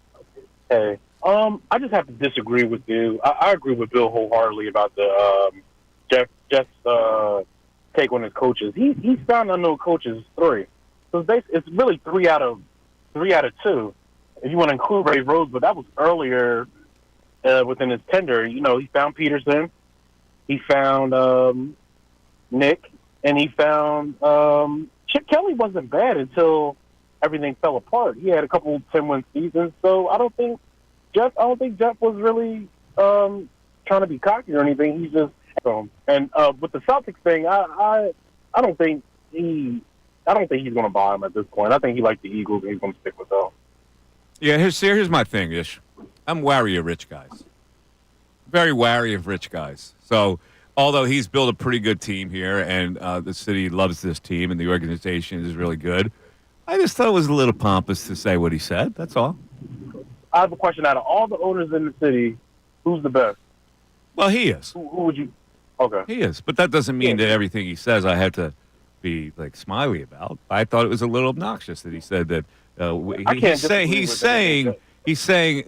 Hey. I just have to disagree with you. I agree with Bill wholeheartedly about the Jeff's take on his coaches. He's found unknown coaches 3. So it's really 3 out of 2. If you want to include Ray Rose, but that was earlier within his tenure. You know, he found Peterson, he found Nick, and he found Chip Kelly wasn't bad until everything fell apart. He had a couple 10-win seasons, so I don't think Jeff was really trying to be cocky or anything. He's just and with the Celtics thing, I don't think he's going to buy him at this point. I think he likes the Eagles and he's going to stick with them. Yeah, here's my thing, Ish. I'm wary of rich guys. Very wary of rich guys. So although he's built a pretty good team here and the city loves this team and the organization is really good, I just thought it was a little pompous to say what he said. That's all. I have a question. Out of all the owners in the city, who's the best? Well, he is. Who would you? Okay. He is. But that doesn't mean that everything he says I have to be, like, smiley about. I thought it was a little obnoxious that he said that he's saying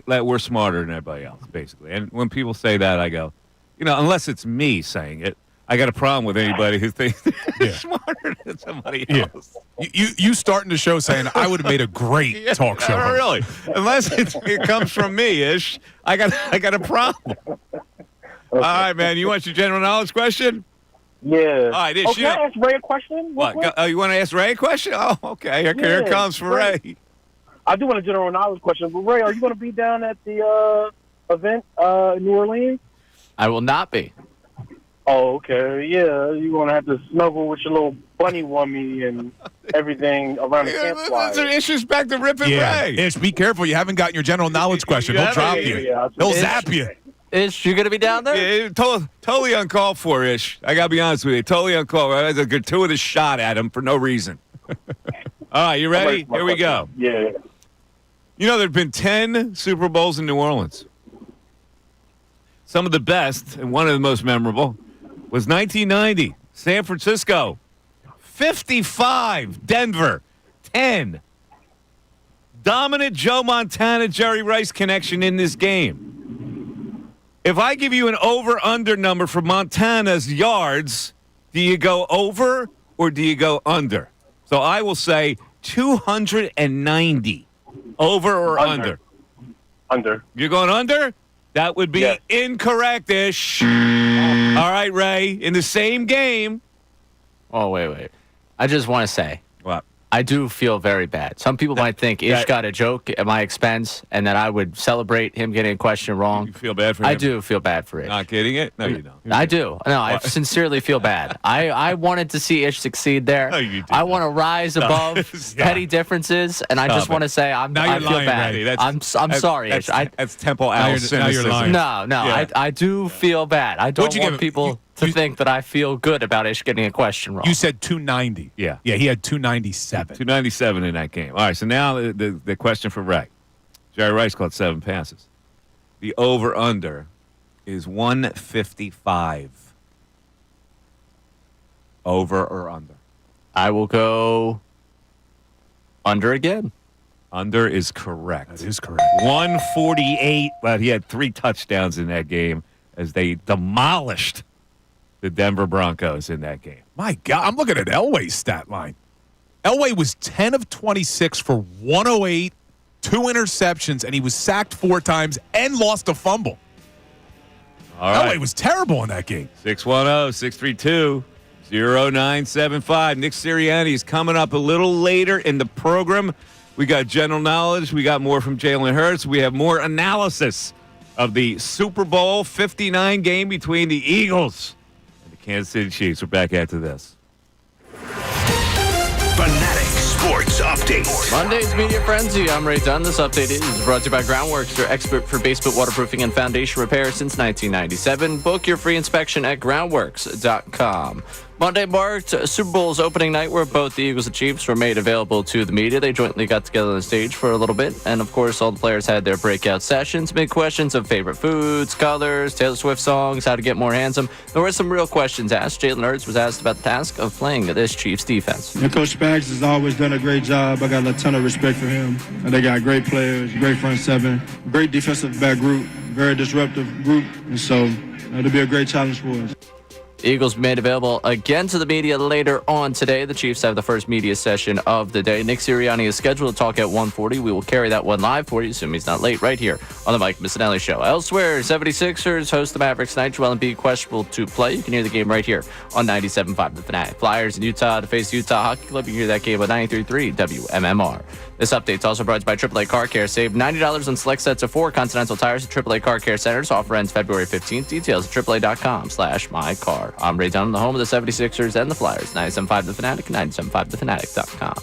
that we're smarter than everybody else, basically. And when people say that, I go, unless it's me saying it, I got a problem with anybody who thinks they're smarter than somebody else. You starting the show saying I would have made a great talk show. Really? Unless it comes from me, Ish, I got a problem. All right, man. You want your general knowledge question? Yeah. All right, Ish. Can I ask Ray a question? What? You want to ask Ray a question? Oh, okay. Here it comes for Ray. I do want a general knowledge question. But Ray, are you going to be down at the event in New Orleans? I will not be. Oh, okay. Yeah, you're going to have to snuggle with your little bunny wummy and everything around the campfire. That's Ish's back to ripping Ray. Ish, be careful. You haven't gotten your general knowledge question. He'll drop you. He'll zap you. Ish, you going to be down there? Yeah, totally uncalled for, Ish. I got to be honest with you. Totally uncalled for. That's a gratuitous shot at him for no reason. All right, you ready? My Here we question. go. Yeah. You know, there have been 10 Super Bowls in New Orleans. Some of the best, and one of the most memorable, was 1990, San Francisco. 55, Denver. 10. Dominant Joe Montana, Jerry Rice connection in this game. If I give you an over-under number for Montana's yards, do you go over or do you go under? So I will say 290. Over or under? Under. You're going under? That would be Yes. incorrect-ish. All right, Ray. In the same game. Oh, wait. I just want to say. What? I do feel very bad. Some people might think Ish got a joke at my expense and that I would celebrate him getting a question wrong. You feel bad for him? I do feel bad for Ish. Not getting it? No, you don't. I do. No, I sincerely feel bad. I wanted to see Ish succeed there. No, you did I want to rise above petty differences, and I just want to say I feel lying, bad. Ray. I'm sorry, Ish. That's Temple Owl Now you're cynicism. lying. No, Yeah. I do feel bad. I don't What'd you want give him? people to think that I feel good about Ish getting a question wrong. You said 290. Yeah. Yeah, he had 297. 297 in that game. All right, so now the question for Ray. Jerry Rice caught 7 passes. The over-under is 155. Over or under? I will go under again. Under is correct. That is correct. 148, but he had 3 touchdowns in that game as they demolished the Denver Broncos in that game. My God, I'm looking at Elway's stat line. Elway was 10 of 26 for 108, 2 interceptions, and he was sacked 4 times and lost a fumble. All right. Elway was terrible in that game. 610-632-0975. Nick Sirianni is coming up a little later in the program. We got general knowledge. We got more from Jaylen Hurts. We have more analysis of the Super Bowl 59 game between the Eagles and the Kansas City Chiefs. We're back after this. Fanatic Sports Update. Monday's Media Frenzy. I'm Ray Dunn. This update is brought to you by Groundworks, your expert for basement waterproofing and foundation repair since 1997. Book your free inspection at groundworks.com. Monday marked Super Bowl's opening night where both the Eagles and Chiefs were made available to the media. They jointly got together on the stage for a little bit. And, of course, all the players had their breakout sessions, big questions of favorite foods, colors, Taylor Swift songs, how to get more handsome. There were some real questions asked. Jaylen Hurts was asked about the task of playing this Chiefs defense. And Coach Spags has always done a great job. I got a ton of respect for him. And they got great players, great front seven, great defensive back group, very disruptive group. And so it'll be a great challenge for us. The Eagles made available again to the media later on today. The Chiefs have the first media session of the day. Nick Sirianni is scheduled to talk at 1:40. We will carry that one live for you, assuming he's not late, right here on the Mike Missanelli Show. Elsewhere, 76ers host the Mavericks tonight. Joel Embiid questionable to play. You can hear the game right here on 97.5 The Fanatic. Flyers in Utah to face Utah Hockey Club. You can hear that game on 93.3 WMMR. This update is also brought to you by AAA Car Care. Save $90 on select sets of 4 Continental tires at AAA Car Care Centers. Offer ends February 15th. Details at AAA.com/mycar. I'm Ray Dunn, the home of the 76ers and the Flyers. 97.5 The Fanatic, 97.5thefanatic.com.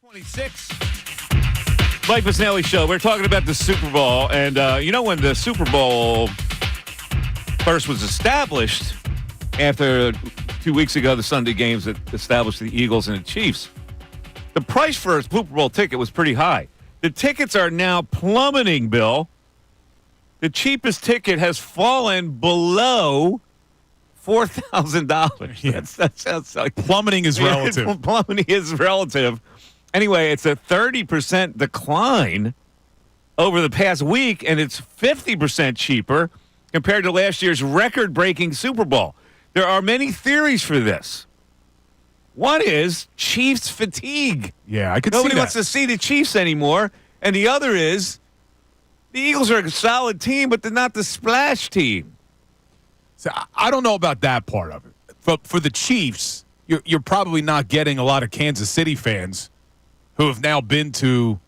26. Mike Missanelli Show. We're talking about the Super Bowl. And, when the Super Bowl first was established, after 2 weeks ago, the Sunday games that established the Eagles and the Chiefs, the price for a Super Bowl ticket was pretty high. The tickets are now plummeting, Bill. The cheapest ticket has fallen below $4,000. Yeah. That sounds like plummeting is relative. Plummeting is relative. Anyway, it's a 30% decline over the past week, and it's 50% cheaper compared to last year's record-breaking Super Bowl. There are many theories for this. One is Chiefs fatigue. Yeah, I could see that. Nobody wants to see the Chiefs anymore. And the other is the Eagles are a solid team, but they're not the splash team. So I don't know about that part of it. For the Chiefs, you're probably not getting a lot of Kansas City fans who have now been to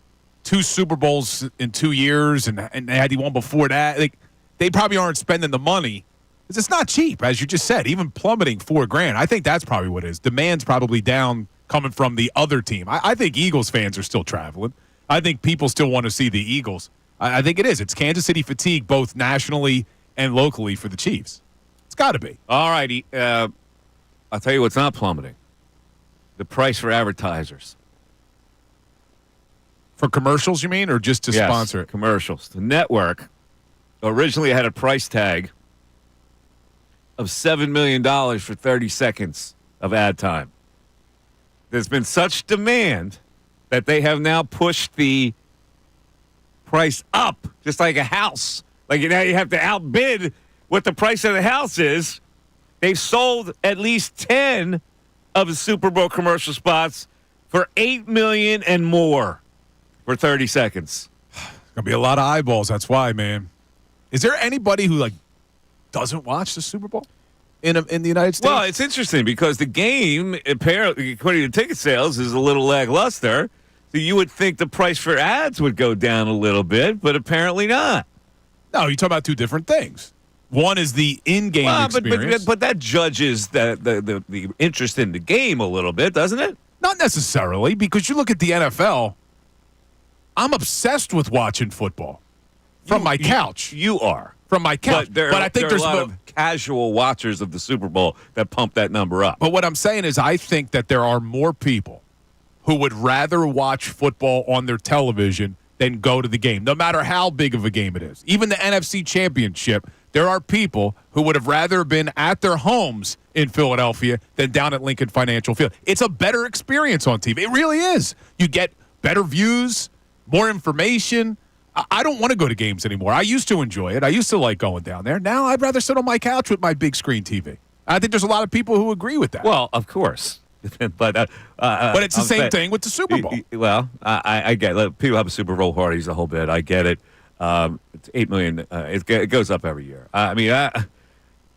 2 Super Bowls in 2 years, and they had the one before that. They probably aren't spending the money. It's not cheap, as you just said, even plummeting $4,000. I think that's probably what it is. Demand's probably down coming from the other team. I think Eagles fans are still traveling. I think people still want to see the Eagles. I think it is. It's Kansas City fatigue, both nationally and locally for the Chiefs. It's got to be. All righty. I'll tell you what's not plummeting. The price for advertisers. For commercials, you mean, or just to sponsor it? Commercials. The network originally had a price tag of $7 million for 30 seconds of ad time. There's been such demand that they have now pushed the price up, just like a house. Like now you have to outbid what the price of the house is. They've sold at least 10 of the Super Bowl commercial spots for $8 million and more for 30 seconds. It's gonna be a lot of eyeballs. That's why, man. Is there anybody who doesn't watch the Super Bowl in the United States? Well, it's interesting because the game, apparently, according to ticket sales, is a little lackluster. So you would think the price for ads would go down a little bit, but apparently not. No, you're talking about two different things. One is the in-game experience. But that judges the interest in the game a little bit, doesn't it? Not necessarily, because you look at the NFL, I'm obsessed with watching football from my couch. You are. From my couch. But I think there's a lot of casual watchers of the Super Bowl that pump that number up. But what I'm saying is I think that there are more people who would rather watch football on their television than go to the game, no matter how big of a game it is. Even the NFC Championship, there are people who would have rather been at their homes in Philadelphia than down at Lincoln Financial Field. It's a better experience on TV. It really is. You get better views, more information. I don't want to go to games anymore. I used to enjoy it. I used to like going down there. Now I'd rather sit on my couch with my big screen TV. I think there's a lot of people who agree with that. Well, of course. but it's the same thing with the Super Bowl. Well, I get it. People have a Super Bowl parties a whole bit. I get it. It's $8 million. It goes up every year.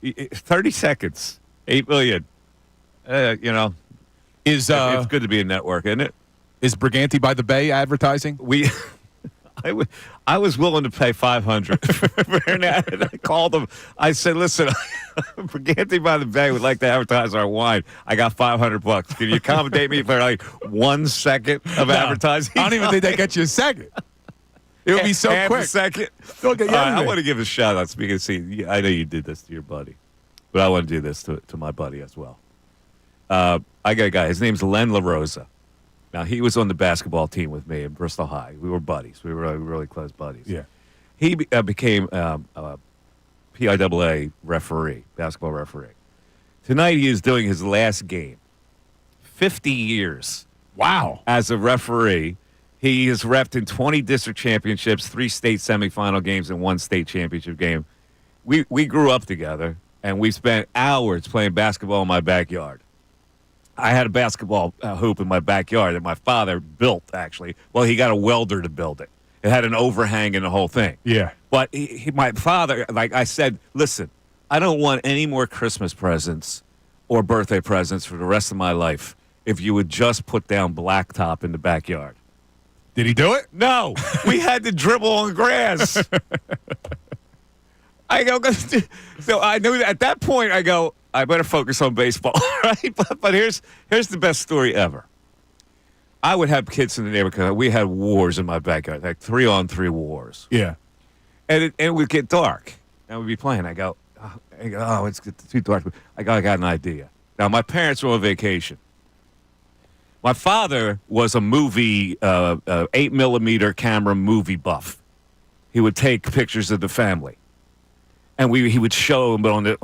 30 seconds, $8 million. It's good to be a network, isn't it? Is Briganti by the Bay advertising? I was willing to pay $500 for an ad. And I called them. I said, "Listen, Briganti by the Bay would like to advertise our wine. I got $500. Can you accommodate me for 1 second of advertising?" I don't even think they get you a second. It would be so quick. A second. Don't get I want to give a shout out. Speaking of, I know you did this to your buddy, but I want to do this to my buddy as well. I got a guy. His name's Len LaRosa. Now, he was on the basketball team with me in Bristol High. We were buddies. We were really close buddies. Yeah. He became a PIAA referee, basketball referee. Tonight, he is doing his last game. 50 years. Wow. As a referee. He has repped in 20 district championships, 3 state semifinal games, and 1 state championship game. We grew up together, and we spent hours playing basketball in my backyard. I had a basketball hoop in my backyard that my father built, actually. Well, he got a welder to build it. It had an overhang and the whole thing. Yeah. But my father, like I said, listen, I don't want any more Christmas presents or birthday presents for the rest of my life if you would just put down blacktop in the backyard. Did he do it? No. We had to dribble on grass. I go, so I knew at that point, I go, I better focus on baseball, right? But here's the best story ever. I would have kids in the neighborhood. We had wars in my backyard, like 3-on-3 wars. Yeah. And it would get dark. And we'd be playing. I go, oh, it's too dark. I got an idea. Now, my parents were on vacation. My father was a movie, 8mm camera movie buff. He would take pictures of the family. And he would show them on a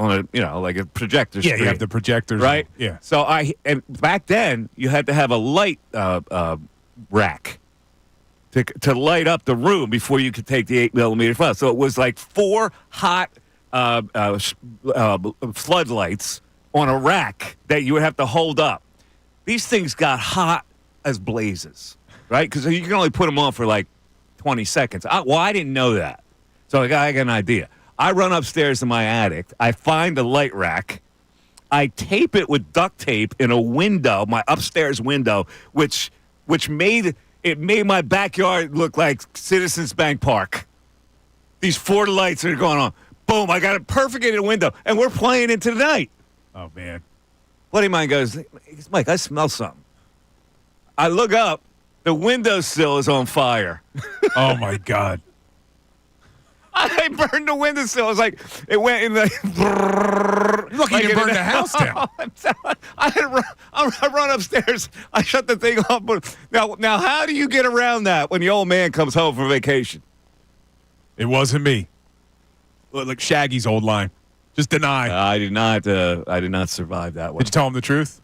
like a projector screen. Yeah, you have the projectors. Right? Yeah. So and back then, you had to have a light rack to light up the room before you could take the 8mm film. So it was like 4 hot floodlights on a rack that you would have to hold up. These things got hot as blazes, right? Because you can only put them on for like 20 seconds. I didn't know that. So I got an idea. I run upstairs to my attic. I find a light rack. I tape it with duct tape in a window, my upstairs window, which made my backyard look like Citizens Bank Park. These 4 lights are going on. Boom, I got it perfect in the window, and we're playing into the night. Oh, man. Buddy of mine goes, Mike, I smell something. I look up. The windowsill is on fire. Oh, my God. I burned the windowsill. I was like, it went in the... You're lucky you didn't burn the house down. I run upstairs. I shut the thing off. But now, how do you get around that when the old man comes home from vacation? It wasn't me. Like Shaggy's old line. Just deny. I did not survive that one. Did you tell him the truth?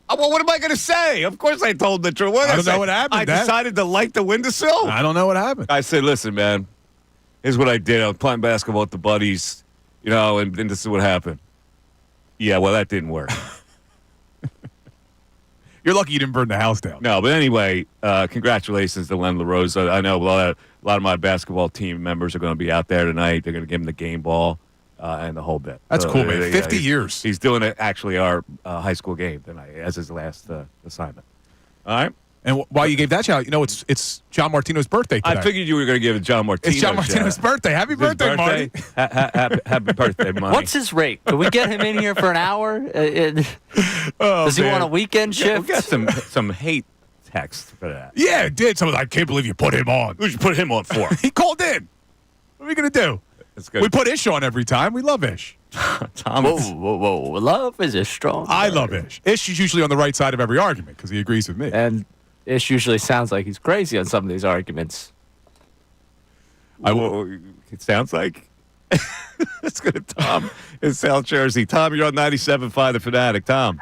Well, what am I going to say? Of course I told the truth. I don't know what happened, I decided to light the windowsill? I don't know what happened. I said, listen, man, here's what I did. I was playing basketball with the buddies, and this is what happened. Yeah, well, that didn't work. You're lucky you didn't burn the house down. No, but anyway, congratulations to Len LaRosa. I know a lot of my basketball team members are going to be out there tonight. They're going to give him the game ball and the whole bit. That's cool, man. 50 years. He's doing actually our high school game tonight as his last assignment. All right? And while you gave that shout out, it's John Martino's birthday today. I figured you were going to give it John Martino. It's John Martino's birthday. Happy birthday, Marty. Happy birthday, Marty. What's his rate? Can we get him in here for an hour? Does he want a weekend shift? We got some hate text for that. Yeah, it did. Someone, I can't believe you put him on. Who'd you put him on for? He called in. What are we going to do? That's good. We put Ish on every time. We love Ish. Tom, whoa. Love is a strong I word. love Ish. Ish is usually on the right side of every argument because he agrees with me. And Ish usually sounds like he's crazy on some of these arguments. It sounds like. Let's go to Tom in South Jersey. Tom, you're on 97.5 The Fanatic. Tom.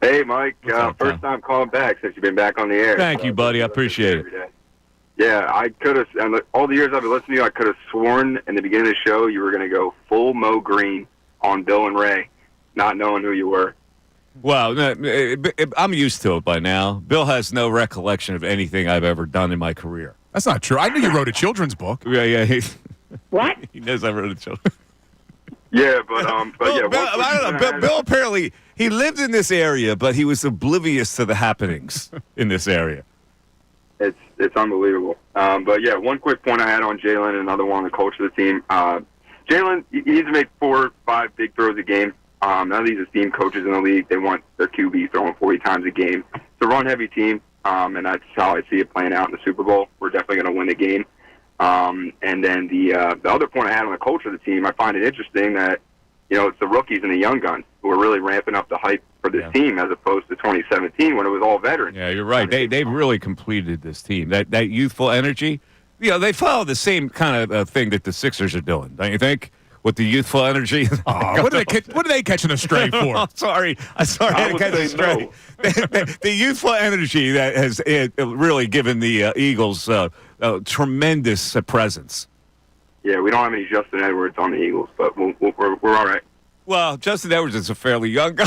Hey, Mike. Up, first time calling back since you've been back on the air. Thank you, buddy. I appreciate it. Yeah, I could have, all the years I've been listening to you, I could have sworn in the beginning of the show you were going to go full Mo Green on Bill and Ray, not knowing who you were. Well, I'm used to it by now. Bill has no recollection of anything I've ever done in my career. That's not true. I knew you wrote a children's book. Yeah. What? He knows I wrote a children's. Yeah, but yeah. Bill, I don't know. Bill apparently he lived in this area, but he was oblivious to the happenings in this area. It's unbelievable. But yeah, one quick point I had on Jaylen and another one on the coach of the team. Jaylen, he needs to make 4 or 5 big throws a game. None of these esteemed coaches in the league, they want their QB throwing 40 times a game. It's a run-heavy team, and that's how I see it playing out in the Super Bowl. We're definitely going to win the game. And then the other point I had on the coach of the team, I find it interesting that, it's the rookies and the young guns who are really ramping up the hype for this team as opposed to 2017 when it was all veterans. Yeah, you're right. They've really completed this team. That youthful energy, they follow the same kind of thing that the Sixers are doing, don't you think? With the youthful energy. What are they catching a stray for? Oh, sorry. I had to catch a stray. The youthful energy that has really given the Eagles tremendous presence. Yeah, we don't have any Justin Edwards on the Eagles, but we're all right. Well, Justin Edwards is a fairly young guy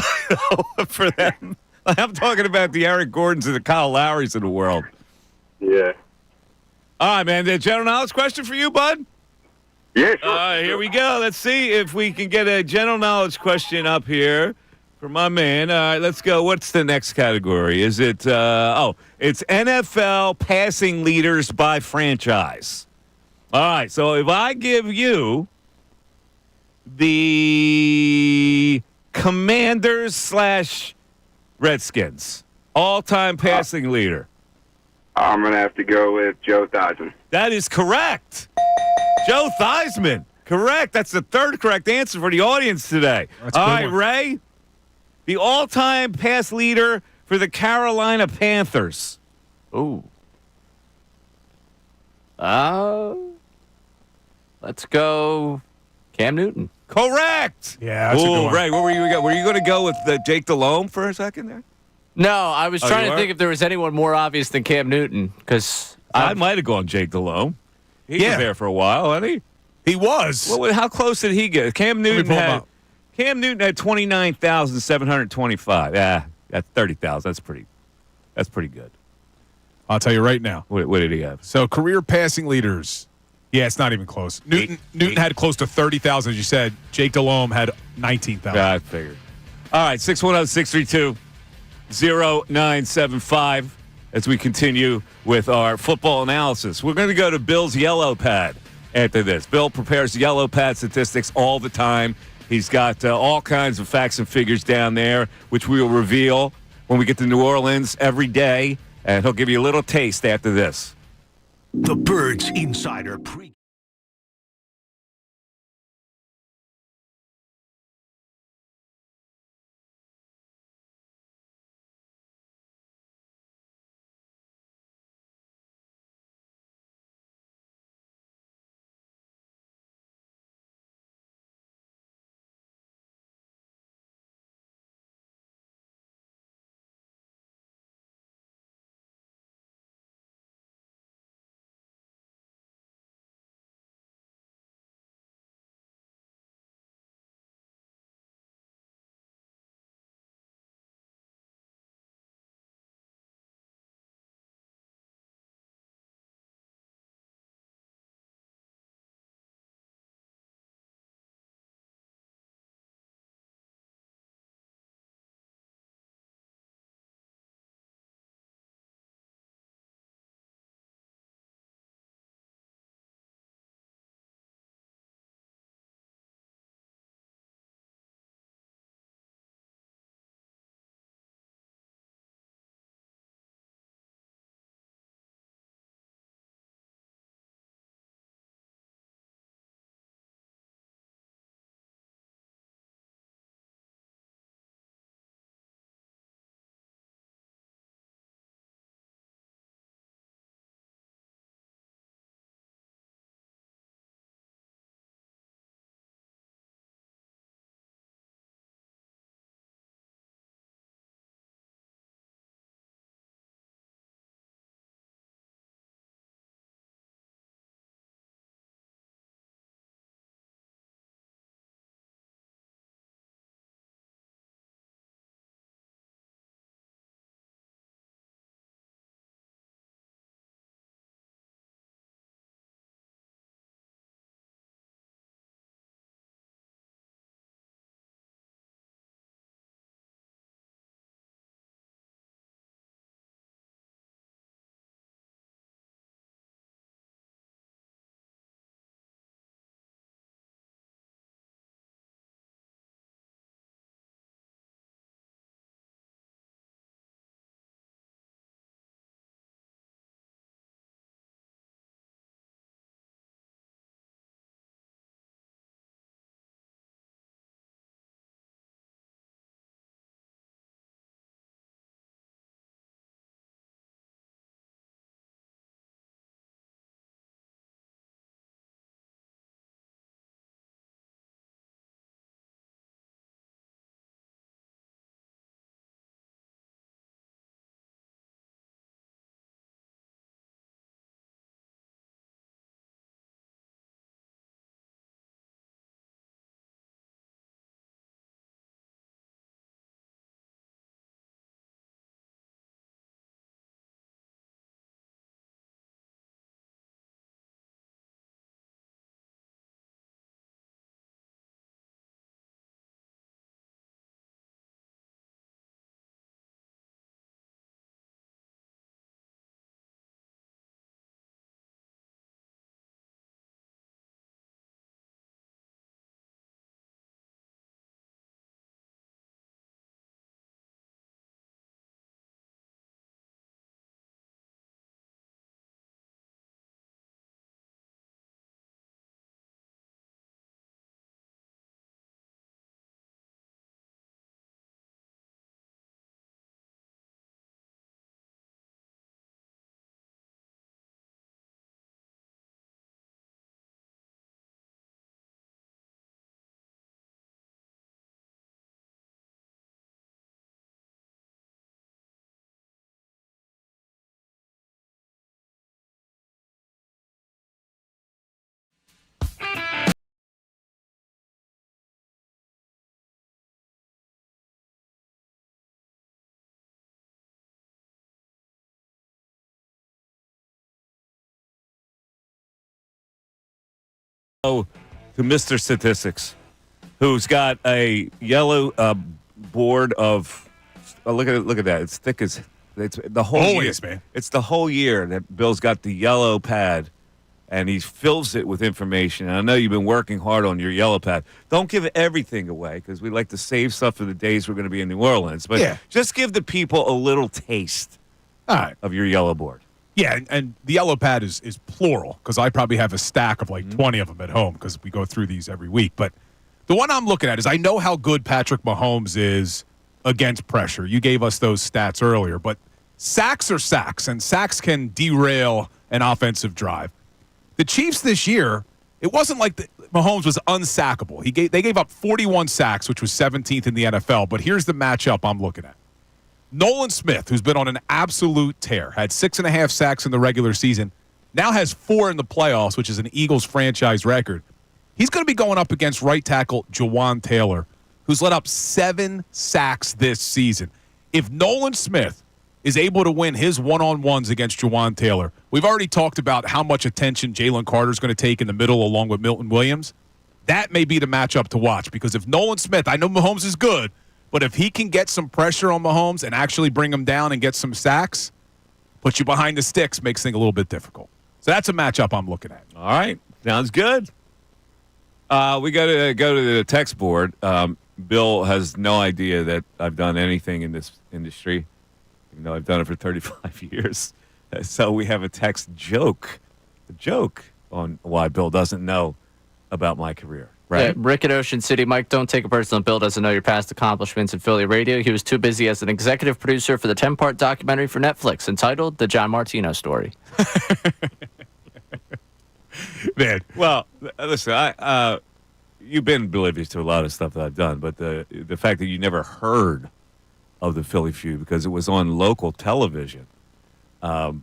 for them. I'm talking about the Eric Gordons and the Kyle Lowrys of the world. Yeah. All right, man. The general knowledge question for you, bud? Yeah, sure. Here we go. Let's see if we can get a general knowledge question up here for my man. All right, let's go. What's the next category? Is it, it's NFL passing leaders by franchise. All right, so if I give you the Commanders / Redskins, All-time passing leader. I'm going to have to go with Joe Theismann. That is correct. Joe Theismann. Correct. That's the third correct answer for the audience today. That's a All good right, one. Ray. The all-time pass leader for the Carolina Panthers. Ooh. Let's go Cam Newton. Correct. Yeah, that's a good one. Ray, what were you going? Were you going to go with Jake Delhomme for a second there? No, I was Oh, trying you to are? think if there was anyone more obvious than Cam Newton because I might have gone Jake Delhomme. He was there for a while, wasn't he? He was. Well, how close did he get? Cam Newton pull him had up. 29,725. Yeah, that's 30,000. That's pretty good. I'll tell you right now. What did he have? So career passing leaders. Yeah, it's not even close. Newton had close to 30,000, as you said. Jake Delhomme had 19,000. Yeah, I figured. All right, 610-632-0975 as we continue with our football analysis. We're going to go to Bill's yellow pad after this. Bill prepares yellow pad statistics all the time. He's got all kinds of facts and figures down there, which we will reveal when we get to New Orleans every day, and he'll give you a little taste after this. The Birds Insider Pre. to Mr. Statistics, who's got a yellow board of. Oh, look at that! It's thick as it's the whole Always, year. Man. It's the whole year that Bill's got the yellow pad, and he fills it with information. And I know you've been working hard on your yellow pad. Don't give everything away because we like to save stuff for the days we're going to be in New Orleans. But just give the people a little taste of your yellow board. Yeah, and the yellow pad is plural because I probably have a stack of like 20 of them at home because we go through these every week. But the one I'm looking at is I know how good Patrick Mahomes is against pressure. You gave us those stats earlier, but sacks are sacks, and sacks can derail an offensive drive. The Chiefs this year, it wasn't like Mahomes was unsackable. They gave up 41 sacks, which was 17th in the NFL, but here's the matchup I'm looking at. Nolan Smith, who's been on an absolute tear, had 6.5 sacks in the regular season, now has 4 in the playoffs, which is an Eagles franchise record. He's going to be going up against right tackle Jawan Taylor, who's let up 7 sacks this season. If Nolan Smith is able to win his one-on-ones against Jawan Taylor, we've already talked about how much attention Jalen Carter's going to take in the middle along with Milton Williams. That may be the matchup to watch because if Nolan Smith, I know Mahomes is good, but if he can get some pressure on Mahomes and actually bring him down and get some sacks, put you behind the sticks, makes things a little bit difficult. So that's a matchup I'm looking at. All right. Sounds good. We got to go to the text board. Bill has no idea that I've done anything in this industry, even though I've done it for 35 years. So we have a text joke on why Bill doesn't know about my career. Right. Yeah, Rick at Ocean City. Mike, don't take it personal. Bill doesn't know your past accomplishments in Philly radio. He was too busy as an executive producer for the 10-part documentary for Netflix entitled The John Martino Story. Man. Well, listen, you've been oblivious to a lot of stuff that I've done, but the fact that you never heard of the Philly Feud because it was on local television, never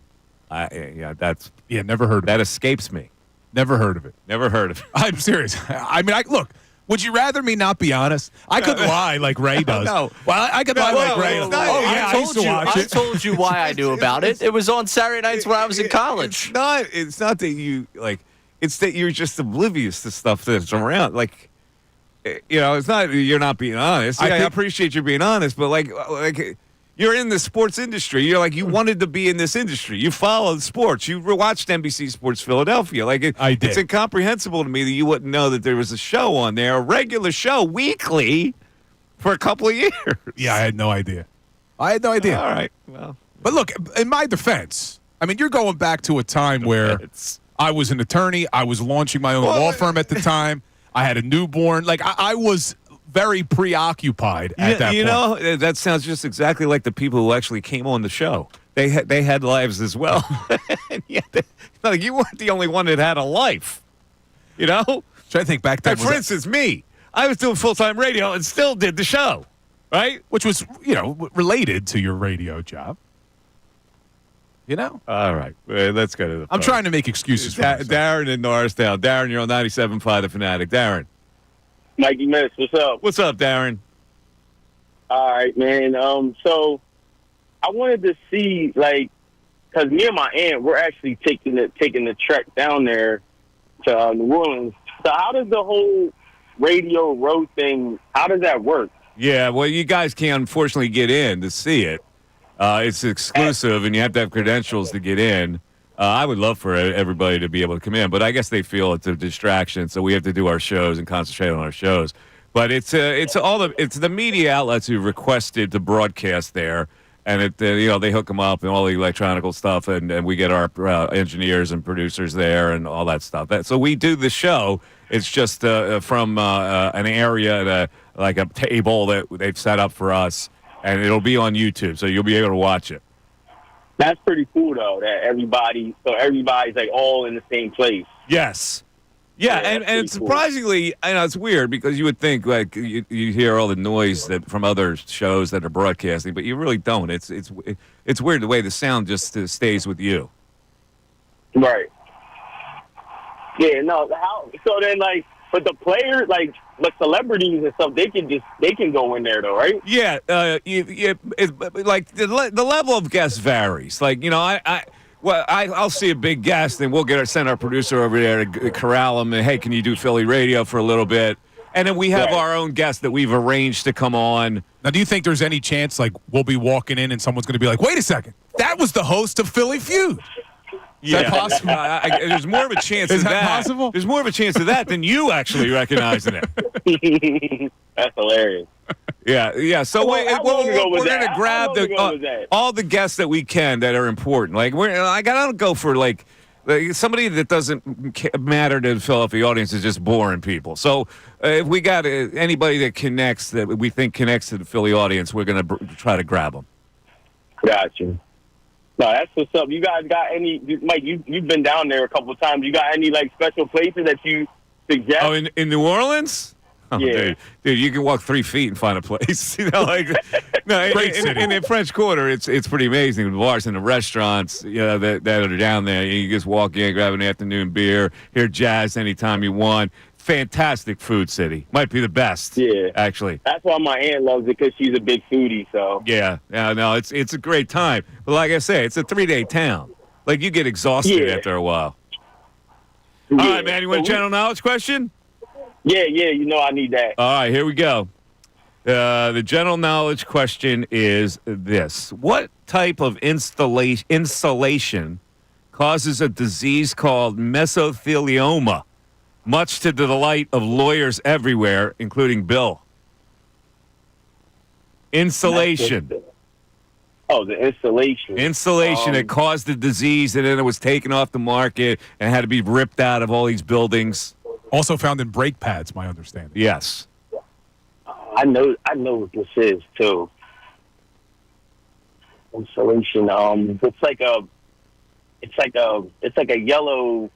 heard of it. That escapes me. Never heard of it. Never heard of it. I'm serious. I mean, look, would you rather me not be honest? I could lie like Ray does. No. Well, I could lie like Ray. I told you why I knew about it. It was on Saturday nights when I was in college. It's not that you, it's that you're just oblivious to stuff that's around. It's not you're not being honest. I appreciate you being honest, but like you're in the sports industry. You wanted to be in this industry. You followed sports. You watched NBC Sports Philadelphia. I did. It's incomprehensible to me that you wouldn't know that there was a show on there, a regular show, weekly, for a couple of years. Yeah, I had no idea. All right. Well, but look, in my defense, I mean, you're going back to a time where I was an attorney. I was launching my own law firm at the time. I had a newborn. I was very preoccupied at that point. You know, that sounds just exactly like the people who actually came on the show. They had lives as well. And yet, you weren't the only one that had a life. You know? Trying to think back then. For instance, me. I was doing full-time radio and still did the show, right? Which was, related to your radio job. All right. Let's go to the phone. I'm trying to make excuses for myself. Darren in Norristown. Darren, you're on 97.5 The Fanatic. Darren. Mikey Miss, what's up? What's up, Darren? All right, man. So I wanted to see, because me and my aunt, we're actually taking the trek down there to New Orleans. So how does the whole radio road thing, how does that work? Yeah, well, you guys can't unfortunately get in to see it. It's exclusive, and you have to have credentials to get in. I would love for everybody to be able to come in, but I guess they feel it's a distraction, so we have to do our shows and concentrate on our shows. But it's the media outlets who requested to broadcast there, and they hook them up and all the electronical stuff, and we get our engineers and producers there and all that stuff. So we do the show. It's just from an area, like a table that they've set up for us, and it'll be on YouTube, so you'll be able to watch it. That's pretty cool, though, that everybody's all in the same place. Yes. Yeah, and surprisingly, I know it's weird because you would think you hear all the noise from other shows that are broadcasting, but you really don't. It's weird the way the sound just stays with you. Right. Yeah. No. So then, but the players, the celebrities and stuff, they can go in there though, right? Yeah. The level of guests varies. Well, I'll see a big guest, and we'll send our producer over there to corral him. And, hey, can you do Philly radio for a little bit? And then we have our own guest that we've arranged to come on. Now, do you think there's any chance, like, we'll be walking in and someone's going to be like, wait a second, that was the host of Philly Feud? Is that possible? There's more of a chance Is of that that. possible? There's more of a chance of that than you actually recognizing it. That's hilarious. Yeah. So we're going to grab all the guests that we can that are important. Like I gotta go for like somebody that doesn't matter to the Philadelphia audience is just boring people. So if we got anybody that connects that we think connects to the Philly audience, we're going to try to grab them. Gotcha. No, that's what's up. You guys got any, Mike? You've been down there a couple of times. You got any like special places that you suggest? Oh, in New Orleans? Oh, yeah. Dude, you can walk 3 feet and find a place. In the French Quarter, it's pretty amazing. The bars and the restaurants, that are down there. You just walk in, grab an afternoon beer, hear jazz anytime you want. Fantastic food city. Might be the best. Yeah, actually. That's why my aunt loves it because she's a big foodie. So yeah, no, it's a great time. But like I say, it's a 3-day town. Like you get exhausted after a while. All right, man. You want a general knowledge question? Yeah, I need that. All right, here we go. The general knowledge question is this. What type of insulation causes a disease called mesothelioma, much to the delight of lawyers everywhere, including Bill? Insulation. Oh, the insulation. Insulation that caused the disease, and then it was taken off the market and had to be ripped out of all these buildings. Also found in brake pads, my understanding. Yes. I know what this is too. Insulation. It's like a yellow.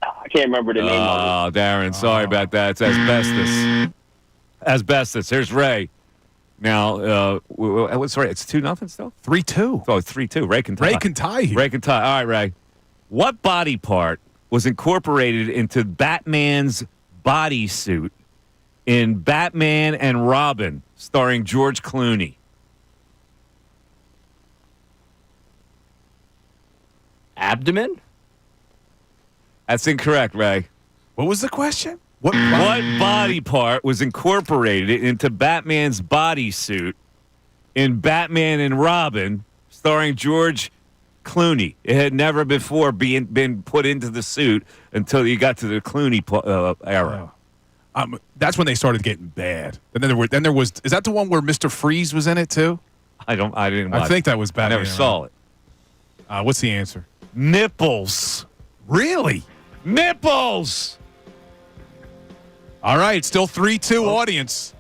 I can't remember the name of it. Oh, Darren, sorry about that. It's asbestos. Asbestos. Here's Ray. Now, sorry, it's 2-0 still? 3-2. Oh, 3-2. Ray can tie. Ray can tie here. Ray can tie. All right, Ray. What body part was incorporated into Batman's bodysuit in Batman and Robin, starring George Clooney? Abdomen? That's incorrect, Ray. What was the question? What body part was incorporated into Batman's bodysuit in Batman and Robin, starring George Clooney? It had never before been put into the suit until you got to the Clooney era. That's when they started getting bad. And then there was. Is that the one where Mr. Freeze was in it too? I didn't. Watch I think that was Batman. I never saw it. What's the answer? Nipples. Really? Nipples. All right, still 3-2 audience.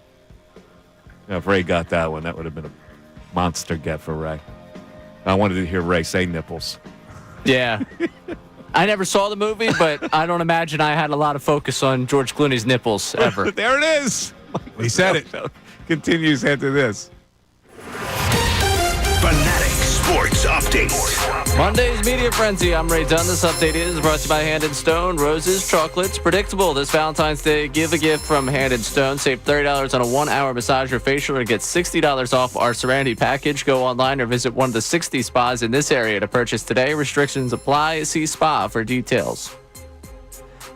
Yeah, if Ray got that one, that would have been a monster get for Ray. I wanted to hear Ray say nipples. Yeah. I never saw the movie, but I don't imagine I had a lot of focus on George Clooney's nipples ever. There it is. He said it. Continues after this. Fanatic Sports Update. Monday's Media Frenzy. I'm Ray Dunn. This update is brought to you by Hand & Stone. Roses, chocolates, predictable. This Valentine's Day, give a gift from Hand & Stone. Save $30 on a 1-hour massage or facial, or get $60 off our Serenity package. Go online or visit one of the 60 spas in this area to purchase today. Restrictions apply. See spa for details.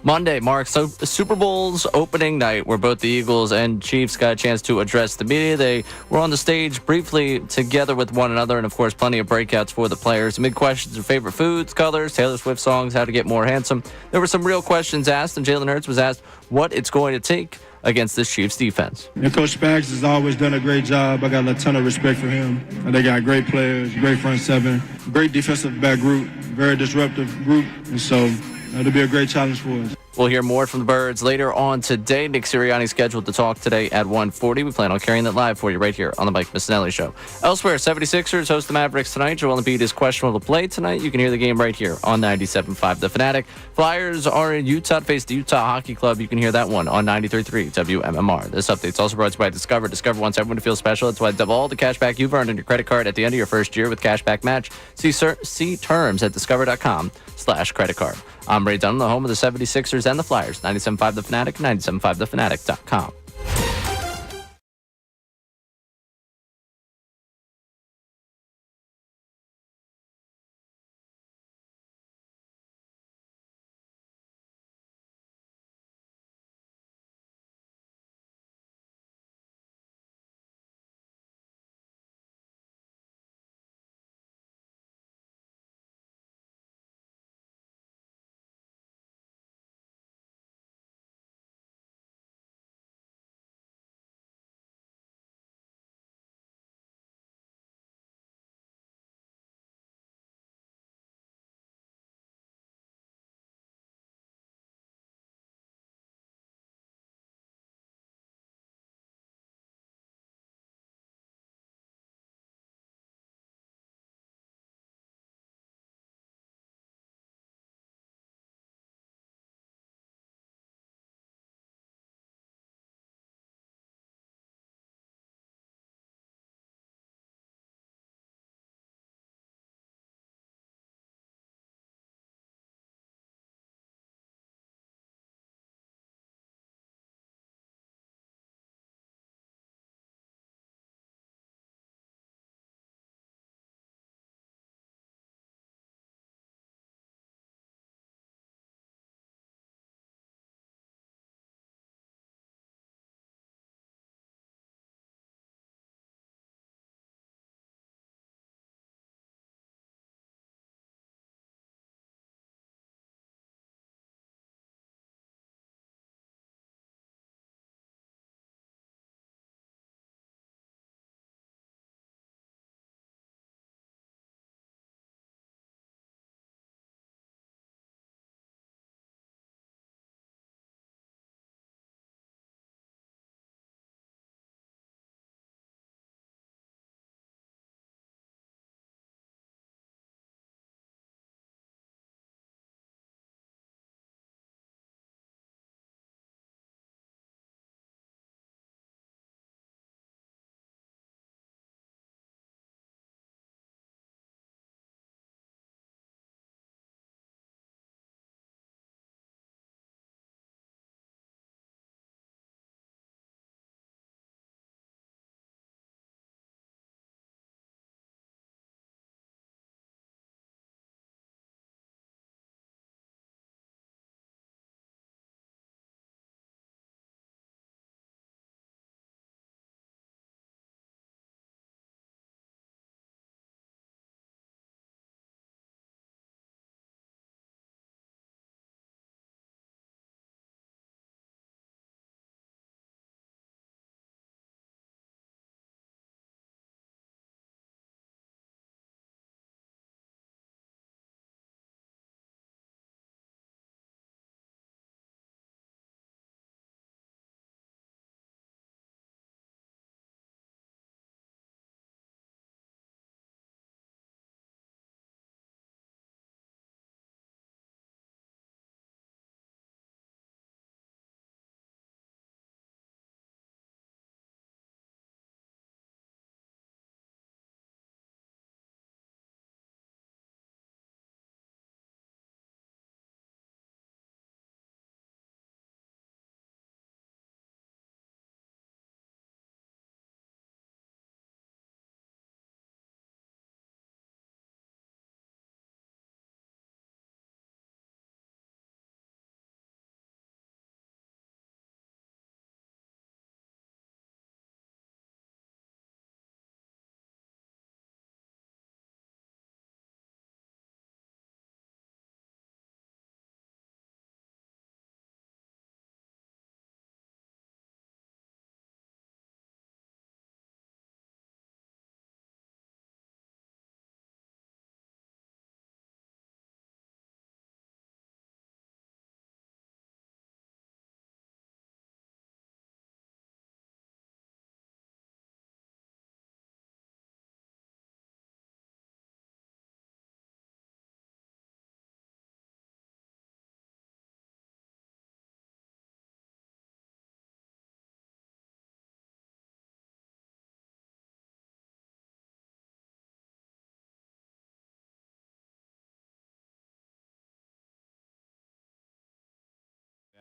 Monday marks Super Bowl's opening night, where both the Eagles and Chiefs got a chance to address the media. They were on the stage briefly together with one another, and of course plenty of breakouts for the players. Amid questions of favorite foods, colors, Taylor Swift songs, how to get more handsome, there were some real questions asked, and Jaylen Hurts was asked what it's going to take against this Chiefs defense. And Coach Spags has always done a great job. I got a ton of respect for him. And they got great players, great front seven, great defensive back group, very disruptive group, and so it'll be a great challenge for us. We'll hear more from the Birds later on today. Nick Sirianni scheduled to talk today at 1:40. We plan on carrying that live for you right here on the Mike Missanelli Show. Elsewhere, 76ers host the Mavericks tonight. Joel Embiid is questionable to play tonight. You can hear the game right here on 97.5 The Fanatic. Flyers are in Utah to face the Utah Hockey Club. You can hear that one on 93.3 WMMR. This update's also brought to you by Discover. Discover wants everyone to feel special. That's why double all the cash back you've earned on your credit card at the end of your first year with Cashback Match. See terms at discover.com/credit card. I'm Ray Dunn, the home of the 76ers and the Flyers. 97.5 The Fanatic, 97.5thefanatic.com.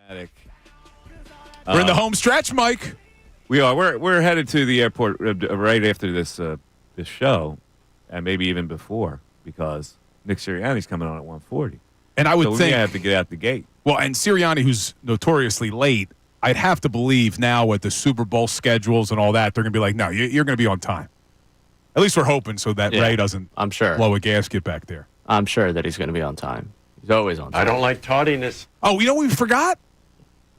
We're in the home stretch, Mike. We are. We're headed to the airport right after this show, and maybe even before, because Nick Sirianni's coming on at 1:40. And I would think we have to get out the gate. Well, and Sirianni, who's notoriously late, I'd have to believe now with the Super Bowl schedules and all that, they're going to be like, no, you're going to be on time. At least we're hoping so that Ray doesn't blow a gasket back there. I'm sure that he's going to be on time. He's always on time. I don't like tardiness. Oh, you know what we forgot?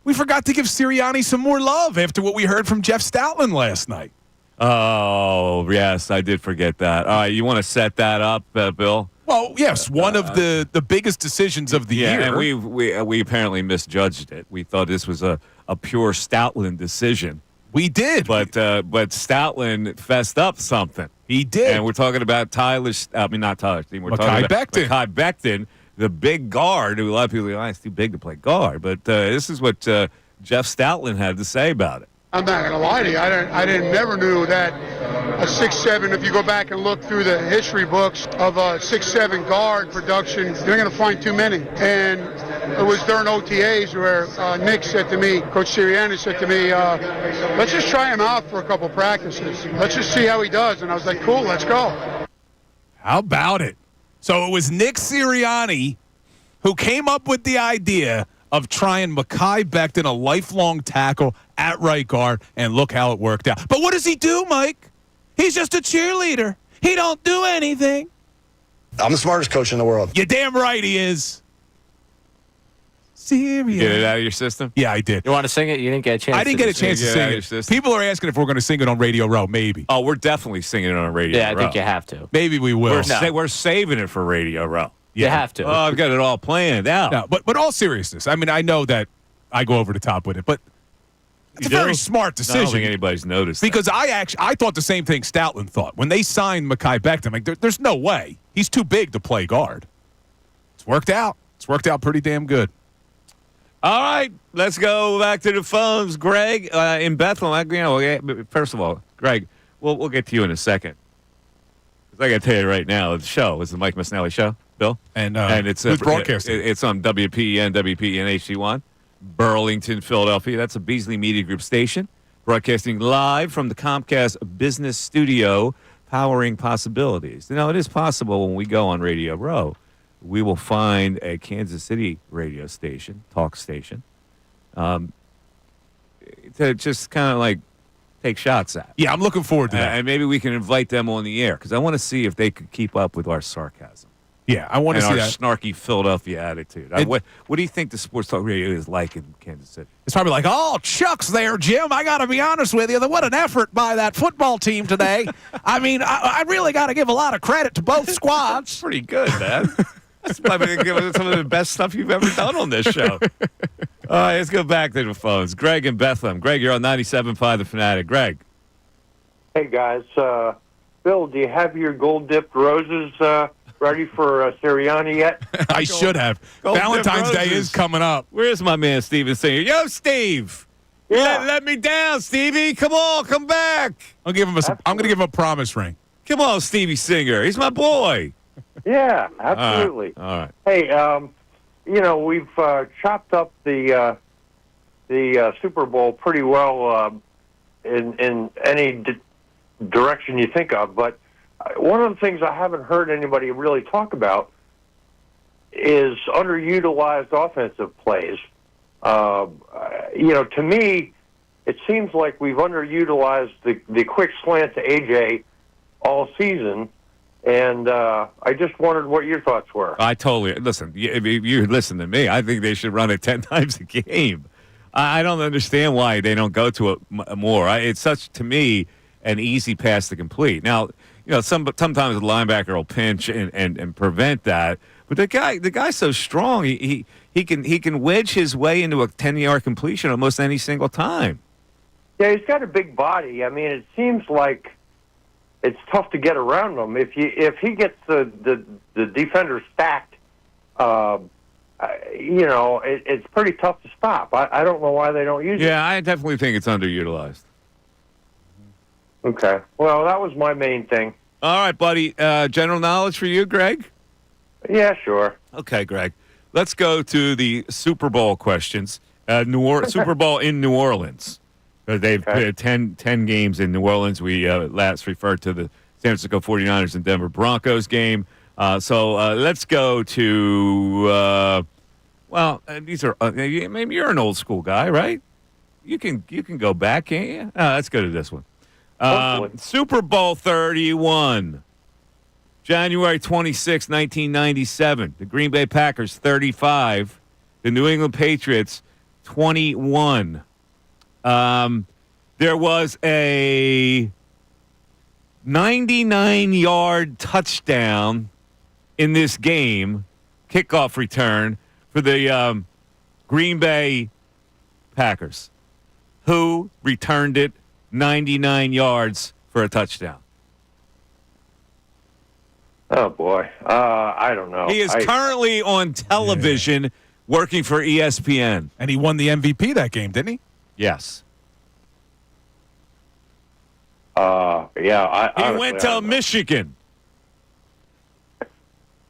We forgot to give Sirianni some more love after what we heard from Jeff Stoutland last night. Oh, yes, I did forget that. All right, you want to set that up, Bill? Well, yes, one of the biggest decisions of the year. And we apparently misjudged it. We thought this was a pure Stoutland decision. We did. But Stoutland fessed up something. He did. And we're talking about not Tyler Steen. We're Mekhi talking about Becton. Mekhi Becton, the big guard, who a lot of people are like, it's too big to play guard. But this is what Jeff Stoutland had to say about it. I'm not going to lie to you. I never knew that a 6'7", if you go back and look through the history books of a 6'7" guard production, you're going to find too many. And it was during OTAs where Nick said to me, Coach Sirianni said to me, let's just try him out for a couple practices. Let's just see how he does. And I was like, cool, let's go. How about it? So it was Nick Sirianni who came up with the idea of trying Mekhi Becton, a lifelong tackle, at right guard, and look how it worked out. But what does he do, Mike? He's just a cheerleader. He don't do anything. I'm the smartest coach in the world. You're damn right he is. Sirianni. Get it out of your system? Yeah, I did. You want to sing it? You didn't get a chance. I didn't get a chance to sing it. People are asking if we're going to sing it on Radio Row. Maybe. Oh, we're definitely singing it on Radio Row. Yeah, I think you have to. Maybe we will. We're saving it for Radio Row. You have to. Oh, I've got it all planned out. No, but all seriousness, I mean, I know that I go over the top with it, but it's a very smart decision. I don't think anybody's noticed because I thought the same thing Stoutland thought when they signed Mekhi Becton. Like, there's no way he's too big to play guard. It's worked out. It's worked out pretty damn good. All right, let's go back to the phones. Greg in Bethlehem. First of all, Greg, we'll get to you in a second. I got to tell you right now, the show is the Mike Missanelli show, Bill, and it's who's broadcasting? It's on WPEN, HD1, Burlington, Philadelphia. That's a Beasley Media Group station, broadcasting live from the Comcast Business Studio, powering possibilities. You know, it is possible when we go on Radio Row, we will find a Kansas City radio station, talk station, to just kind of like take shots at. Yeah, I'm looking forward to that. And maybe we can invite them on the air because I want to see if they could keep up with our sarcasm. Yeah, I want to see our that snarky Philadelphia attitude. What do you think the sports talk radio is like in Kansas City? It's probably like, oh, Chuck's there, Jim. I got to be honest with you. What an effort by that football team today. I mean, I really got to give a lot of credit to both squads. Pretty good, man. That's probably some of the best stuff you've ever done on this show. All right, let's go back to the phones. Greg in Bethlehem. Greg, you're on 97.5 The Fanatic. Greg. Hey, guys. Bill, do you have your gold-dipped roses ready for Sirianni yet? I should have. Valentine's Day is coming up. Where's my man Steven Singer? Yo, Steve. Yeah. Let me down, Stevie. Come on, come back. I'm going to give him a promise ring. Come on, Stevie Singer. He's my boy. Yeah, absolutely. All right. Hey, we've chopped up the Super Bowl pretty well in any direction you think of, but one of the things I haven't heard anybody really talk about is underutilized offensive plays. To me, it seems like we've underutilized the quick slant to AJ all season. And I just wondered what your thoughts were. I totally listen. If you listen to me, I think they should run it 10 times a game. I don't understand why they don't go to it more. It's such, to me, an easy pass to complete. Now, sometimes the linebacker will pinch and prevent that. But the guy's so strong. He can wedge his way into a 10-yard completion almost any single time. Yeah, he's got a big body. I mean, it seems like it's tough to get around him. If he gets the defender stacked, it's pretty tough to stop. I don't know why they don't use it. Yeah, I definitely think it's underutilized. Okay. Well, that was my main thing. All right, buddy. General knowledge for you, Greg? Yeah, sure. Okay, Greg. Let's go to the Super Bowl questions. Super Bowl in New Orleans. They've played 10 games in New Orleans. We last referred to the San Francisco 49ers and Denver Broncos game. So let's go to, these are, maybe you're an old school guy, right? You can go back, can't you? Let's go to this one. Super Bowl 31, January 26, 1997. The Green Bay Packers 35, the New England Patriots 21. There was a 99-yard touchdown in this game, kickoff return for the Green Bay Packers. Who returned it 99 yards for a touchdown? Oh, boy. I don't know. He is currently on television working for ESPN. And he won the MVP that game, didn't he? Yes. He went to Michigan.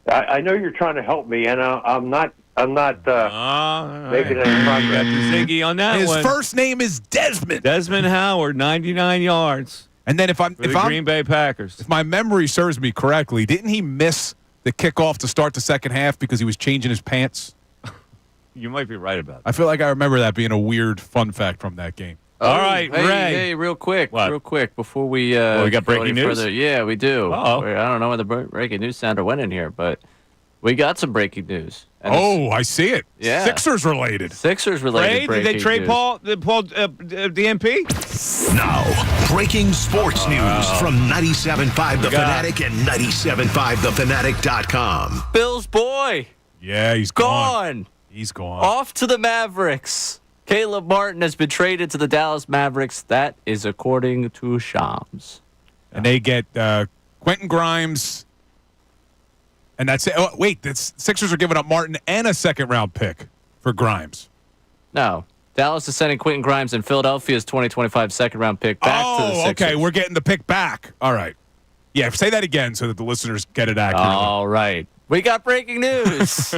I know you're trying to help me, and I'm not making any progress. You got the Ziggy on that one. His first name is Desmond. Desmond Howard, 99 yards. And then if Green Bay Packers. If my memory serves me correctly, didn't he miss the kickoff to start the second half because he was changing his pants? You might be right about that. I feel like I remember that being a weird fun fact from that game. All right, Ray. Hey, real quick, before we we got breaking news? further. Yeah, we do. Uh-oh. I don't know where the breaking news sounder went in here, but we got some breaking news. And I see it. Yeah. Sixers related. Did they trade Paul DMP? Now, breaking sports news from 97.5 The Fanatic and 97.5thefanatic.com. Bill's boy. Yeah, he's gone. He's gone. Off to the Mavericks. Caleb Martin has been traded to the Dallas Mavericks. That is according to Shams. And they get Quentin Grimes. And that's it. Oh, wait, the Sixers are giving up Martin and a second-round pick for Grimes. No. Dallas is sending Quentin Grimes and Philadelphia's 2025 second-round pick back to the Sixers. Okay, we're getting the pick back. All right. Yeah, say that again so that the listeners get it accurately. All right. We got breaking news.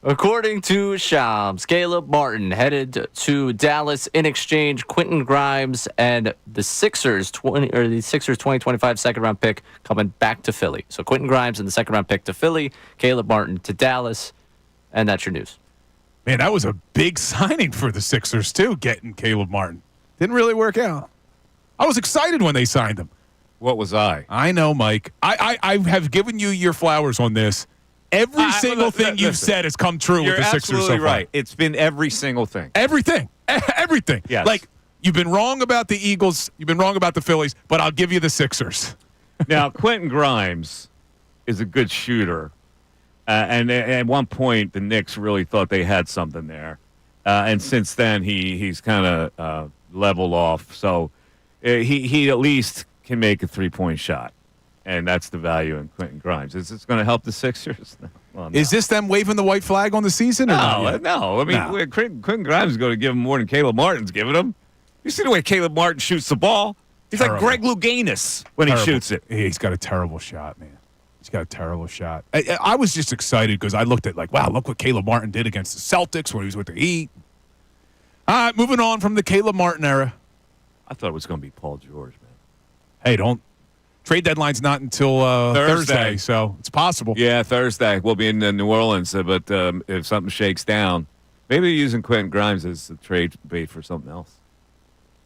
According to Shams, Caleb Martin headed to Dallas in exchange Quentin Grimes and the Sixers 2025 second round pick coming back to Philly. So Quentin Grimes and the second round pick to Philly, Caleb Martin to Dallas, and that's your news. Man, that was a big signing for the Sixers too, getting Caleb Martin. Didn't really work out. I was excited when they signed him. What was I? I know, Mike. I have given you your flowers on this. Every single thing you've said has come true with the Sixers so far. You're absolutely right. It's been every single thing. Everything. Everything. Yes. Like, you've been wrong about the Eagles. You've been wrong about the Phillies, but I'll give you the Sixers. Now, Quentin Grimes is a good shooter. And at one point, the Knicks really thought they had something there. And since then, he's kind of leveled off. So he at least can make a three-point shot. And that's the value in Quentin Grimes. Is this going to help the Sixers? Well, no. Is this them waving the white flag on the season? Or No. I mean, Quentin Grimes is going to give him more than Caleb Martin's giving him. You see the way Caleb Martin shoots the ball? He's like Greg Louganis when he shoots it. He's got a terrible shot, man. He's got a terrible shot. I was just excited because I looked at wow, look what Caleb Martin did against the Celtics when he was with the Heat. All right, moving on from the Caleb Martin era. I thought it was going to be Paul George, man. Hey, don't. Trade deadline's not until Thursday, so it's possible. Yeah, Thursday. We'll be in New Orleans, but if something shakes down, maybe they're using Quentin Grimes as a trade bait for something else.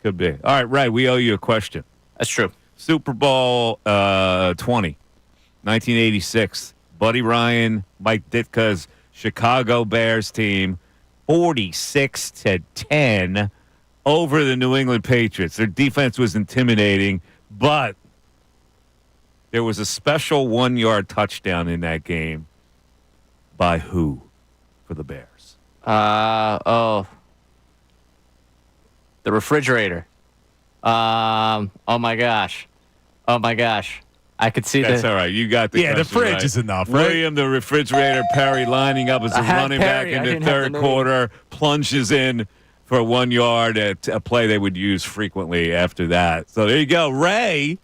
Could be. All right, Ray, we owe you a question. That's true. Super Bowl 1986. Buddy Ryan, Mike Ditka's Chicago Bears team, 46-10 over the New England Patriots. Their defense was intimidating, but there was a special 1-yard touchdown in that game. By who for the Bears? The refrigerator. Oh my gosh. I could see that. That's all right. You got the the fridge right. is enough, right? William, the refrigerator, Perry lining up as a running back in the third quarter, plunges in for 1 yard at a play they would use frequently after that. So there you go. Ray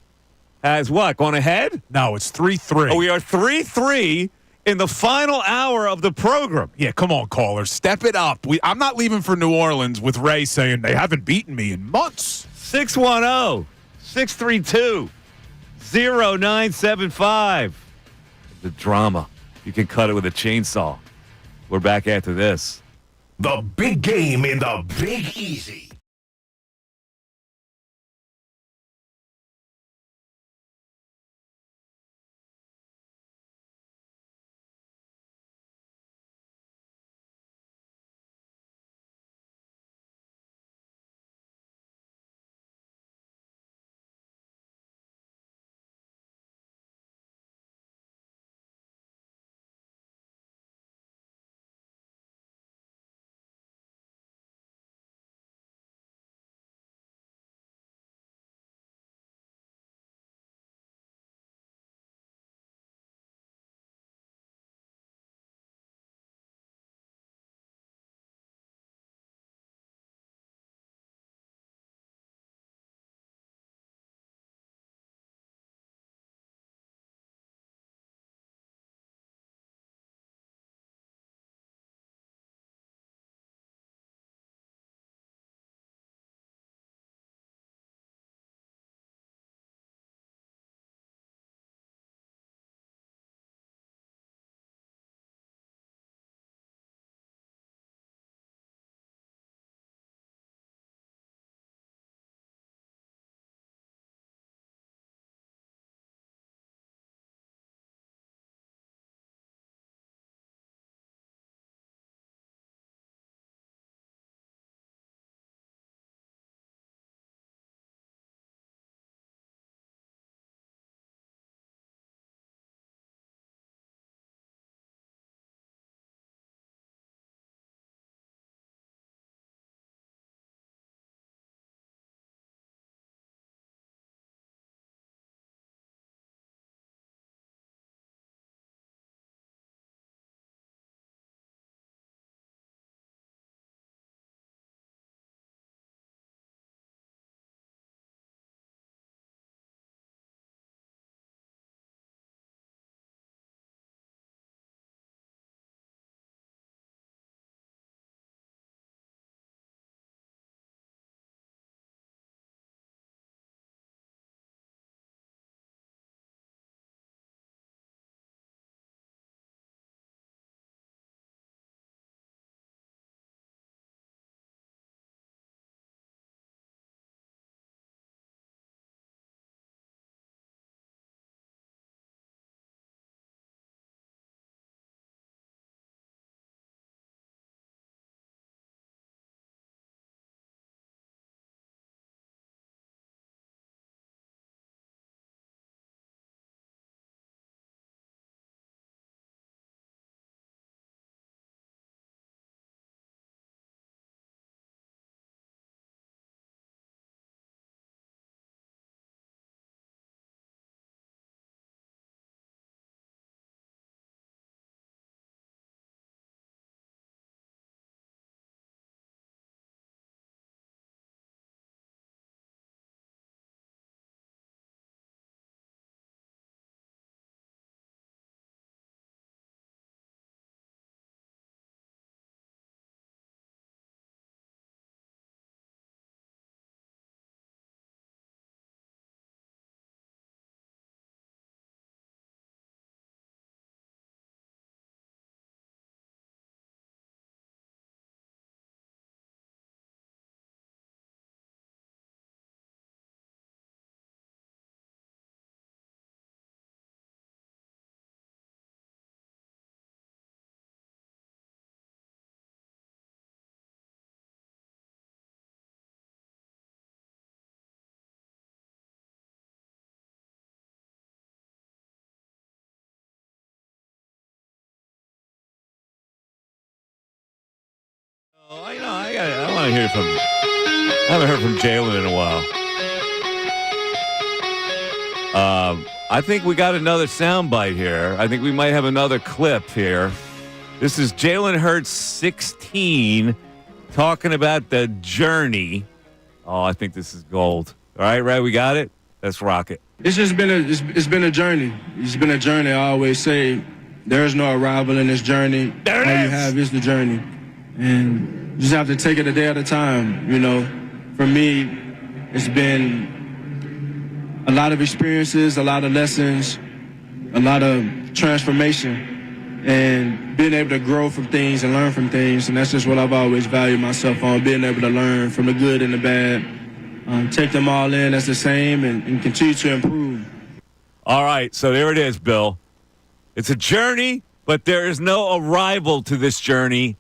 has what? Gone ahead? No, it's 3-3. Oh, we are 3-3 in the final hour of the program. Yeah, come on, caller. Step it up. I'm not leaving for New Orleans with Ray saying they haven't beaten me in months. 610-632-0975. The drama. You can cut it with a chainsaw. We're back after this. The big game in the Big Easy. Oh, I want to hear from. I haven't heard from Jaylen in a while. I think we got another soundbite here. I think we might have another clip here. This is Jaylen Hurts, 16, talking about the journey. Oh, I think this is gold. All right, Ray, we got it? Let's rock it. It's just been a journey. It's been a journey. I always say there is no arrival in this journey. There it All is. you have is the journey. And you just have to take it a day at a time, you know. For me, it's been a lot of experiences, a lot of lessons, a lot of transformation, and being able to grow from things and learn from things. And that's just what I've always valued myself on, being able to learn from the good and the bad, take them all in as the same, and continue to improve. All right, so there it is, Bill. It's a journey, but there is no arrival to this journey.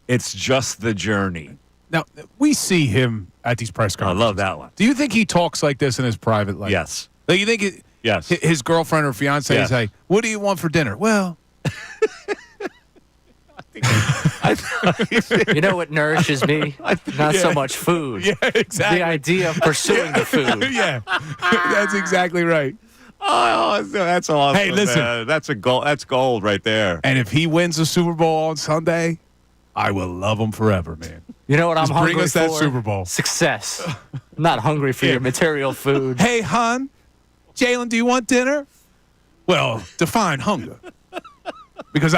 It's just the journey. Now, we see him at these press I conferences. love that one. Do you think he talks like this in his private life? Yes. Like, you think Yes. his girlfriend or fiance Yes. is like, what do you want for dinner? Well, You know what nourishes me? Not so much food. yeah, exactly. The idea of pursuing the food. Yeah, that's exactly right. Oh, that's awesome. Hey, listen. man. That's gold right there. And if he wins the Super Bowl on Sunday, I will love him forever, man. You know what Just I'm hungry bring us that for? Super Bowl. Success. I'm not hungry for Yeah. your material food. Hey, hon, Jaylen, do you want dinner? Well, define hunger. Because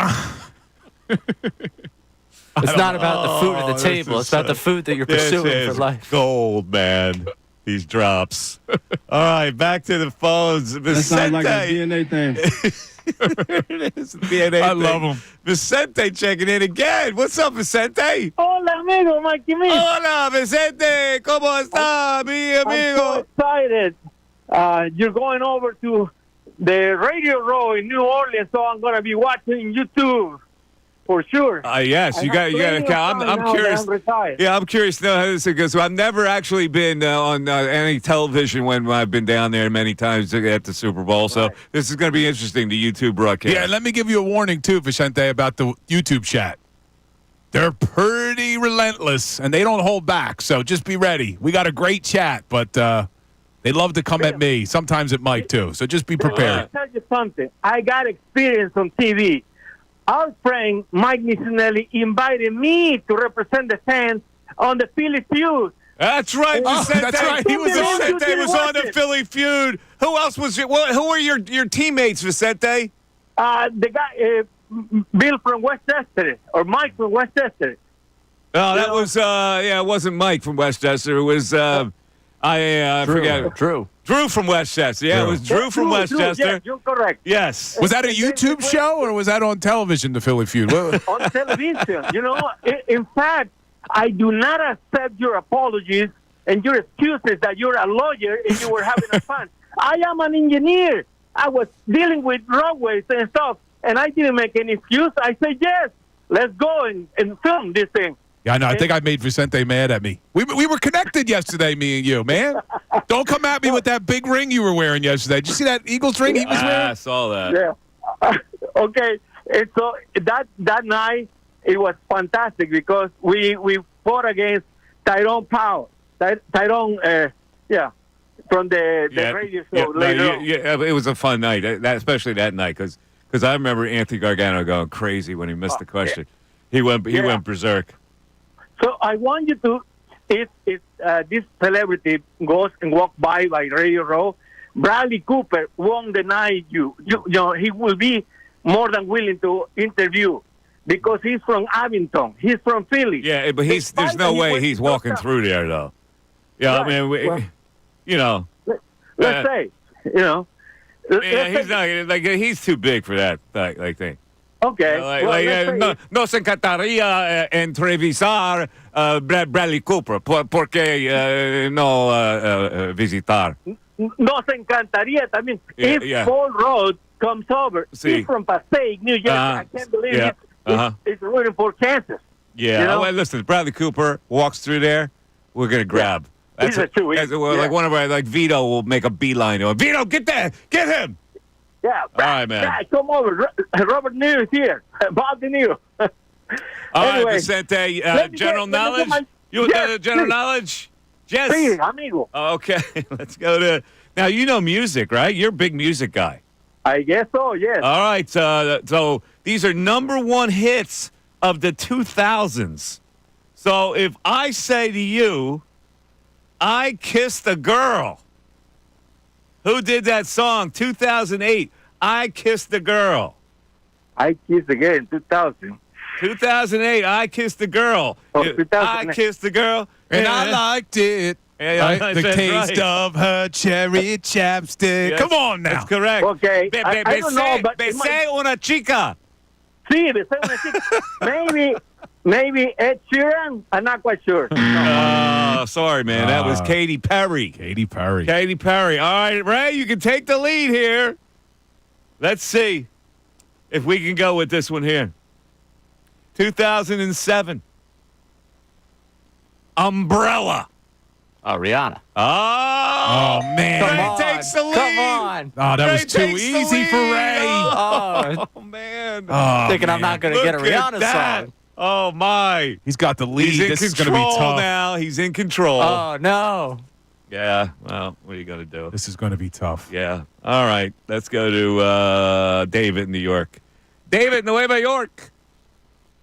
It's not about the food at the this table. is It's about the food that you're This pursuing is for life. gold, man. These drops. All right, back to the phones. That sounds like a Vicente. DNA thing. It is a DNA I thing. love him. Vicente checking in again. What's up, Vicente? Hola, amigo, Mikey Me. Hola, Vicente. ¿Cómo está, mi I'm so amigo? excited. You're going over to the Radio Row in New Orleans, so I'm going to be watching YouTube for sure. Yes, you got to count. I'm curious. Yeah, I'm curious to know how this goes. So I've never actually been on any television when I've been down there many times at the Super Bowl. So this is going to be interesting, the YouTube broadcast. yeah, let me give you a warning, too, Vicente, about the YouTube chat. They're pretty relentless, and they don't hold back, so just be ready. We got a great chat, but they love to come at me, sometimes at Mike, too, so just be prepared. I'll tell you something. I got experience on TV. Our friend Mike Missanelli invited me to represent the fans on the Phillies Feud. That's right, Vicente. that's right. He was on. Vicente was on the Philly Feud. Who else was it? Who were your teammates, Vicente? The guy, Bill from Westchester, or Mike from Westchester. Oh, that was it wasn't Mike from Westchester. It was I forget. Drew from Westchester. Yeah, it was Drew from Westchester. Yes, you're correct. Yes. Was that a YouTube show, or was that on television, the Philly Feud? On television. You know, in fact, I do not accept your apologies and your excuses that you're a lawyer and you were having a fun. I am an engineer. I was dealing with roadways and stuff, and I didn't make any excuse. I said, yes, let's go and film this thing. Yeah, I know. I think I made Vicente mad at me. We were connected yesterday, me and you, man. Don't come at me with that big ring you were wearing yesterday. Did you see that Eagles ring he was wearing? I saw that. Yeah. Okay. And so that night, it was fantastic because we fought against Tyrone Powell. Tyrone, from the radio show later on. It was a fun night, especially that night, because I remember Anthony Gargano going crazy when he missed the question. He went berserk. So I want you to, if this celebrity goes and walks by Radio Row, Bradley Cooper won't deny you. You know, he will be more than willing to interview because he's from Abington. He's from Philly. Yeah, but there's no way he's walking through there, though. Yeah, Right. I mean, you know. Let's say, you know. Yeah, he's not he's too big for that thing. Okay. Nos encantaría entrevistar Bradley Cooper. Porque no visitar? Nos encantaría también. If Paul Rudd comes over, he's from Passaic, New Jersey. I can't believe he's rooting for Kansas. Yeah. You know? Well, listen, if Bradley Cooper walks through there, we're going to grab. He's a two. Like one of our, like Vito will make a beeline to him. Vito, get there! Get him! Yeah. All right, man. Yeah, come over. Robert Neal is here. Bob De Niro. All right, Vicente. General knowledge? General knowledge? Yes. Sí, amigo. Okay, let's go to... Now, you know music, right? You're a big music guy. I guess so, yes. All right, so these are #1 hits of the 2000s. So if I say to you, I Kissed a Girl, who did that song, 2008, I Kissed a Girl? I kissed a girl in 2000. 2008, I Kissed the Girl. Oh, I 2008. Kissed the Girl. And I liked it. Yeah, Like the that's taste right. of her cherry chapstick. Yes, Come on now. That's correct. Okay, I don't know, but it Besé una chica. Sí, besé una chica. Maybe Ed Sheeran. I'm not quite sure. Oh, sorry, man. That was Katy Perry. Katy Perry. Katy Perry. All right, Ray, you can take the lead here. Let's see if we can go with this one here. 2007. Umbrella. Oh, Rihanna. Oh, man. Ray Come on. takes the lead. Come on. Oh, that Ray was too takes the easy for lead. Ray. Oh, man. Thinking I'm not going to get a Look at Rihanna that. song. Oh, my. He's got the lead. He's in This is going to be control tough. now. He's in control. Oh, no. Yeah. Well, what are you going to do? This is going to be tough. Yeah. All right. Let's go to David in New York. David, Nueva York.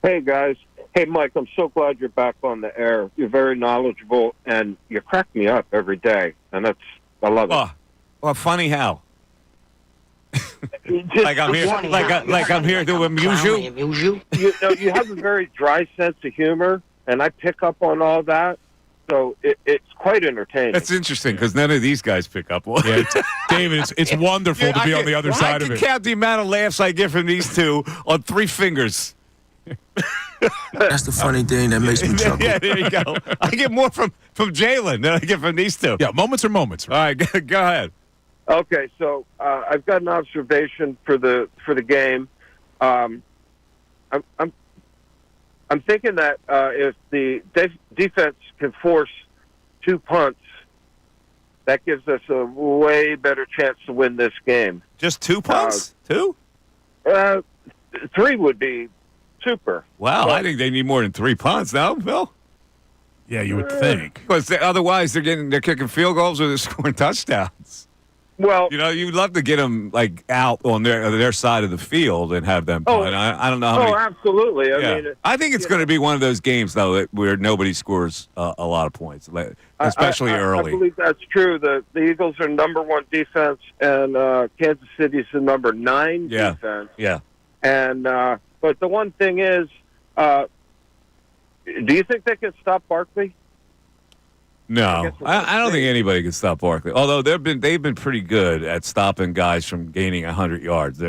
Hey, guys. Hey, Mike, I'm so glad you're back on the air. You're very knowledgeable, and you crack me up every day, and I love it. Well, funny how? like I'm here, like I'm here to amuse you. You know, you have a very dry sense of humor, and I pick up on all that, so it's quite entertaining. That's interesting because none of these guys pick up on. Yeah, David, it's wonderful to be on the other side of I it. can count the amount of laughs I get from these two on 3 fingers. That's the funny thing that makes me chuckle. Yeah, there you go. I get more from Jaylen than I get from these two. Yeah, moments are moments. All right, go ahead. Okay, so I've got an observation for the game. I'm thinking that if the defense can force 2 punts, that gives us a way better chance to win this game. Just 2 punts? 2? 3 would be super. Wow, I think they need more than 3 punts now, Bill. Yeah, you would think. Because otherwise they're kicking field goals or they're scoring touchdowns. Well, you know, you'd love to get them like out on their side of the field and have them punt. I don't know how many. Absolutely. I mean, I think it's going to be one of those games though where nobody scores a lot of points, especially early. I believe that's true. The Eagles are #1 defense, and Kansas City's the #9 defense. Yeah. And but the one thing is, do you think they can stop Barkley? No, I don't think anybody can stop Barkley. Although they've been pretty good at stopping guys from gaining 100 yards.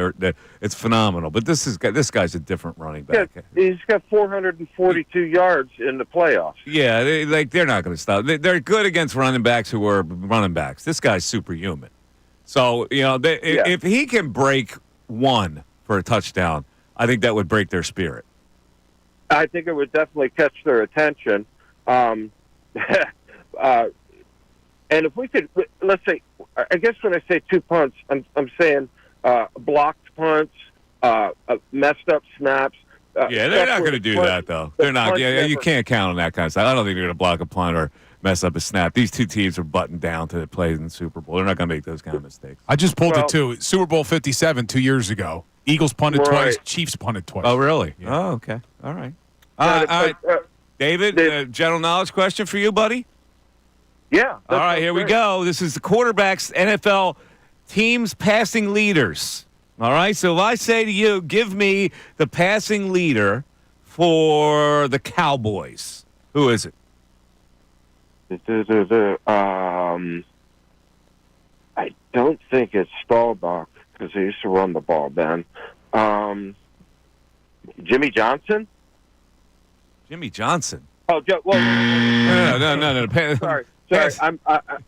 It's phenomenal. But this guy's a different running back. Yeah, he's got 442 yards in the playoffs. Yeah, they're not going to stop. They're good against running backs who are running backs. This guy's superhuman. So if he can break 1 for a touchdown, I think that would break their spirit. I think it would definitely catch their attention. And if we could, let's say, I guess when I say 2 punts, I'm saying blocked punts, messed up snaps. Yeah, they're not going to do that, though. They're not. Yeah, you can't count on that kind of stuff. I don't think they're going to block a punt or mess up a snap. These two teams are buttoned down to the plays in the Super Bowl. They're not going to make those kind of mistakes. I just pulled it, too. Super Bowl 57 2 years ago. Eagles punted twice. Chiefs punted twice. Oh, really? Yeah. Oh, okay. All right. All right. David, general knowledge question for you, buddy? Yeah. All right, here we go. This is the quarterbacks, NFL teams passing leaders. All right, so if I say to you, give me the passing leader for the Cowboys, who is it? I don't think it's Staubach because he used to run the ball then. Jimmy Johnson? Jimmy Johnson. Oh, No. Sorry,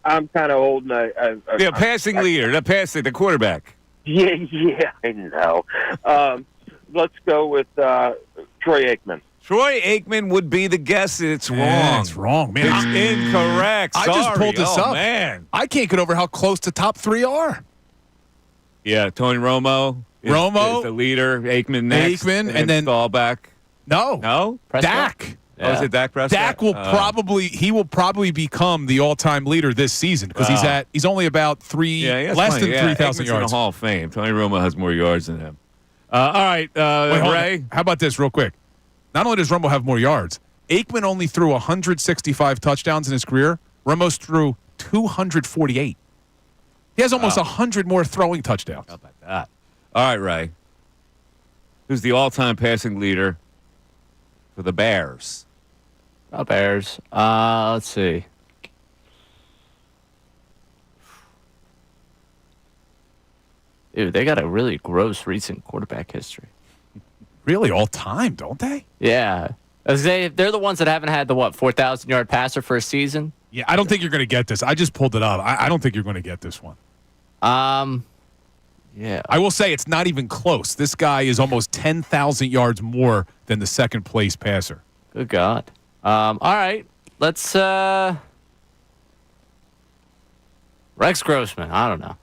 I'm kind of old, and I passing leader, the quarterback. Yeah, I know. Let's go with Troy Aikman. Troy Aikman would be the guess. It's wrong. It's wrong, man. It's incorrect. I just pulled this up. Man, I can't get over how close the top 3 are. Yeah, Tony Romo. Is the leader. Aikman next. And then Staubach. No. Dak. Oh, is it Dak Prescott? Dak will probably become the all-time leader this season because he's only about less than 3,000 Aikman's yards. In the Hall of Fame. Tony Romo has more yards than him. All right, Ray. How about this, real quick? Not only does Romo have more yards, Aikman only threw 165 touchdowns in his career. Romo threw 248. He has almost 100 more throwing touchdowns. How about that? All right, Ray. who's the all-time passing leader for the Bears? Bears. Let's see. Dude, they got a really gross recent quarterback history. Really, all time, don't they? Yeah. They're the ones that haven't had the, 4,000-yard passer for a season? Yeah, I don't think you're going to get this. I just pulled it up. I don't think you're going to get this one. Yeah. I will say it's not even close. This guy is almost 10,000 yards more than the second-place passer. Good God. All right. Let's, Rex Grossman. I don't know.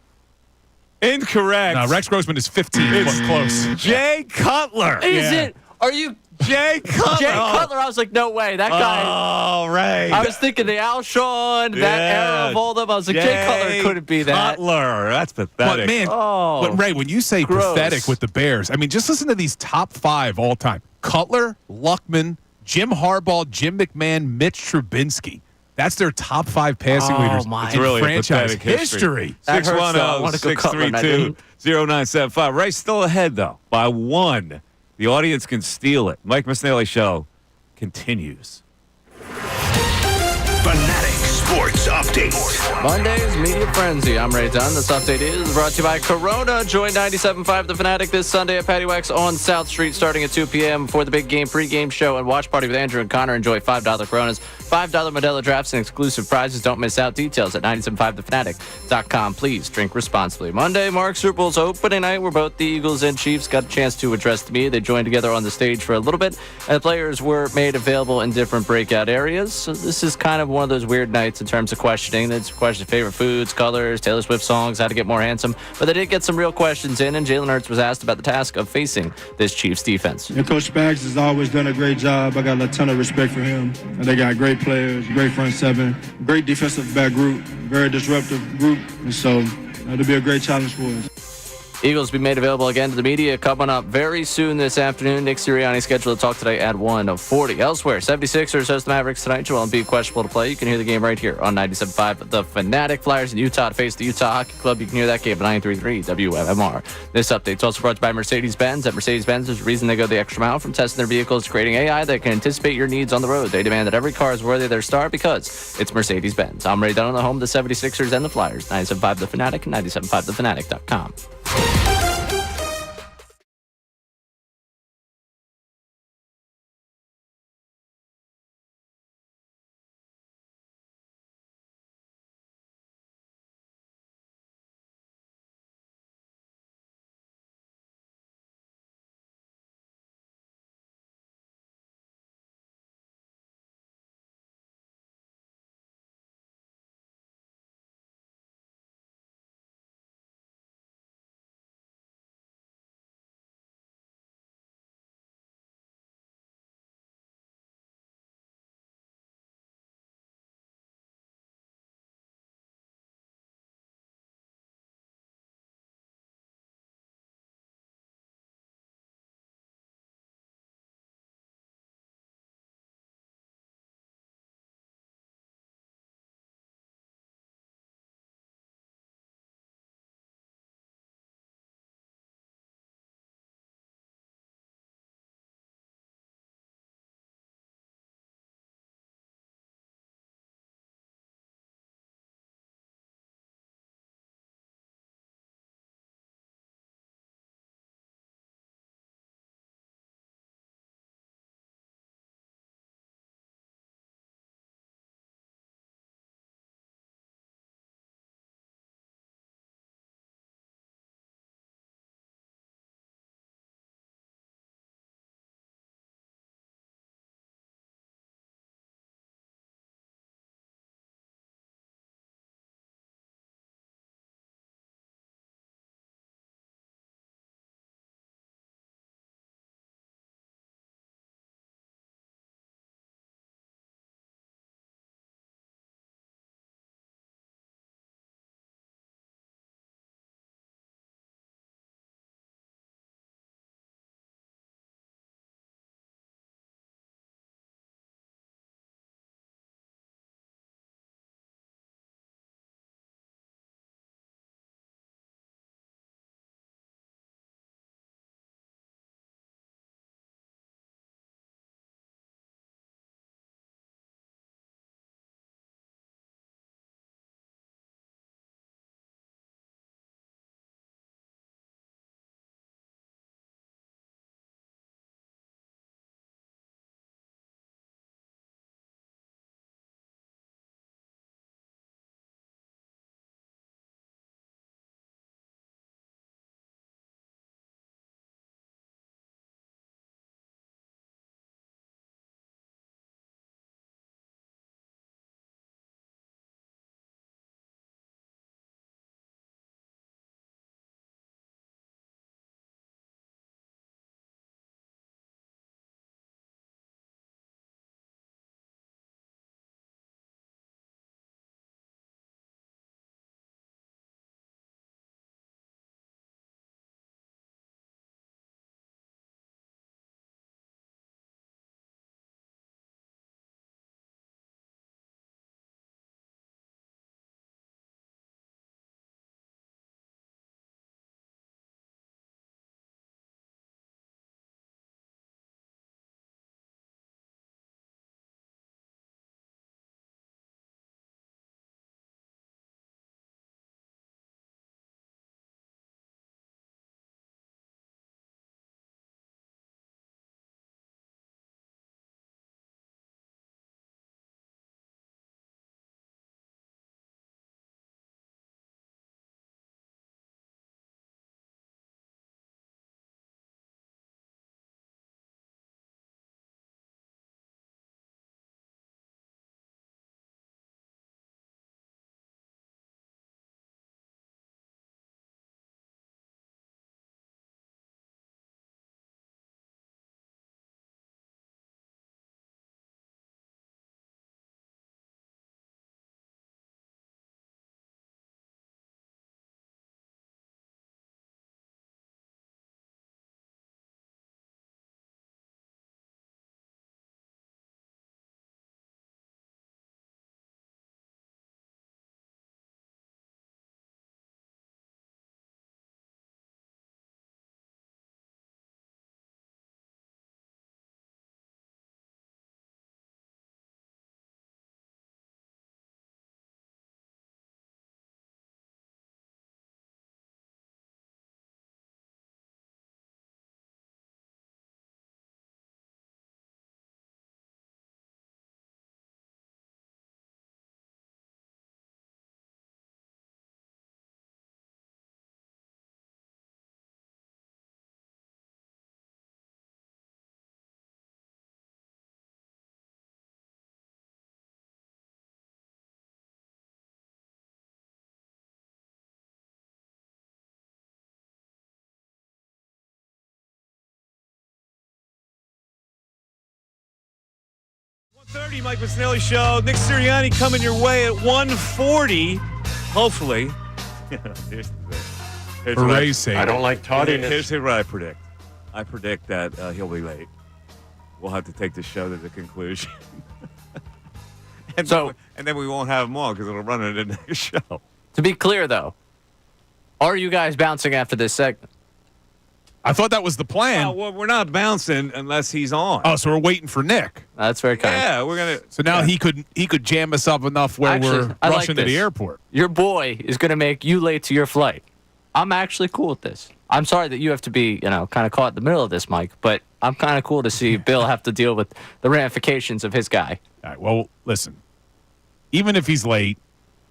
Incorrect. No, Rex Grossman is 15. It's close. Jay Cutler. Is it? Are you... Jay Cutler. Jay Cutler, I was like, no way. That guy. Oh, right. I was thinking the Alshon, that era of all them. I was like, Jay Cutler couldn't be that. Cutler. That's pathetic. But, man, but Ray, when you say gross. pathetic with the Bears, I mean, just listen to these top 5 all time. Cutler, Luckman, Jim Harbaugh, Jim McMahon, Mitch Trubinsky. That's their top 5 passing leaders my. in really franchise pathetic history. That hurts, though. I wanna go Cutler, and I didn't. 632-0975. Ray's still ahead, though, by 1. The audience can steal it. Mike Missanelli Show continues. Fanatic Sports Update. Monday's Media Frenzy. I'm Ray Dunn. This update is brought to you by Corona. Join 97.5 The Fanatic this Sunday at Patty Wax on South Street starting at 2 p.m. for the big game pregame show and watch party with Andrew and Connor. Enjoy $5 Coronas, $5 Modelo drafts, and exclusive prizes. Don't miss out. Details at 975thefanatic.com. Please drink responsibly. Monday marks Super Bowl's opening night where both the Eagles and Chiefs got a chance to address the media. They joined together on the stage for a little bit, and the players were made available in different breakout areas. So this is kind of one of those weird nights in terms of questioning. It's question favorite foods, colors, Taylor Swift songs, how to get more handsome. But they did get some real questions in, and Jaylen Hurts was asked about the task of facing this Chiefs defense. And Coach Spags has always done a great job. I got a ton of respect for him. And they got great players, great front seven, great defensive back group, very disruptive group. And so it'll be a great challenge for us. Eagles will be made available again to the media coming up very soon this afternoon. Nick Sirianni scheduled to talk today at 1:40. Elsewhere, 76ers host the Mavericks tonight. Joel Embiid questionable to play. You can hear the game right here on 97.5. The Fanatic Flyers in Utah to face the Utah Hockey Club. You can hear that game at 93.3 WMMR. This update's also brought to you by Mercedes-Benz. At Mercedes-Benz, there's a reason they go the extra mile from testing their vehicles to creating AI that can anticipate your needs on the road. They demand that every car is worthy of their star because it's Mercedes-Benz. I'm Ray Dunn on the home of the 76ers and the Flyers. 97.5 The Fanatic and 97.5thefanatic.com. 30 Mike Missanelli Show. Nick Sirianni coming your way at 1:40. Hopefully. here's Hooray, say I don't like tardiness. Here's what I predict. I predict that he'll be late. We'll have to take the show to the conclusion. and then we won't have him on because it'll run into the next show. To be clear, though, are you guys bouncing after this segment? I thought that was the plan. Well, we're not bouncing unless he's on. Oh, so we're waiting for Nick. That's very kind. Yeah, we're gonna. So now he could jam us up enough where we're rushing to the airport. Your boy is going to make you late to your flight. I'm actually cool with this. I'm sorry that you have to be, kind of caught in the middle of this, Mike, but I'm kind of cool to see Bill have to deal with the ramifications of his guy. All right, well, listen. Even if he's late,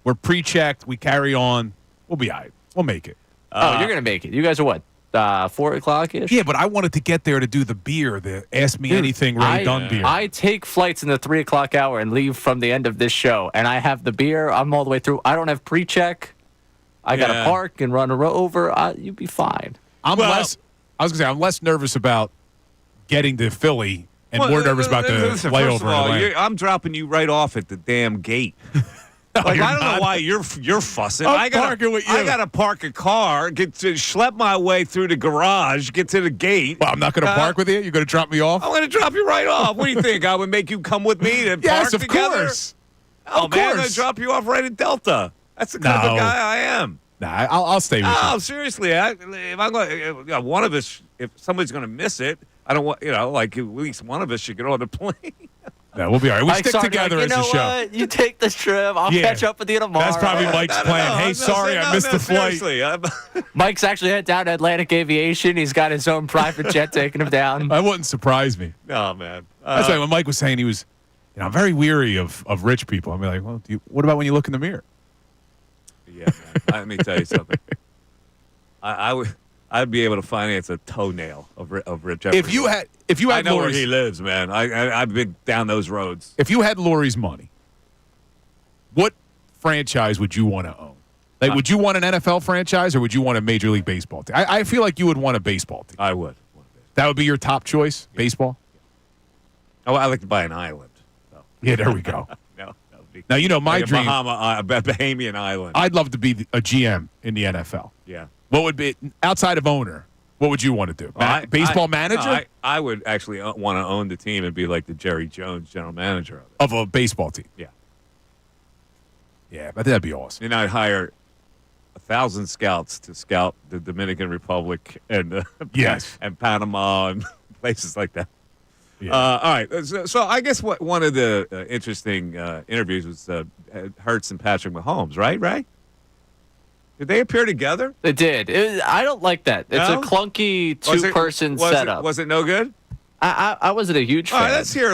we're pre-checked. We carry on. We'll be all right. We'll make it. You're going to make it. You guys are what? 4 o'clock-ish? Yeah, but I wanted to get there to do the beer, the Ask Me Anything Ray Dunn beer. I take flights in the 3 o'clock hour and leave from the end of this show, and I have the beer. I'm all the way through. I don't have pre-check. I got to park and run over. You'd be fine. I'm less nervous about getting to Philly and more nervous about the layover. First of all, I'm dropping you right off at the damn gate. I don't know why you're fussing. I'm parking with you. I gotta park a car, schlep my way through the garage, get to the gate. Well, I'm not gonna park with you. You're gonna drop me off. I'm gonna drop you right off. What do you think? I would make you come with me to yes, park of together? Course. Oh of man, course. I'm gonna drop you off right at Delta. That's the kind of guy I am. Nah, I'll stay with you. Oh, seriously, if I'm going, one of us, if somebody's gonna miss it, I don't want, like at least one of us should get on the plane. Yeah, we'll be all right. We stick together as a show. What? You take this trip. I'll catch up with you tomorrow. That's probably Mike's plan. Hey, sorry, I missed the flight. Mike's actually head down to Atlantic Aviation. He's got his own private jet taking him down. That wouldn't surprise me. Oh, man. That's why when Mike was saying he was, I'm very weary of rich people. I'm like, well, what about when you look in the mirror? Yeah, man. Let me tell you something. I'd be able to finance a toenail of Rich. If you had I know where Lurie's, he lives, man. I've been down those roads. If you had Lurie's money, what franchise would you want to own? Like, would you want an NFL franchise or would you want a Major League Baseball team? I feel like you would want a baseball team. I would. That would be your top choice, baseball? Oh, I like to buy an island. So. Yeah, there we go. No, now, my like dream. a Bahamian island. I'd love to be a GM in the NFL. Yeah. What would be, outside of owner, what would you want to do? Baseball manager? No, I would actually want to own the team and be like the Jerry Jones general manager of it. Of a baseball team? Yeah. Yeah, but that'd be awesome. And I'd hire 1,000 scouts to scout the Dominican Republic and and Panama and places like that. Yeah. All right. So I guess one of the interesting interviews was Hurts and Patrick Mahomes, right? Did they appear together? They did. I don't like that. It's a clunky two-person setup. Was it no good? I wasn't a huge fan. All right, let's hear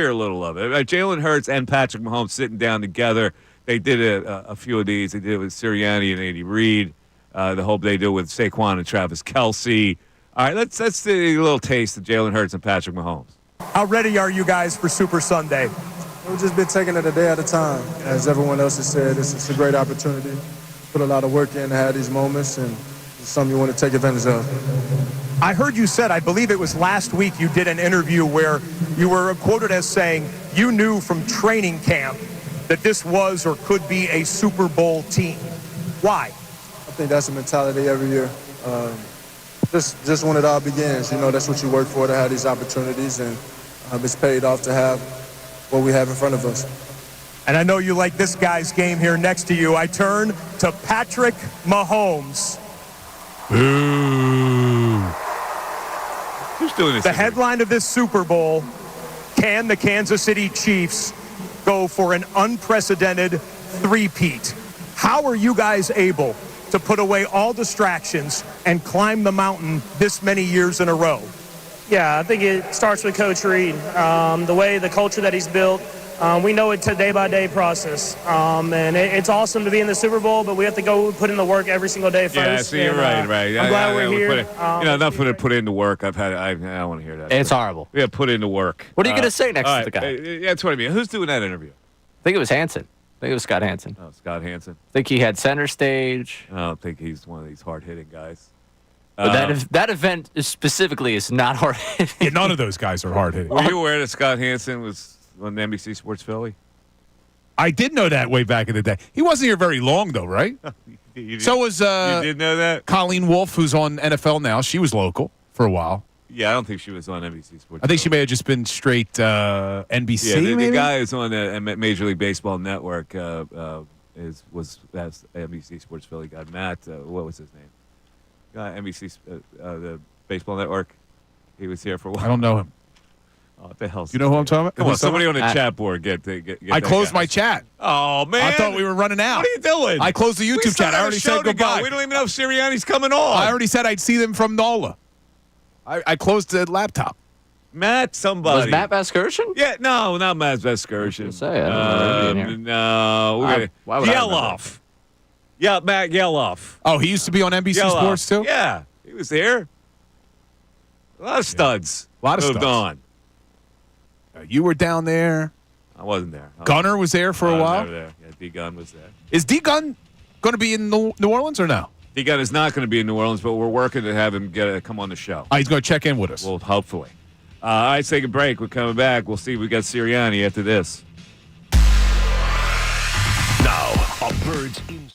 a little of it. Jaylen Hurts and Patrick Mahomes sitting down together. They did a few of these. They did it with Sirianni and Andy Reid. The hope they do with Saquon and Travis Kelce. All right, let's do a little taste of Jaylen Hurts and Patrick Mahomes. How ready are you guys for Super Sunday? We've just been taking it a day at a time. As everyone else has said, it's a great opportunity. Put a lot of work in to have these moments, and it's something you want to take advantage of. I heard you said, I believe it was last week, you did an interview where you were quoted as saying you knew from training camp that this was or could be a Super Bowl team. Why? I think that's a mentality every year. Just when it all begins, that's what you work for, to have these opportunities, and it's paid off to have what we have in front of us. And I know you like this guy's game here next to you. I turn to Patrick Mahomes. Ooh. Who's doing this? The headline of this Super Bowl, can the Kansas City Chiefs go for an unprecedented three-peat? How are you guys able to put away all distractions and climb the mountain this many years in a row? Yeah, I think it starts with Coach Reid. The culture that he's built, we know it's a day-by-day process. And it's awesome to be in the Super Bowl, but we have to go put in the work every single day first. Yeah, so you're right. I'm glad we're here. Enough for put in the work. I don't want to hear that. It's horrible. Yeah, put in the work. What are you going to say next to the guy? Yeah, that's what I mean. Who's doing that interview? I think it was Hansen. I think it was Scott Hansen. Oh, Scott Hansen. I think he had center stage. I don't think he's one of these hard-hitting guys. But that event specifically is not hard-hitting. Yeah, none of those guys are hard-hitting. Were you aware that Scott Hansen was on NBC Sports Philly? I did know that way back in the day. He wasn't here very long, though, right? So was you did know that? Colleen Wolfe, who's on NFL now. She was local for a while. Yeah, I don't think she was on NBC Sports. I think she may have just been straight NBC. Yeah, the maybe? guy who's on the Major League Baseball Network that's NBC Sports Philly guy. Matt, what was his name? NBC, the Baseball Network. He was here for a while. I don't know him. Oh, what the hell? You know who I'm talking about? Come on, somebody on the chat board get I closed my chat. Oh, man. I thought we were running out. What are you doing? I closed the YouTube chat. I already said goodbye. We don't even know if Sirianni's coming on. I already said I'd see them from NOLA. I closed the laptop. Matt, somebody. Was Matt Vasgersian? Yeah, no, not Matt Vasgersian. No, why would I Yeloff. Yeah, Matt Yeloff. Oh, he used to be on NBC Yeloff. Sports too? Yeah, he was there. A lot of studs. A lot of moved studs. on. You were down there. I wasn't there. Gunner was there for a while. Never there. Yeah, D Gun was there. Is D Gun going to be in New Orleans or no? D Gun is not going to be in New Orleans, but we're working to have him come on the show. He's going to check in with us. Well, hopefully. All right, let's take a break. We're coming back. We'll see if we got Sirianni after this. Now, a Birds in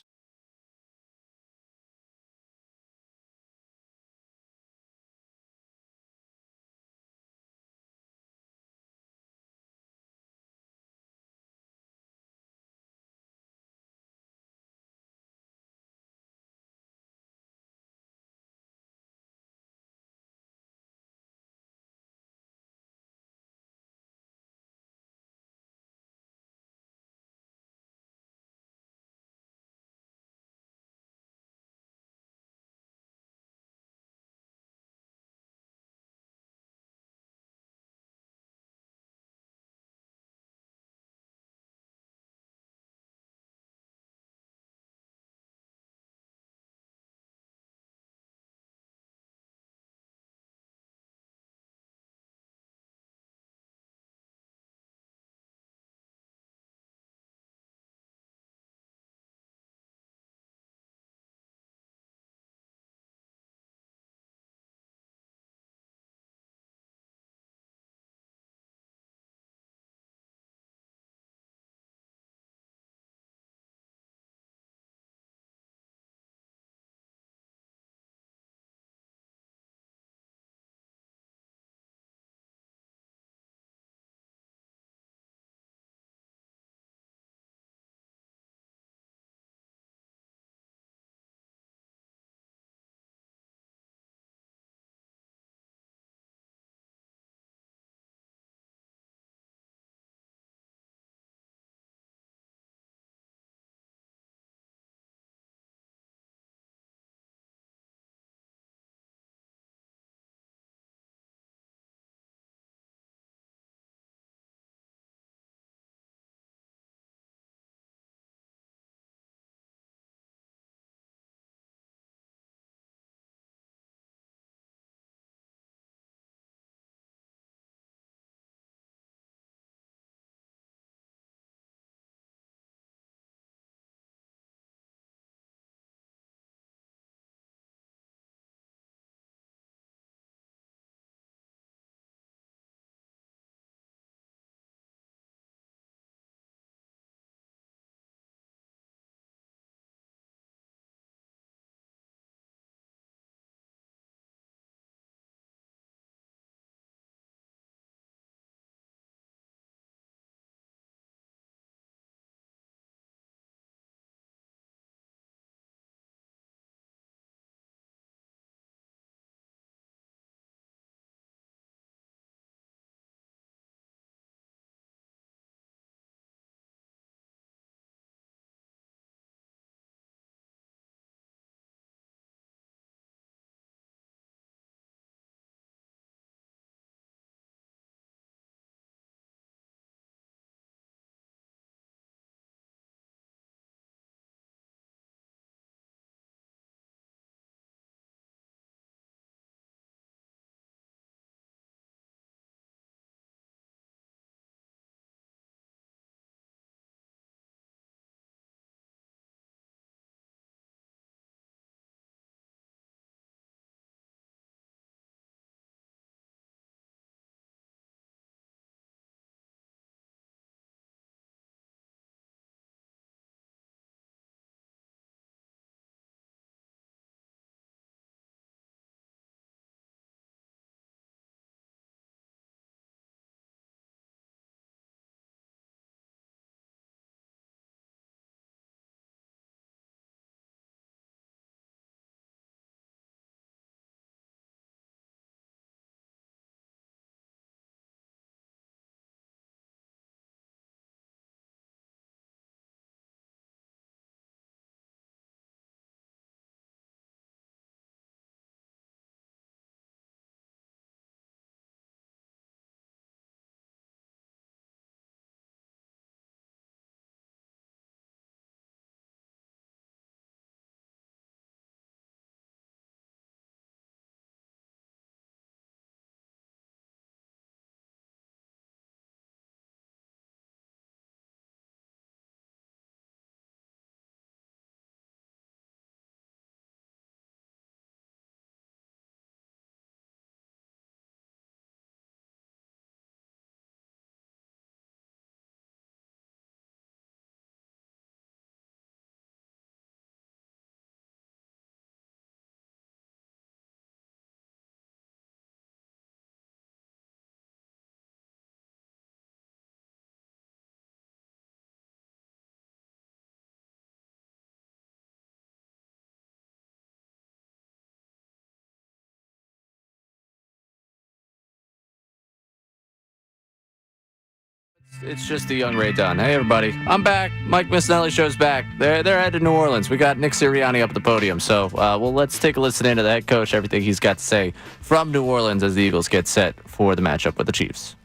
It's just the young Ray Dunn. Hey, everybody. I'm back. Mike Missanelli show's back. They're headed to New Orleans. We got Nick Sirianni up at the podium. So, let's take a listen into the head coach, everything he's got to say from New Orleans as the Eagles get set for the matchup with the Chiefs.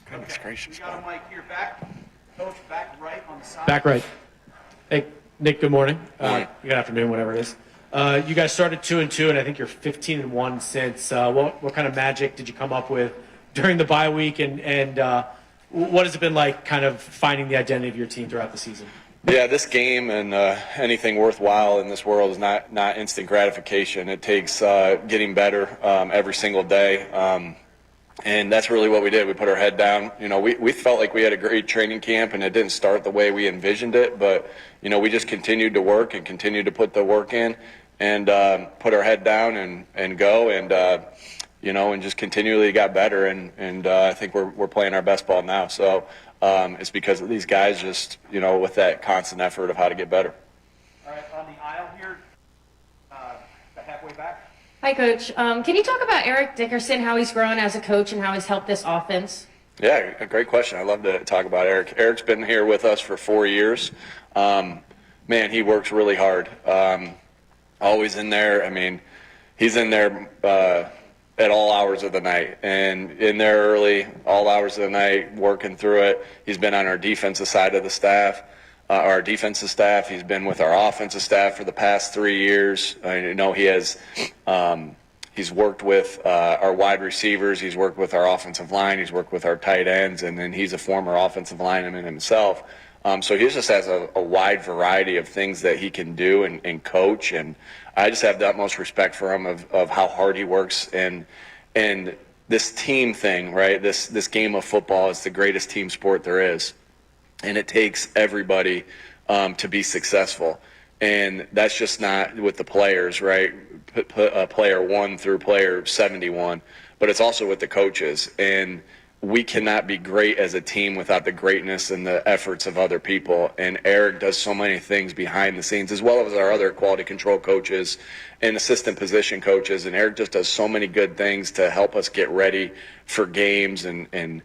Goodness gracious. You got a mic here, back. Coach, back right on the side. Back right. Hey, Nick, good morning. Good afternoon, whatever it is. You guys started 2-2, and I think you're 15-1 since. What kind of magic did you come up with during the bye week, and what has it been like kind of finding the identity of your team throughout the season? Yeah, this game and anything worthwhile in this world is not instant gratification. It takes getting better every single day. And that's really what we did. We put our head down. We felt like we had a great training camp, and it didn't start the way we envisioned it. But, we just continued to work and continued to put the work in and put our head down and go. And, and just continually got better. And I think we're playing our best ball now. So it's because of these guys just, with that constant effort of how to get better. All right, on the aisle here, halfway back. Hi, Coach. Can you talk about Eric Dickerson, how he's grown as a coach and how he's helped this offense? Yeah, a great question. I love to talk about Eric. Eric's been here with us for 4 years. Man, he works really hard. Always in there. I mean, he's in there at all hours of the night and in there early, all hours of the night, working through it. He's been on our defensive side of the staff. Our defensive staff. He's been with our offensive staff for the past 3 years. I know he has. He's worked with our wide receivers. He's worked with our offensive line. He's worked with our tight ends, and then he's a former offensive lineman himself. So he just has a wide variety of things that he can do and coach. And I just have the utmost respect for him of how hard he works and this team thing, right? This game of football is the greatest team sport there is. And it takes everybody to be successful. And that's just not with the players, right? Player 1 through player 71. But it's also with the coaches. And we cannot be great as a team without the greatness and the efforts of other people. And Eric does so many things behind the scenes, as well as our other quality control coaches and assistant position coaches. And Eric just does so many good things to help us get ready for games and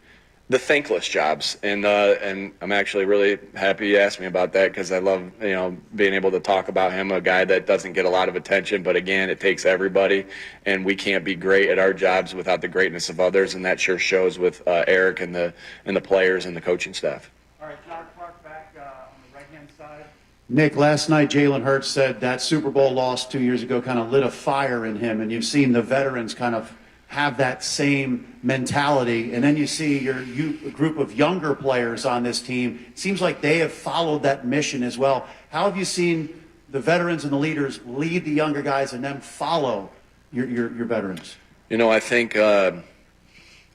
the thankless jobs. And I'm actually really happy you asked me about that because I love, being able to talk about him, a guy that doesn't get a lot of attention. But again, it takes everybody, and we can't be great at our jobs without the greatness of others. And that sure shows with Eric and the players and the coaching staff. All right, John Clark back on the right-hand side. Nick, last night Jaylen Hurts said that Super Bowl loss 2 years ago kind of lit a fire in him, and you've seen the veterans kind of have that same mentality, and then you see your group of younger players on this team. It seems like they have followed that mission as well. How have you seen the veterans and the leaders lead the younger guys and then follow your veterans? I think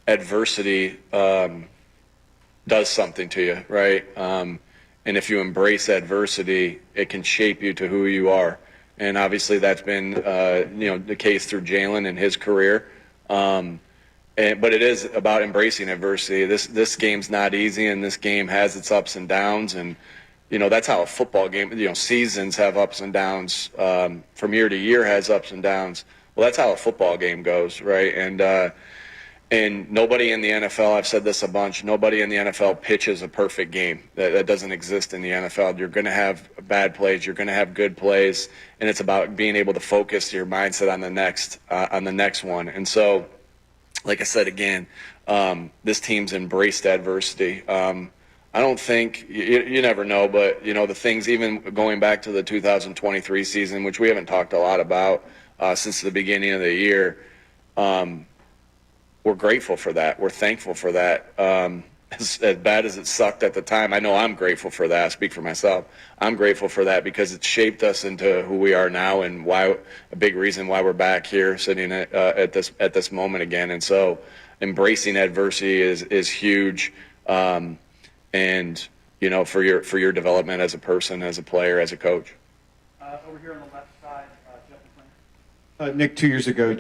adversity does something to you, right? And if you embrace adversity, it can shape you to who you are. And obviously that's been the case through Jaylen and his career. But it is about embracing adversity. This game's not easy, and this game has its ups and downs. And that's how a football game. Seasons have ups and downs. From year to year has ups and downs. Well, that's how a football game goes, right? And nobody in the NFL, I've said this a bunch, nobody in the NFL pitches a perfect game. That doesn't exist in the NFL. You're going to have bad plays. You're going to have good plays. And it's about being able to focus your mindset on the next one. And so, like I said again, this team's embraced adversity. I don't think, you never know, but, the things even going back to the 2023 season, which we haven't talked a lot about since the beginning of the year, we're grateful for that. We're thankful for that. As bad as it sucked at the time, I know I'm grateful for that. I speak for myself. I'm grateful for that because it shaped us into who we are now, and a big reason why we're back here sitting at this moment again. And so, embracing adversity is huge, and for your development as a person, as a player, as a coach. Over here on the left side, Jeff McClain. Nick, 2 years ago,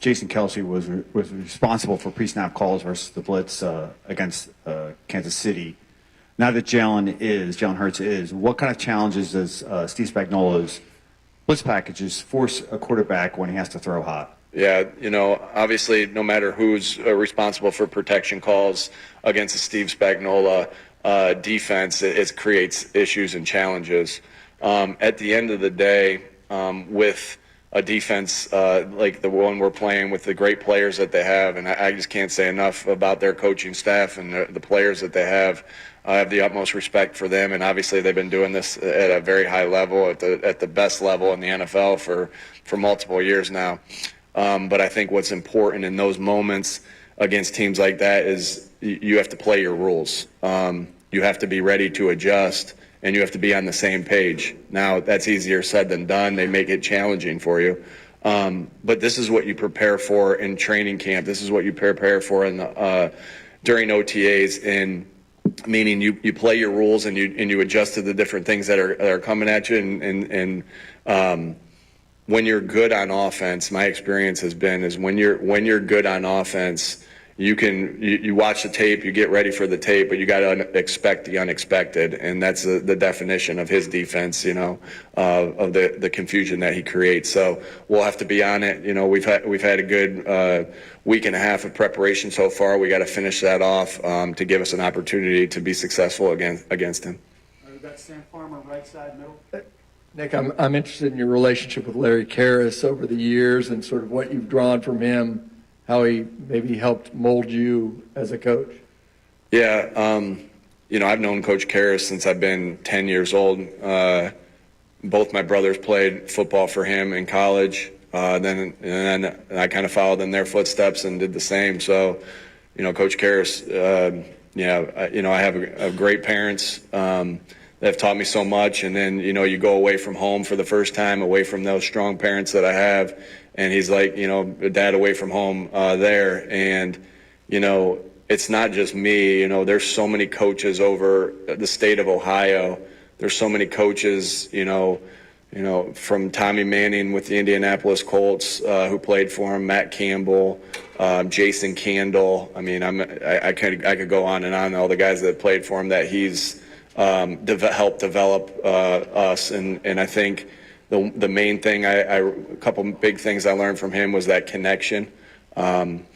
Jason Kelce was responsible for pre-snap calls versus the blitz against Kansas City. Now that Jaylen Hurts is, what kind of challenges does Steve Spagnuolo's blitz packages force a quarterback when he has to throw hot? Yeah, obviously, no matter who's responsible for protection calls against the Steve Spagnuolo defense, it creates issues and challenges. At the end of the day, with a defense like the one we're playing with the great players that they have, and I just can't say enough about their coaching staff and the players that they have. I have the utmost respect for them, and obviously they've been doing this at a very high level, at the best level in the NFL for multiple years now. But I think what's important in those moments against teams like that is you have to play your rules. You have to be ready to adjust, and you have to be on the same page. Now, that's easier said than done. They make it challenging for you. But this is what you prepare for in training camp. This is what you prepare for during OTAs, meaning you play your rules and you adjust to the different things that are coming at you. And when you're good on offense, my experience has been is when you're good on offense, you watch the tape, you get ready for the tape, but you got to expect the unexpected, and that's the definition of his defense. Of the confusion that he creates. So we'll have to be on it. We've had a good week and a half of preparation so far. We got to finish that off to give us an opportunity to be successful against him. We've got Sam Farmer, right side, middle. Nick, I'm interested in your relationship with Larry Karras over the years and sort of what you've drawn from him, how he maybe helped mold you as a coach. Yeah, I've known Coach Karras since I've been 10 years old. Both my brothers played football for him in college. Then I kind of followed in their footsteps and did the same. So, Coach Karras, I have great parents that have taught me so much. And then, you go away from home for the first time, away from those strong parents that I have. And he's like, a dad away from home there. And, it's not just me. There's so many coaches over the state of Ohio. There's so many coaches, from Tommy Manning with the Indianapolis Colts, who played for him, Matt Campbell, Jason Candle. I mean, I could go on and on, all the guys that played for him that he's helped develop us. And I think the main thing, a couple big things I learned from him was that connection, and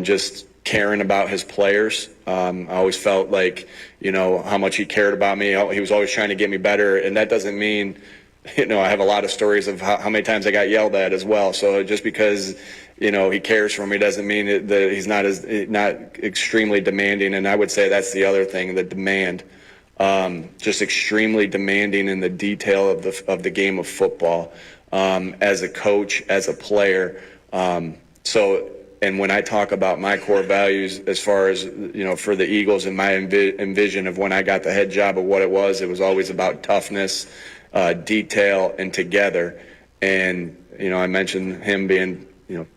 just caring about his players. I always felt like, how much he cared about me. He was always trying to get me better. And that doesn't mean, I have a lot of stories of how many times I got yelled at as well. So just because, he cares for me doesn't mean that he's not extremely demanding. And I would say that's the other thing, the demand. Just extremely demanding in the detail of the game of football, as a coach, as a player. And when I talk about my core values as far as, for the Eagles and my envision of when I got the head job of what it was always about toughness, detail, and together. And, I mentioned him being,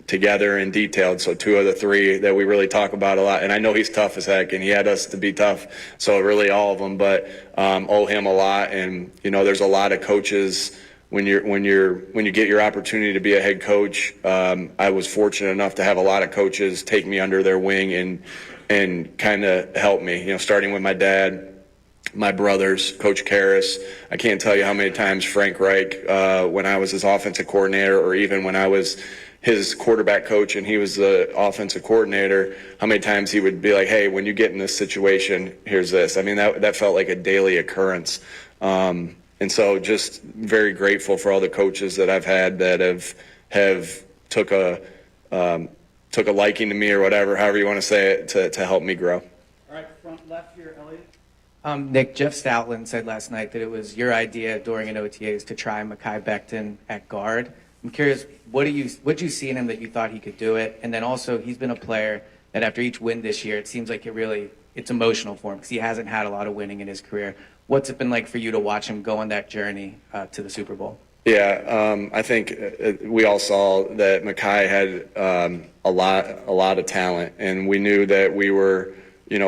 together and detailed. So two of the three that we really talk about a lot. And I know he's tough as heck, and he had us to be tough. So really all of them, but owe him a lot. And, there's a lot of coaches when you get your opportunity to be a head coach. I was fortunate enough to have a lot of coaches take me under their wing and kind of help me, starting with my dad, my brothers, Coach Karras. I can't tell you how many times Frank Reich, when I was his offensive coordinator, or even when I was his quarterback coach and he was the offensive coordinator, how many times he would be like, hey, when you get in this situation, here's this. I mean, that felt like a daily occurrence. And so just very grateful for all the coaches that I've had that have took a liking to me, or whatever, however you want to say it, to help me grow. All right, front left here, Elliot. Nick, Jeff Stoutland said last night that it was your idea during an OTAs to try Mekhi Becton at guard. I'm curious, what did you see in him that you thought he could do it? And then also, he's been a player that after each win this year, it seems like it's emotional for him because he hasn't had a lot of winning in his career. What's it been like for you to watch him go on that journey to the Super Bowl? Yeah, I think we all saw that Mekhi had a lot of talent, and we knew that we were,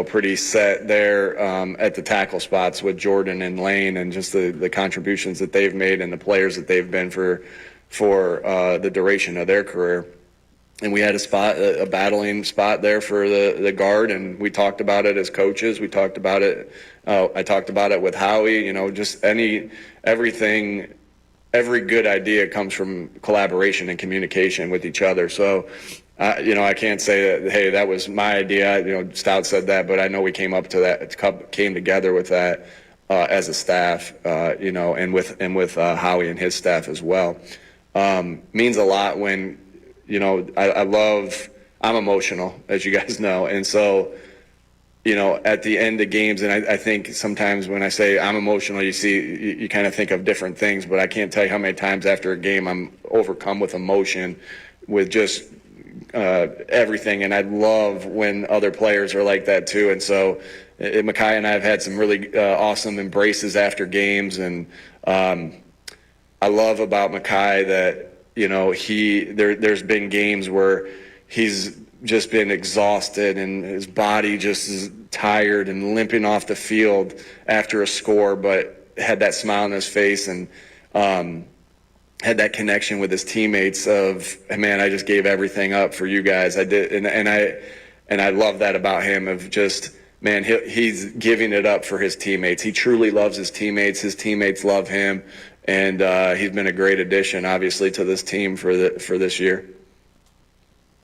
pretty set there at the tackle spots with Jordan and Lane, and just the contributions that they've made and the players that they've been for the duration of their career. And we had a battling spot there for the guard, and we talked about it as coaches. We talked about it. I talked about it with Howie. Just everything every good idea comes from collaboration and communication with each other. So, I can't say that, hey, that was my idea. Stout said that, but I know we came together with that as a staff, and with Howie and his staff as well. Means a lot when, I'm emotional, as you guys know. And so, at the end of games, and I think sometimes when I say I'm emotional, you kind of think of different things, but I can't tell you how many times after a game I'm overcome with emotion, with just everything. And I love when other players are like that too. And so Mekhi and I have had some really awesome embraces after games. And I love about Mekhi that, there's been games where he's just been exhausted and his body just is tired and limping off the field after a score, but had that smile on his face and had that connection with his teammates of, man, I just gave everything up for you guys. I did, and I love that about him, of just, man, he's giving it up for his teammates. He truly loves his teammates. His teammates love him, and he's been a great addition, obviously, to this team for this year.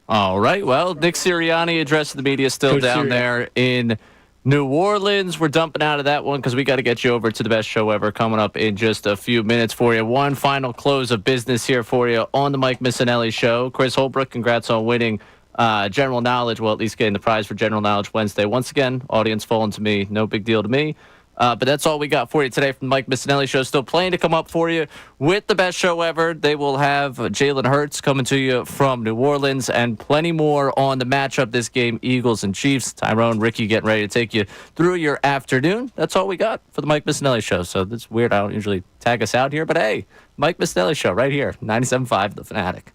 All right. Well, Nick Sirianni addressed the media still Coach down Sirianni. there in New Orleans. We're dumping out of that one because we got to get you over to the best show ever coming up in just a few minutes for you. One final close of business here for you on the Mike Missanelli Show. Chris Holbrook, congrats on winning General Knowledge. Well, at least getting the prize for General Knowledge Wednesday. Once again, audience falling to me. No big deal to me. But that's all we got for you today from the Mike Missanelli Show. Still plenty to come up for you with the best show ever. They will have Jaylen Hurts coming to you from New Orleans and plenty more on the matchup this game, Eagles and Chiefs. Tyrone, Ricky getting ready to take you through your afternoon. That's all we got for the Mike Missanelli Show. So that's weird. I don't usually tag us out here. But, hey, Mike Missanelli Show right here, 97.5 The Fanatic.